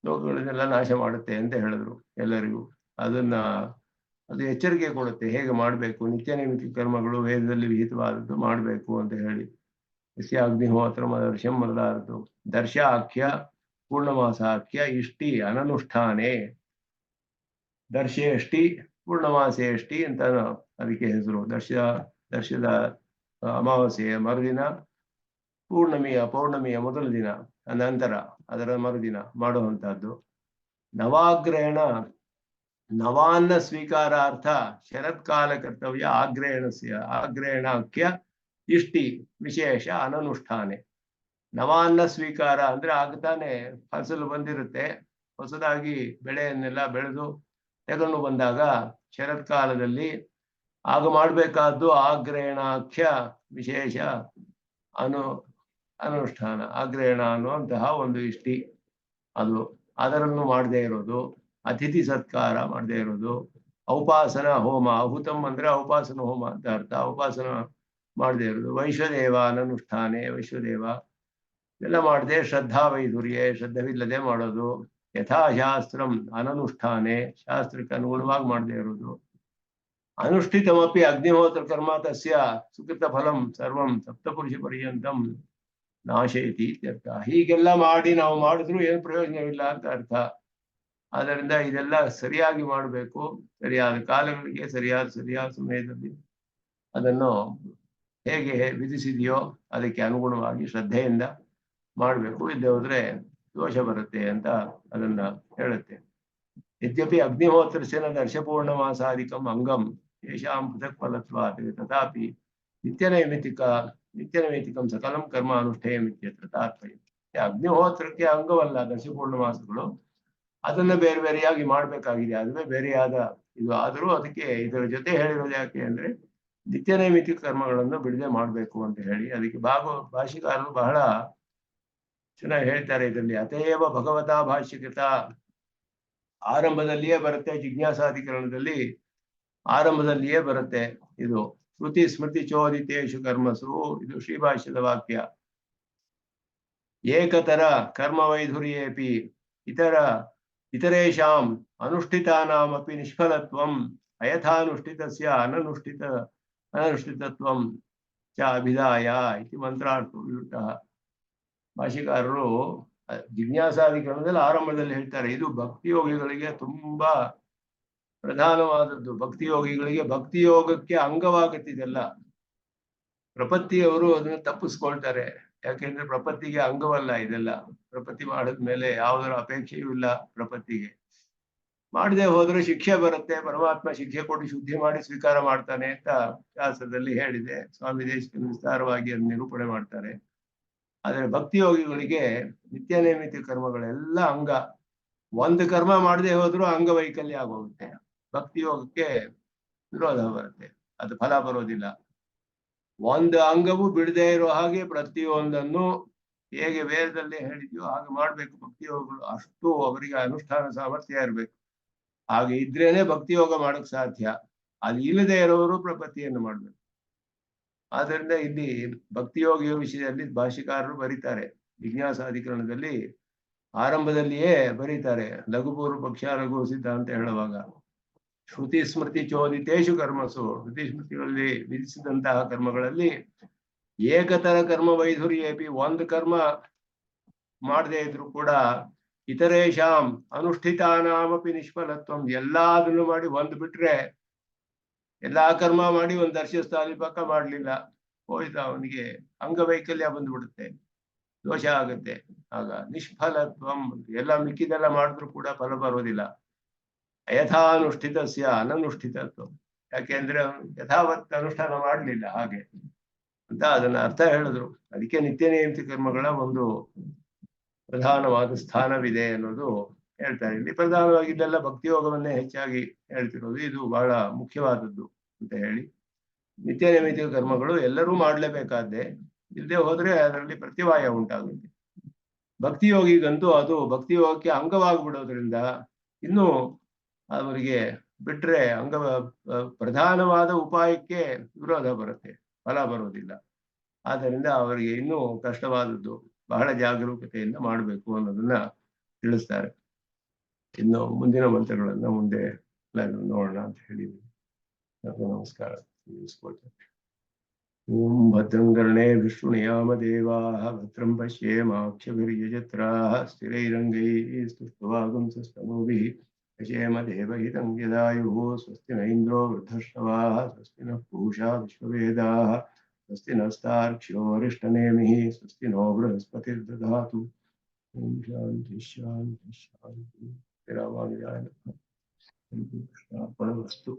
ಲೋಕಗಳನ್ನೆಲ್ಲ ನಾಶ ಮಾಡುತ್ತೆ ಅಂತ ಹೇಳಿದ್ರು ಎಲ್ಲರಿಗೂ. ಅದು ಎಚ್ಚರಿಕೆ ಕೊಡುತ್ತೆ ಹೇಗೆ ಮಾಡಬೇಕು, ನಿತ್ಯ ನೈಮಿತ್ಯ ಕರ್ಮಗಳು ವೇದದಲ್ಲಿ ವಿಹಿತವಾದದ್ದು ಮಾಡಬೇಕು ಅಂತ ಹೇಳಿ. ಅಗ್ನಿಹೋತ್ರ ದರ್ಶಂ ಮೊದಲಾದದ್ದು ದರ್ಶಾಖ್ಯ ಪೂರ್ಣಮಾಸಾಖ್ಯ ಇಷ್ಟಿ ಅನನುಷ್ಠಾನೆ, ದರ್ಶೇಷ್ಟಿ ಪೂರ್ಣಮಾಸೇಷ್ಟಿ ಅಂತ ಅದಕ್ಕೆ ಹೆಸರು. ದರ್ಶದ ಅಮಾವಾಸ್ಯೆಯ ಮರುದಿನ, ಪೌರ್ಣಮಿಯ ಮೊದಲ ದಿನ, ನಂತರ ಅದರ ಮರುದಿನ ಮಾಡುವಂತಹದ್ದು. ನವಾಗ್ರಹಣ ನವಾನ್ನ ಸ್ವೀಕಾರಾರ್ಥ ಶರತ್ಕಾಲ ಕರ್ತವ್ಯ ಆಗ್ರಹಣಾಖ್ಯ ಇಷ್ಟಿ ವಿಶೇಷ ಅನನುಷ್ಠಾನೆ. ನವಾನ್ನ ಸ್ವೀಕಾರ ಅಂದ್ರೆ ಆಗ್ತಾನೆ ಫಸಲು ಬಂದಿರುತ್ತೆ, ಹೊಸದಾಗಿ ಬೆಳೆಯನ್ನೆಲ್ಲ ಬೆಳೆದು ತಗೊಂಡು ಬಂದಾಗ ಶರತ್ಕಾಲದಲ್ಲಿ ಆಗ ಮಾಡಬೇಕಾದ್ದು ಆಗ್ರಹಣಾಖ್ಯ ವಿಶೇಷ ಅನುಷ್ಠಾನ. ಆಗ್ರಹಣ ಅನ್ನುವಂತಹ ಒಂದು ಇಷ್ಟಿ, ಅದರನ್ನು ಮಾಡದೇ ಇರೋದು, ಅತಿಥಿ ಸತ್ಕಾರ ಮಾಡದೇ ಇರೋದು, ಔಪಾಸನ ಹೋಮ, ಅಹುತಂ ಅಂದ್ರೆ ಔಪಾಸನ ಹೋಮ ಅಂತ ಅರ್ಥ, ಔಪಾಸನ ಮಾಡದೇ ಇರೋದು, ವೈಶ್ವದೇವ ಅನನುಷ್ಠಾನೆ, ವೈಶ್ವದೇವ ಎಲ್ಲ ಮಾಡದೆ, ಶ್ರದ್ಧಾ ವೈಧುರ್ಯ ಶ್ರದ್ಧವಿಲ್ಲದೆ ಮಾಡೋದು, ಯಥಾಶಾಸ್ತ್ರಂ ಅನನುಷ್ಠಾನೆ ಶಾಸ್ತ್ರಕ್ಕೆ ಅನುಗುಣವಾಗಿ ಮಾಡದೇ ಇರೋದು, ಅನುಷ್ಠಿತಮಪಿ ಅಗ್ನಿಹೋತ್ರ ಕರ್ಮ ತಸ್ಯ ಸುಕೃತ ಫಲಂ ಸರ್ವಂ ಸಪ್ತಪುರುಷ ಪರ್ಯಂತಂ ನಾಶಯತಿ ಇತ್ಯರ್ಥ. ಹೀಗೆಲ್ಲ ಮಾಡಿ ನಾವು ಮಾಡಿದ್ರು ಏನು ಪ್ರಯೋಜನವಿಲ್ಲ ಅಂತ ಅರ್ಥ. ಆದ್ದರಿಂದ ಇದೆಲ್ಲ ಸರಿಯಾಗಿ ಮಾಡಬೇಕು, ಸರಿಯಾದ ಕಾಲಗಳಿಗೆ ಸರಿಯಾದ ಸಮಯದಲ್ಲಿ ಅದನ್ನು ಹೇಗೆ ವಿಧಿಸಿದೆಯೋ ಅದಕ್ಕೆ ಅನುಗುಣವಾಗಿ ಶ್ರದ್ಧೆಯಿಂದ ಮಾಡಬೇಕು. ಇಲ್ಲದೆ ಹೋದ್ರೆ ದೋಷ ಬರುತ್ತೆ ಅಂತ ಅದನ್ನ ಹೇಳುತ್ತೆ. ಯದ್ಯಪಿ ಅಗ್ನಿಹೋತ್ರಸ್ಯನ ದರ್ಶಪೂರ್ಣಮಾಸಾದಿಕಂ ಅಂಗಂ ಯೇಷಾಂ ಪೃಥಕ್ ಫಲತ್ವಾತ್ ತಥಾಪಿ ನಿತ್ಯನೈಮಿತಿಕಂ ಸಕಲಂ ಕರ್ಮ ಅನುಷ್ಠೇಯಮಿತ್ಯತ್ರ ತಾತ್ಪರ್ಯ. ಅಗ್ನಿಹೋತ್ರಕ್ಕೆ ಅಂಗವಲ್ಲ ದರ್ಶಪೂರ್ಣಮಾಸಗಳು, ಅದನ್ನ ಬೇರೆ ಬೇರೆಯಾಗಿ ಮಾಡ್ಬೇಕಾಗಿದೆ, ಅದುವೇ ಬೇರೆಯಾದ ಇದು. ಆದರೂ ಅದಕ್ಕೆ ಇದರ ಜೊತೆ ಹೇಳಿರೋದು ಯಾಕೆ ಅಂದ್ರೆ ನಿತ್ಯ ನೈಮಿತಿಕ ಕರ್ಮಗಳನ್ನು ಬಿಡದೆ ಮಾಡಬೇಕು ಅಂತ ಹೇಳಿ. ಅದಕ್ಕೆ ಭಾಷಿಕಾರರು ಬಹಳ ಚೆನ್ನಾಗಿ ಹೇಳ್ತಾರೆ ಇದರಲ್ಲಿ. ಅತೇವ ಭಗವತಾ ಭಾಷ್ಯಕೃತ, ಆರಂಭದಲ್ಲಿಯೇ ಬರುತ್ತೆ, ಜಿಜ್ಞಾಸಾಧಿಕರಣದಲ್ಲಿ ಆರಂಭದಲ್ಲಿಯೇ ಬರುತ್ತೆ ಇದು. ಶ್ರುತಿ ಸ್ಮೃತಿ ಚೋದಿತೇಷು ಕರ್ಮಸು, ಇದು ಶ್ರೀಭಾಷ್ಯದ ವಾಕ್ಯ. ಏಕತರ ಕರ್ಮ ವೈಧುರ್ಯೇಪಿ ಇತರೇಷಾಂ ಅನುಷ್ಠಿತಾನಾಮಪಿ ನಿಷ್ಫಲತ್ವಂ ಅಯಥಾನುಷ್ಠಿತಸ್ಯ ಅನನುಷ್ಠಿತತ್ವಂ ಚ ಅಭಿಧಾಯ ಇತಿ ಮಂತ್ರಾರ್ಥ ವಿವೃತಃ. ಭಾಷಿಕಾರರು ಜಿಜ್ಞಾಸಾಧಿಕರಣದಲ್ಲಿ ಆರಂಭದಲ್ಲಿ ಹೇಳ್ತಾರೆ, ಇದು ಭಕ್ತಿಯೋಗಿಗಳಿಗೆ ತುಂಬಾ ಪ್ರಧಾನವಾದದ್ದು. ಭಕ್ತಿಯೋಗಿಗಳಿಗೆ ಭಕ್ತಿಯೋಗಕ್ಕೆ ಅಂಗವಾಗುತ್ತಿದೆಲ್ಲ. ಪ್ರಪತ್ತಿಯವರು ಅದನ್ನ ತಪ್ಪಿಸ್ಕೊಳ್ತಾರೆ, ಯಾಕೆಂದ್ರೆ ಪ್ರಪತ್ತಿಗೆ ಅಂಗವಲ್ಲ ಇದೆಲ್ಲ. ಪ್ರಪತ್ತಿ ಮಾಡಿದ್ಮೇಲೆ ಯಾವುದರ ಅಪೇಕ್ಷೆಯೂ ಇಲ್ಲ ಪ್ರಪತ್ತಿಗೆ. ಮಾಡದೆ ಹೋದ್ರೆ ಶಿಕ್ಷೆ ಬರುತ್ತೆ, ಪರಮಾತ್ಮ ಶಿಕ್ಷೆ ಕೊಟ್ಟು ಶುದ್ಧಿ ಮಾಡಿ ಸ್ವೀಕಾರ ಮಾಡ್ತಾನೆ ಅಂತ ಶಾಸ್ತ್ರದಲ್ಲಿ ಹೇಳಿದೆ. ಸ್ವಾಮಿ ದೇಶಿಕರು ವಿಸ್ತಾರವಾಗಿ ಅದನ್ನ ನಿರೂಪಣೆ ಮಾಡ್ತಾರೆ. ಆದ್ರೆ ಭಕ್ತಿಯೋಗಿಗಳಿಗೆ ನಿತ್ಯ ನೈಮಿತ್ಯ ಕರ್ಮಗಳೆಲ್ಲ ಅಂಗ. ಒಂದು ಕರ್ಮ ಮಾಡದೆ ಹೋದ್ರೂ ಅಂಗವೈಕಲ್ಯ ಆಗೋಗುತ್ತೆ, ಭಕ್ತಿಯೋಗಕ್ಕೆ ವಿರೋಧ ಬರುತ್ತೆ, ಅದು ಫಲ ಬರೋದಿಲ್ಲ. ಒಂದು ಅಂಗವು ಬಿಡದೆ ಇರೋ ಹಾಗೆ ಪ್ರತಿಯೊಂದನ್ನು ಹೇಗೆ ವೇದದಲ್ಲಿ ಹೇಳಿದ್ಯೋ ಹಾಗೆ ಮಾಡ್ಬೇಕು ಭಕ್ತಿಯೋಗಗಳು. ಅಷ್ಟು ಅವರಿಗೆ ಅನುಷ್ಠಾನ ಸಾಮರ್ಥ್ಯ ಇರ್ಬೇಕು, ಹಾಗೆ ಇದ್ರೇನೆ ಭಕ್ತಿಯೋಗ ಮಾಡಕ್ ಸಾಧ್ಯ. ಅದು ಇಲ್ಲದೆ ಇರೋರು ಪ್ರಪತ್ತಿಯನ್ನು ಮಾಡ್ಬೇಕು. ಆದ್ರಿಂದ ಇಲ್ಲಿ ಭಕ್ತಿಯೋಗಿಯ ವಿಷಯದಲ್ಲಿ ಭಾಷಿಕಾರರು ಬರೀತಾರೆ, ಜಿಜ್ಞಾಸಾಧಿಕರಣದಲ್ಲಿ ಆರಂಭದಲ್ಲಿಯೇ ಬರೀತಾರೆ. ಲಘುಪೂರ್ವ ಪಕ್ಷ ಲಘು ಸಿದ್ಧಾಂತ ಹೇಳುವಾಗ ಶ್ರುತಿ ಸ್ಮೃತಿ ಚೋದಿತೇಷು ಕರ್ಮಸು, ಶ್ರುತಿ ಸ್ಮೃತಿಗಳಲ್ಲಿ ವಿಧಿಸಿದಂತಹ ಕರ್ಮಗಳಲ್ಲಿ ಏಕತರ ಕರ್ಮ ವೈಧುರ್ಯೇಪಿ, ಒಂದು ಕರ್ಮ ಮಾಡದೇ ಇದ್ರು ಕೂಡ ಇತರೇಷಾಂ ಅನುಷ್ಠಿತಾನಾಮಪಿ ನಿಷ್ಫಲತ್ವಂ, ಎಲ್ಲಾದನ್ನು ಮಾಡಿ ಒಂದು ಬಿಟ್ರೆ, ಎಲ್ಲಾ ಕರ್ಮ ಮಾಡಿ ಒಂದು ದರ್ಶಿಸ್ತಾಲಿ ಪಕ್ಕ ಮಾಡ್ಲಿಲ್ಲ, ಹೋಯ್ತು ಅವನಿಗೆ ಅಂಗವೈಕಲ್ಯ ಬಂದ್ಬಿಡುತ್ತೆ, ದೋಷ ಆಗುತ್ತೆ. ಆಗ ನಿಷ್ಫಲತ್ವಂ, ಎಲ್ಲ ಮಿಕ್ಕಿದೆಲ್ಲ ಮಾಡಿದ್ರು ಕೂಡ ಫಲ ಬರೋದಿಲ್ಲ. ಅಯಥಾನುಷ್ಠಿತಸ್ಯ ಅನನುಷ್ಠಿತತ್ವ. ಯಾಕೆಂದ್ರೆ ಅವನು ಯಥಾವತ್ ಅನುಷ್ಠಾನ ಮಾಡಲಿಲ್ಲ ಹಾಗೆ ಅಂತ ಅದನ್ನ ಅರ್ಥ ಹೇಳಿದ್ರು. ಅದಕ್ಕೆ ನಿತ್ಯ ನಿಯಮಿತ ಕರ್ಮಗಳ ಒಂದು ಪ್ರಧಾನವಾದ ಸ್ಥಾನವಿದೆ ಅನ್ನೋದು ಹೇಳ್ತಾರೆ. ಇಲ್ಲಿ ಪ್ರಧಾನವಾಗಿ ಇದೆಲ್ಲ ಭಕ್ತಿಯೋಗವನ್ನೇ ಹೆಚ್ಚಾಗಿ ಹೇಳ್ತಿರೋದು, ಇದು ಬಹಳ ಮುಖ್ಯವಾದದ್ದು ಅಂತ ಹೇಳಿ. ನಿತ್ಯ ನಿಯಮಿತ ಕರ್ಮಗಳು ಎಲ್ಲರೂ ಮಾಡಲೇಬೇಕಾದ್ದೆ, ಇಲ್ಲದೆ ಹೋದ್ರೆ ಅದರಲ್ಲಿ ಪ್ರತಿವಾಯ ಉಂಟಾಗುತ್ತೆ. ಭಕ್ತಿಯೋಗಿಗಂತೂ ಅದು ಭಕ್ತಿಯೋಗಕ್ಕೆ ಅಂಗವಾಗಿಬಿಡೋದ್ರಿಂದ ಇನ್ನೂ ಅವರಿಗೆ ಬಿಟ್ರೆ ಪ್ರಧಾನವಾದ ಉಪಾಯಕ್ಕೆ ವಿರೋಧ ಬರುತ್ತೆ, ಫಲ ಬರೋದಿಲ್ಲ. ಆದ್ದರಿಂದ ಅವರಿಗೆ ಇನ್ನೂ ಕಷ್ಟವಾದದ್ದು, ಬಹಳ ಜಾಗರೂಕತೆಯಿಂದ ಮಾಡಬೇಕು ಅನ್ನೋದನ್ನ ತಿಳಿಸ್ತಾರೆ. ಇನ್ನು ಮುಂದಿನ ಮಂತ್ರಗಳನ್ನ ಮುಂದೆ ನೋಡೋಣ ಅಂತ ಹೇಳಿದ್ವಿ. ನಮಸ್ಕಾರ. ಓಂ ಭದ್ರಂ ಕರ್ಣೇ ವಿಷ್ಣುಯಾಮ ದೇವಾಃ ಭದ್ರಂ ಪಶ್ಯೇಮಾಕ್ಷಭಿರ್ಯಜತ್ರಾಃ ಸ್ಥಿರೈರಂಗೈಃ ಸ್ತುಷ್ಟ್ವಾಗುಂಸಸ್ತನೂಭಿಃ ಯಶೇಮ ದೇವಹಿತಂ ಯದಾಯುಃ. ಸ್ವಸ್ತಿ ನ ಇಂದ್ರೋ ವೃದ್ಧಶ್ರವಾಃ ಸ್ವಸ್ತಿ ನಃ पूषा विश्ववेदाः स्वस्ति नस्तार्क्ष्यो अरिष्टनेमिः स्वस्ति नो बृहस्पतिर्दधातु. ओम शांति शांति शांति. रामानुजाय नमः. कृष्णार्पणमस्तु.